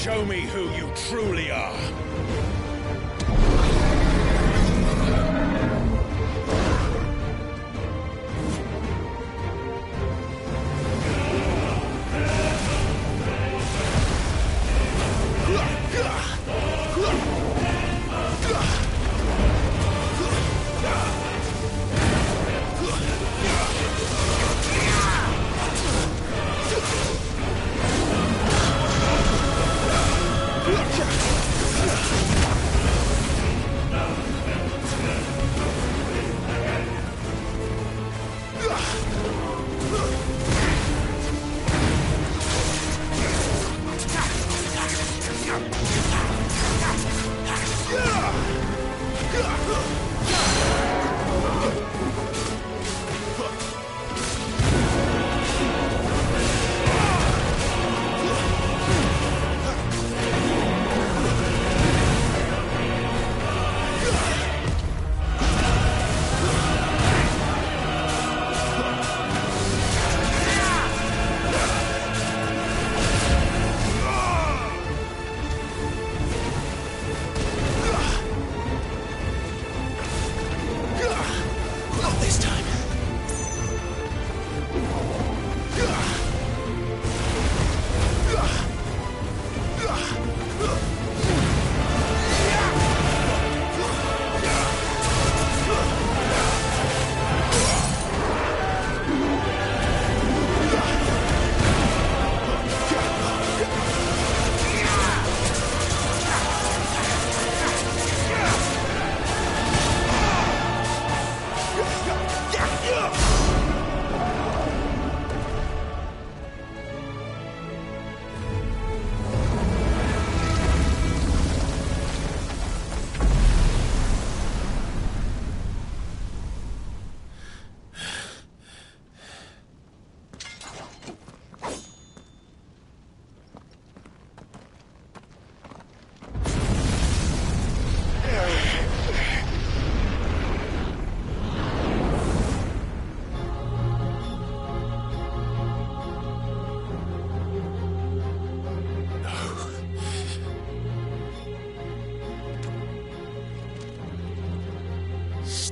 Show me who you truly are.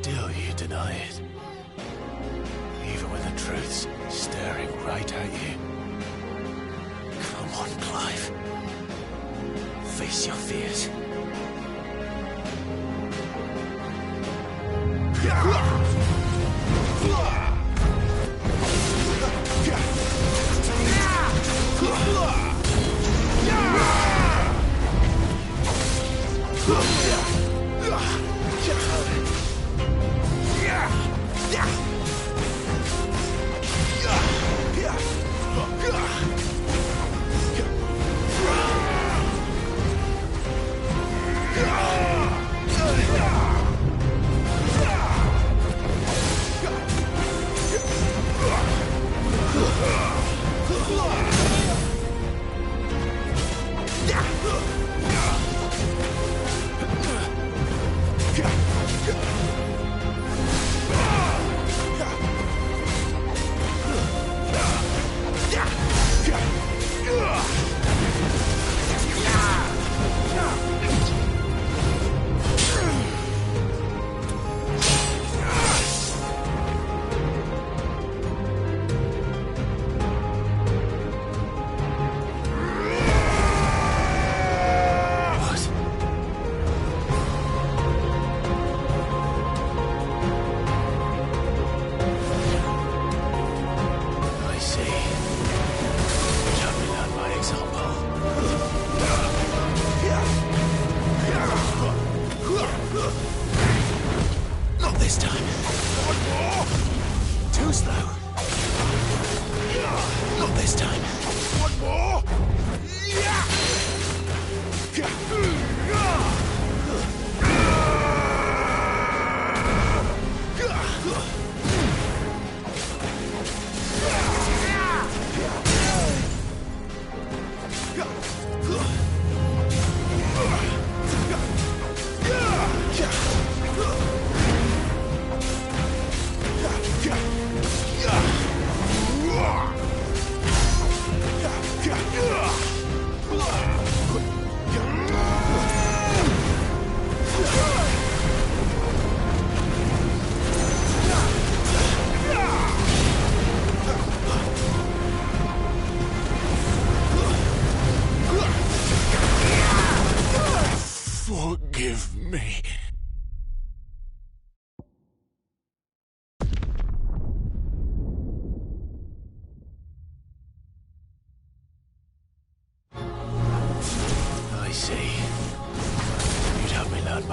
Still you deny it. Even when the truth's staring right at you. Come on, Clive. Face your fears.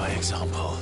by example.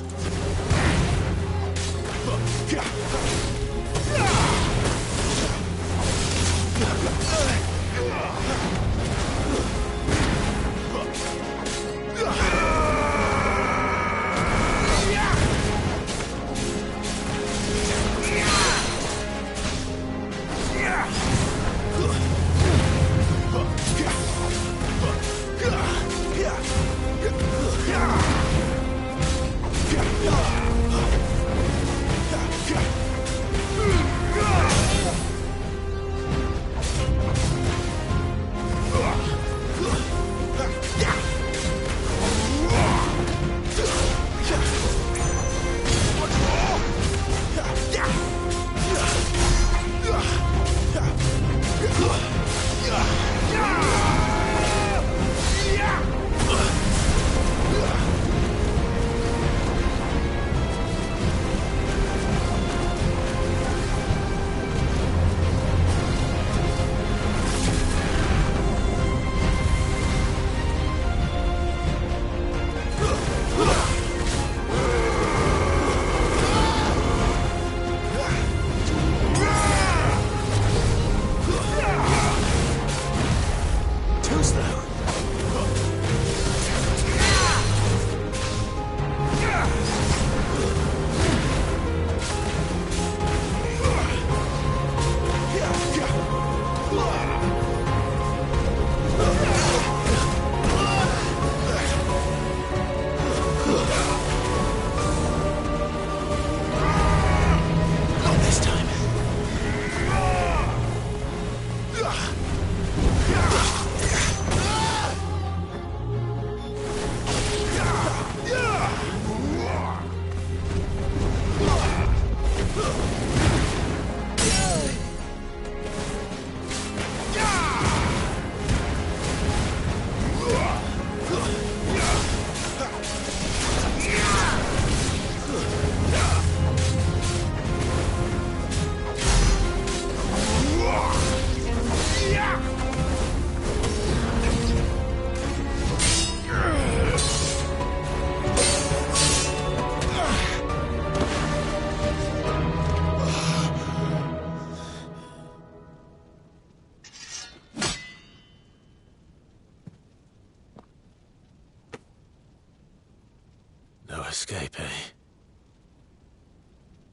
No escape, eh?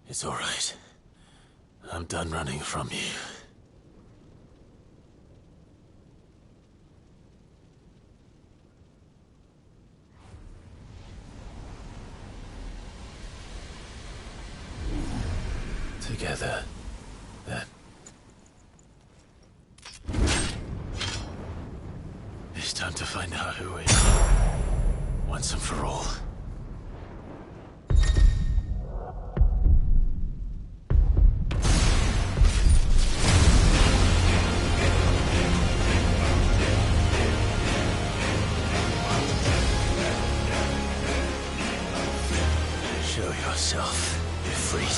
It's all right. I'm done running from you. Together, then. It's time to find out who we are, once and for all. Show yourself. You're freed.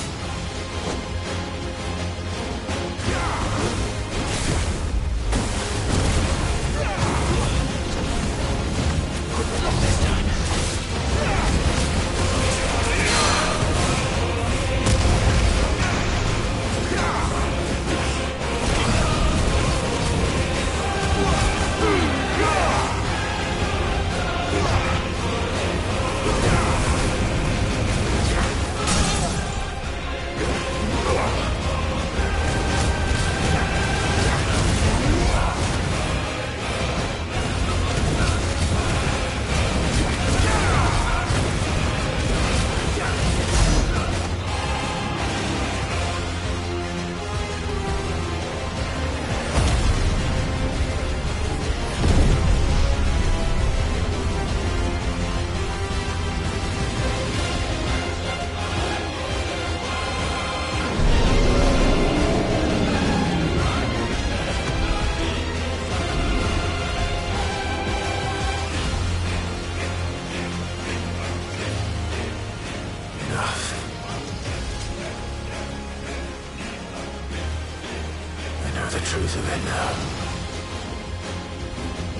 The truth of it now.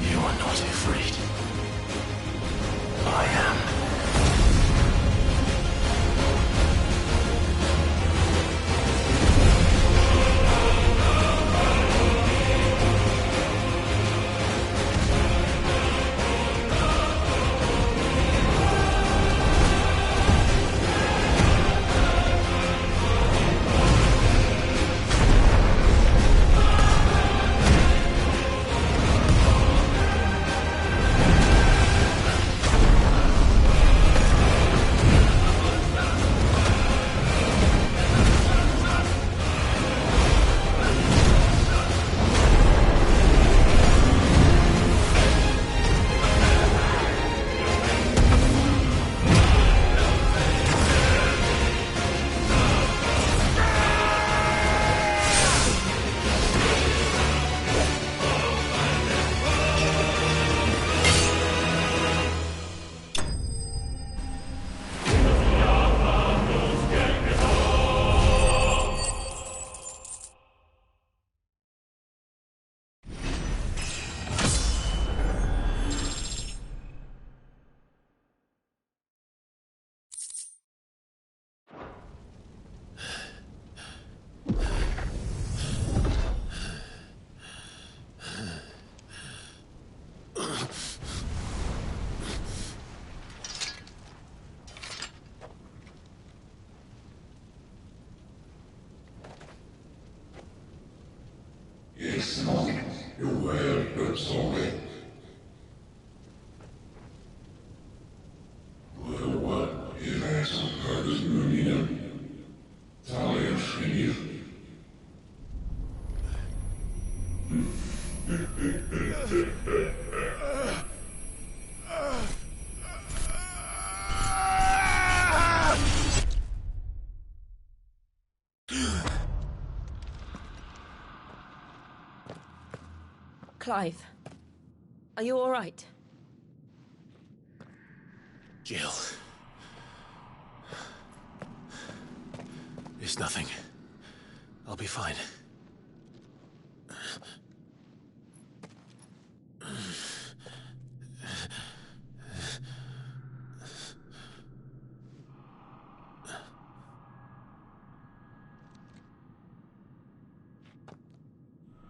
You are not afraid. I am. Sorry. What is that purpose moving? Talia Shiny. Clive, are you all right? Jill. It's nothing. I'll be fine.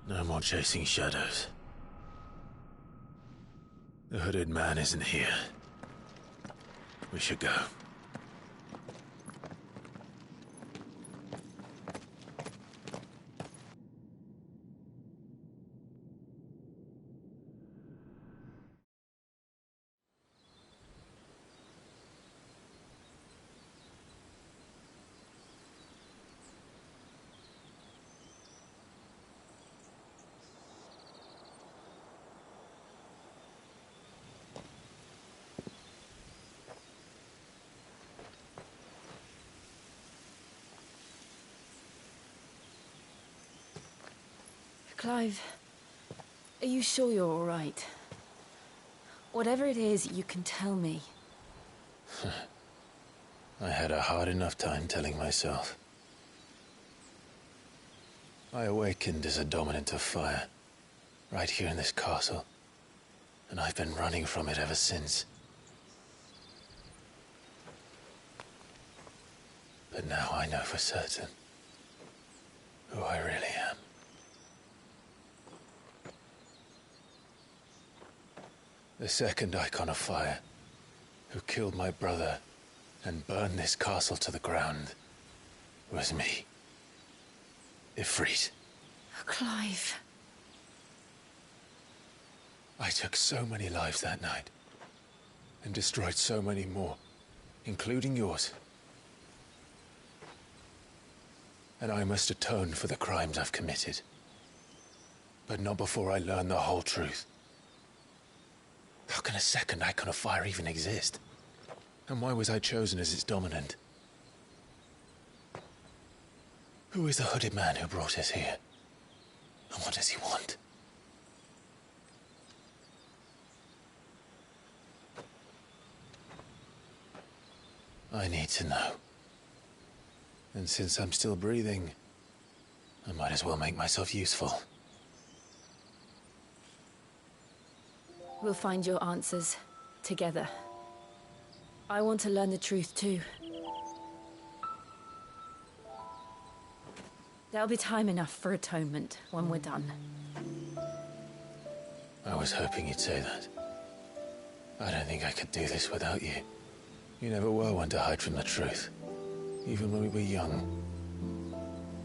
No more chasing shadows. The hooded man isn't here. We should go. Clive, are you sure you're all right? Whatever it is, you can tell me. I had a hard enough time telling myself. I awakened as a dominant of fire, right here in this castle, and I've been running from it ever since. But now I know for certain who I really am. The second Icon of Fire, who killed my brother and burned this castle to the ground, was me. Ifrit. Clive. I took so many lives that night, and destroyed so many more, including yours. And I must atone for the crimes I've committed. But not before I learn the whole truth. How can a second Icon of Fire even exist? And why was I chosen as its dominant? Who is the hooded man who brought us here? And what does he want? I need to know. And since I'm still breathing, I might as well make myself useful. We'll find your answers together. I want to learn the truth too. There'll be time enough for atonement when we're done. I was hoping you'd say that. I don't think I could do this without you. You never were one to hide from the truth, even when we were young.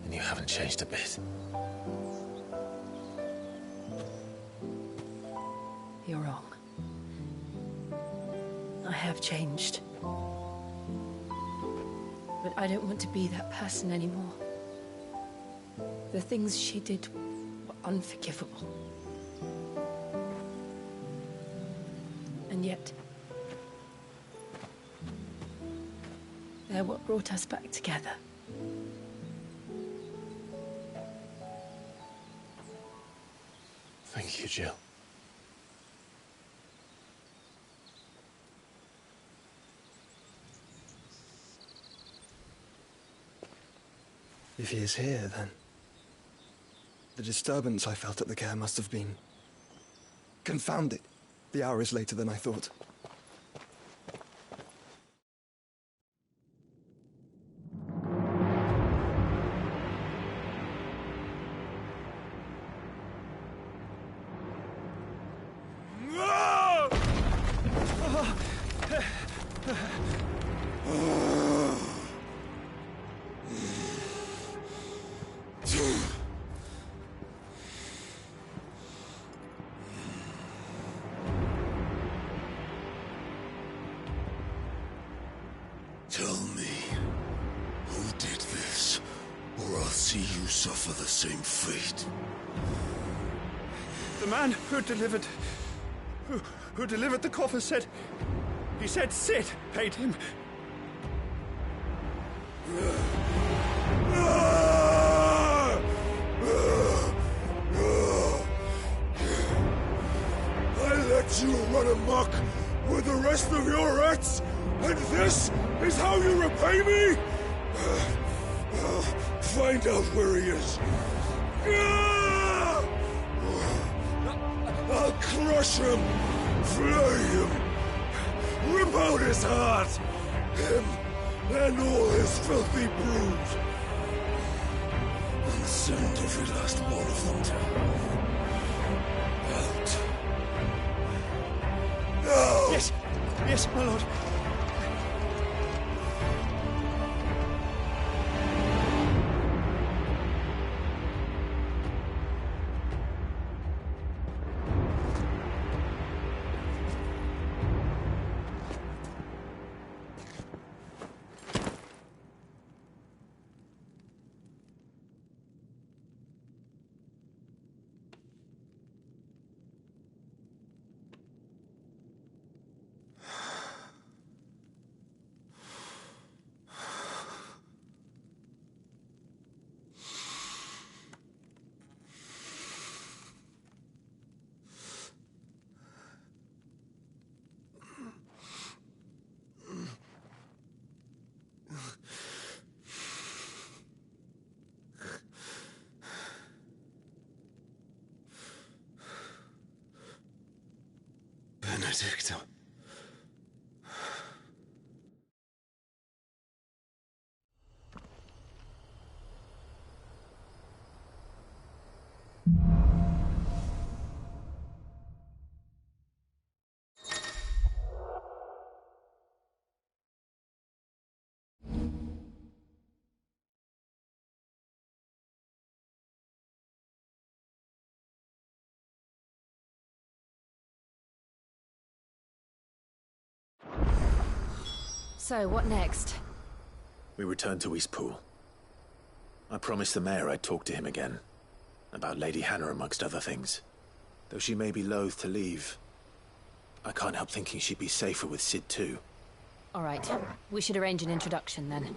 And you haven't changed a bit. You're wrong. I have changed. But I don't want to be that person anymore. The things she did were unforgivable. And yet, they're what brought us back together. Thank you, Jill. If he is here, then the disturbance I felt at the care must have been confounded. The hour is later than I thought. suffer the same fate. The man who delivered the coffer said... He said Cid paid him. I let you run amok with the rest of your rats, and this is how you repay me? Find out where he is. I'll crush him, flay him, rip out his heart, him and all his filthy brood, and send every last one of them to... out. No! Yes, yes, my lord. Benedicta. So, what next? We return to Eastpool. I promised the mayor I'd talk to him again. About Lady Hannah, amongst other things. Though she may be loath to leave, I can't help thinking she'd be safer with Cid too. All right. We should arrange an introduction then.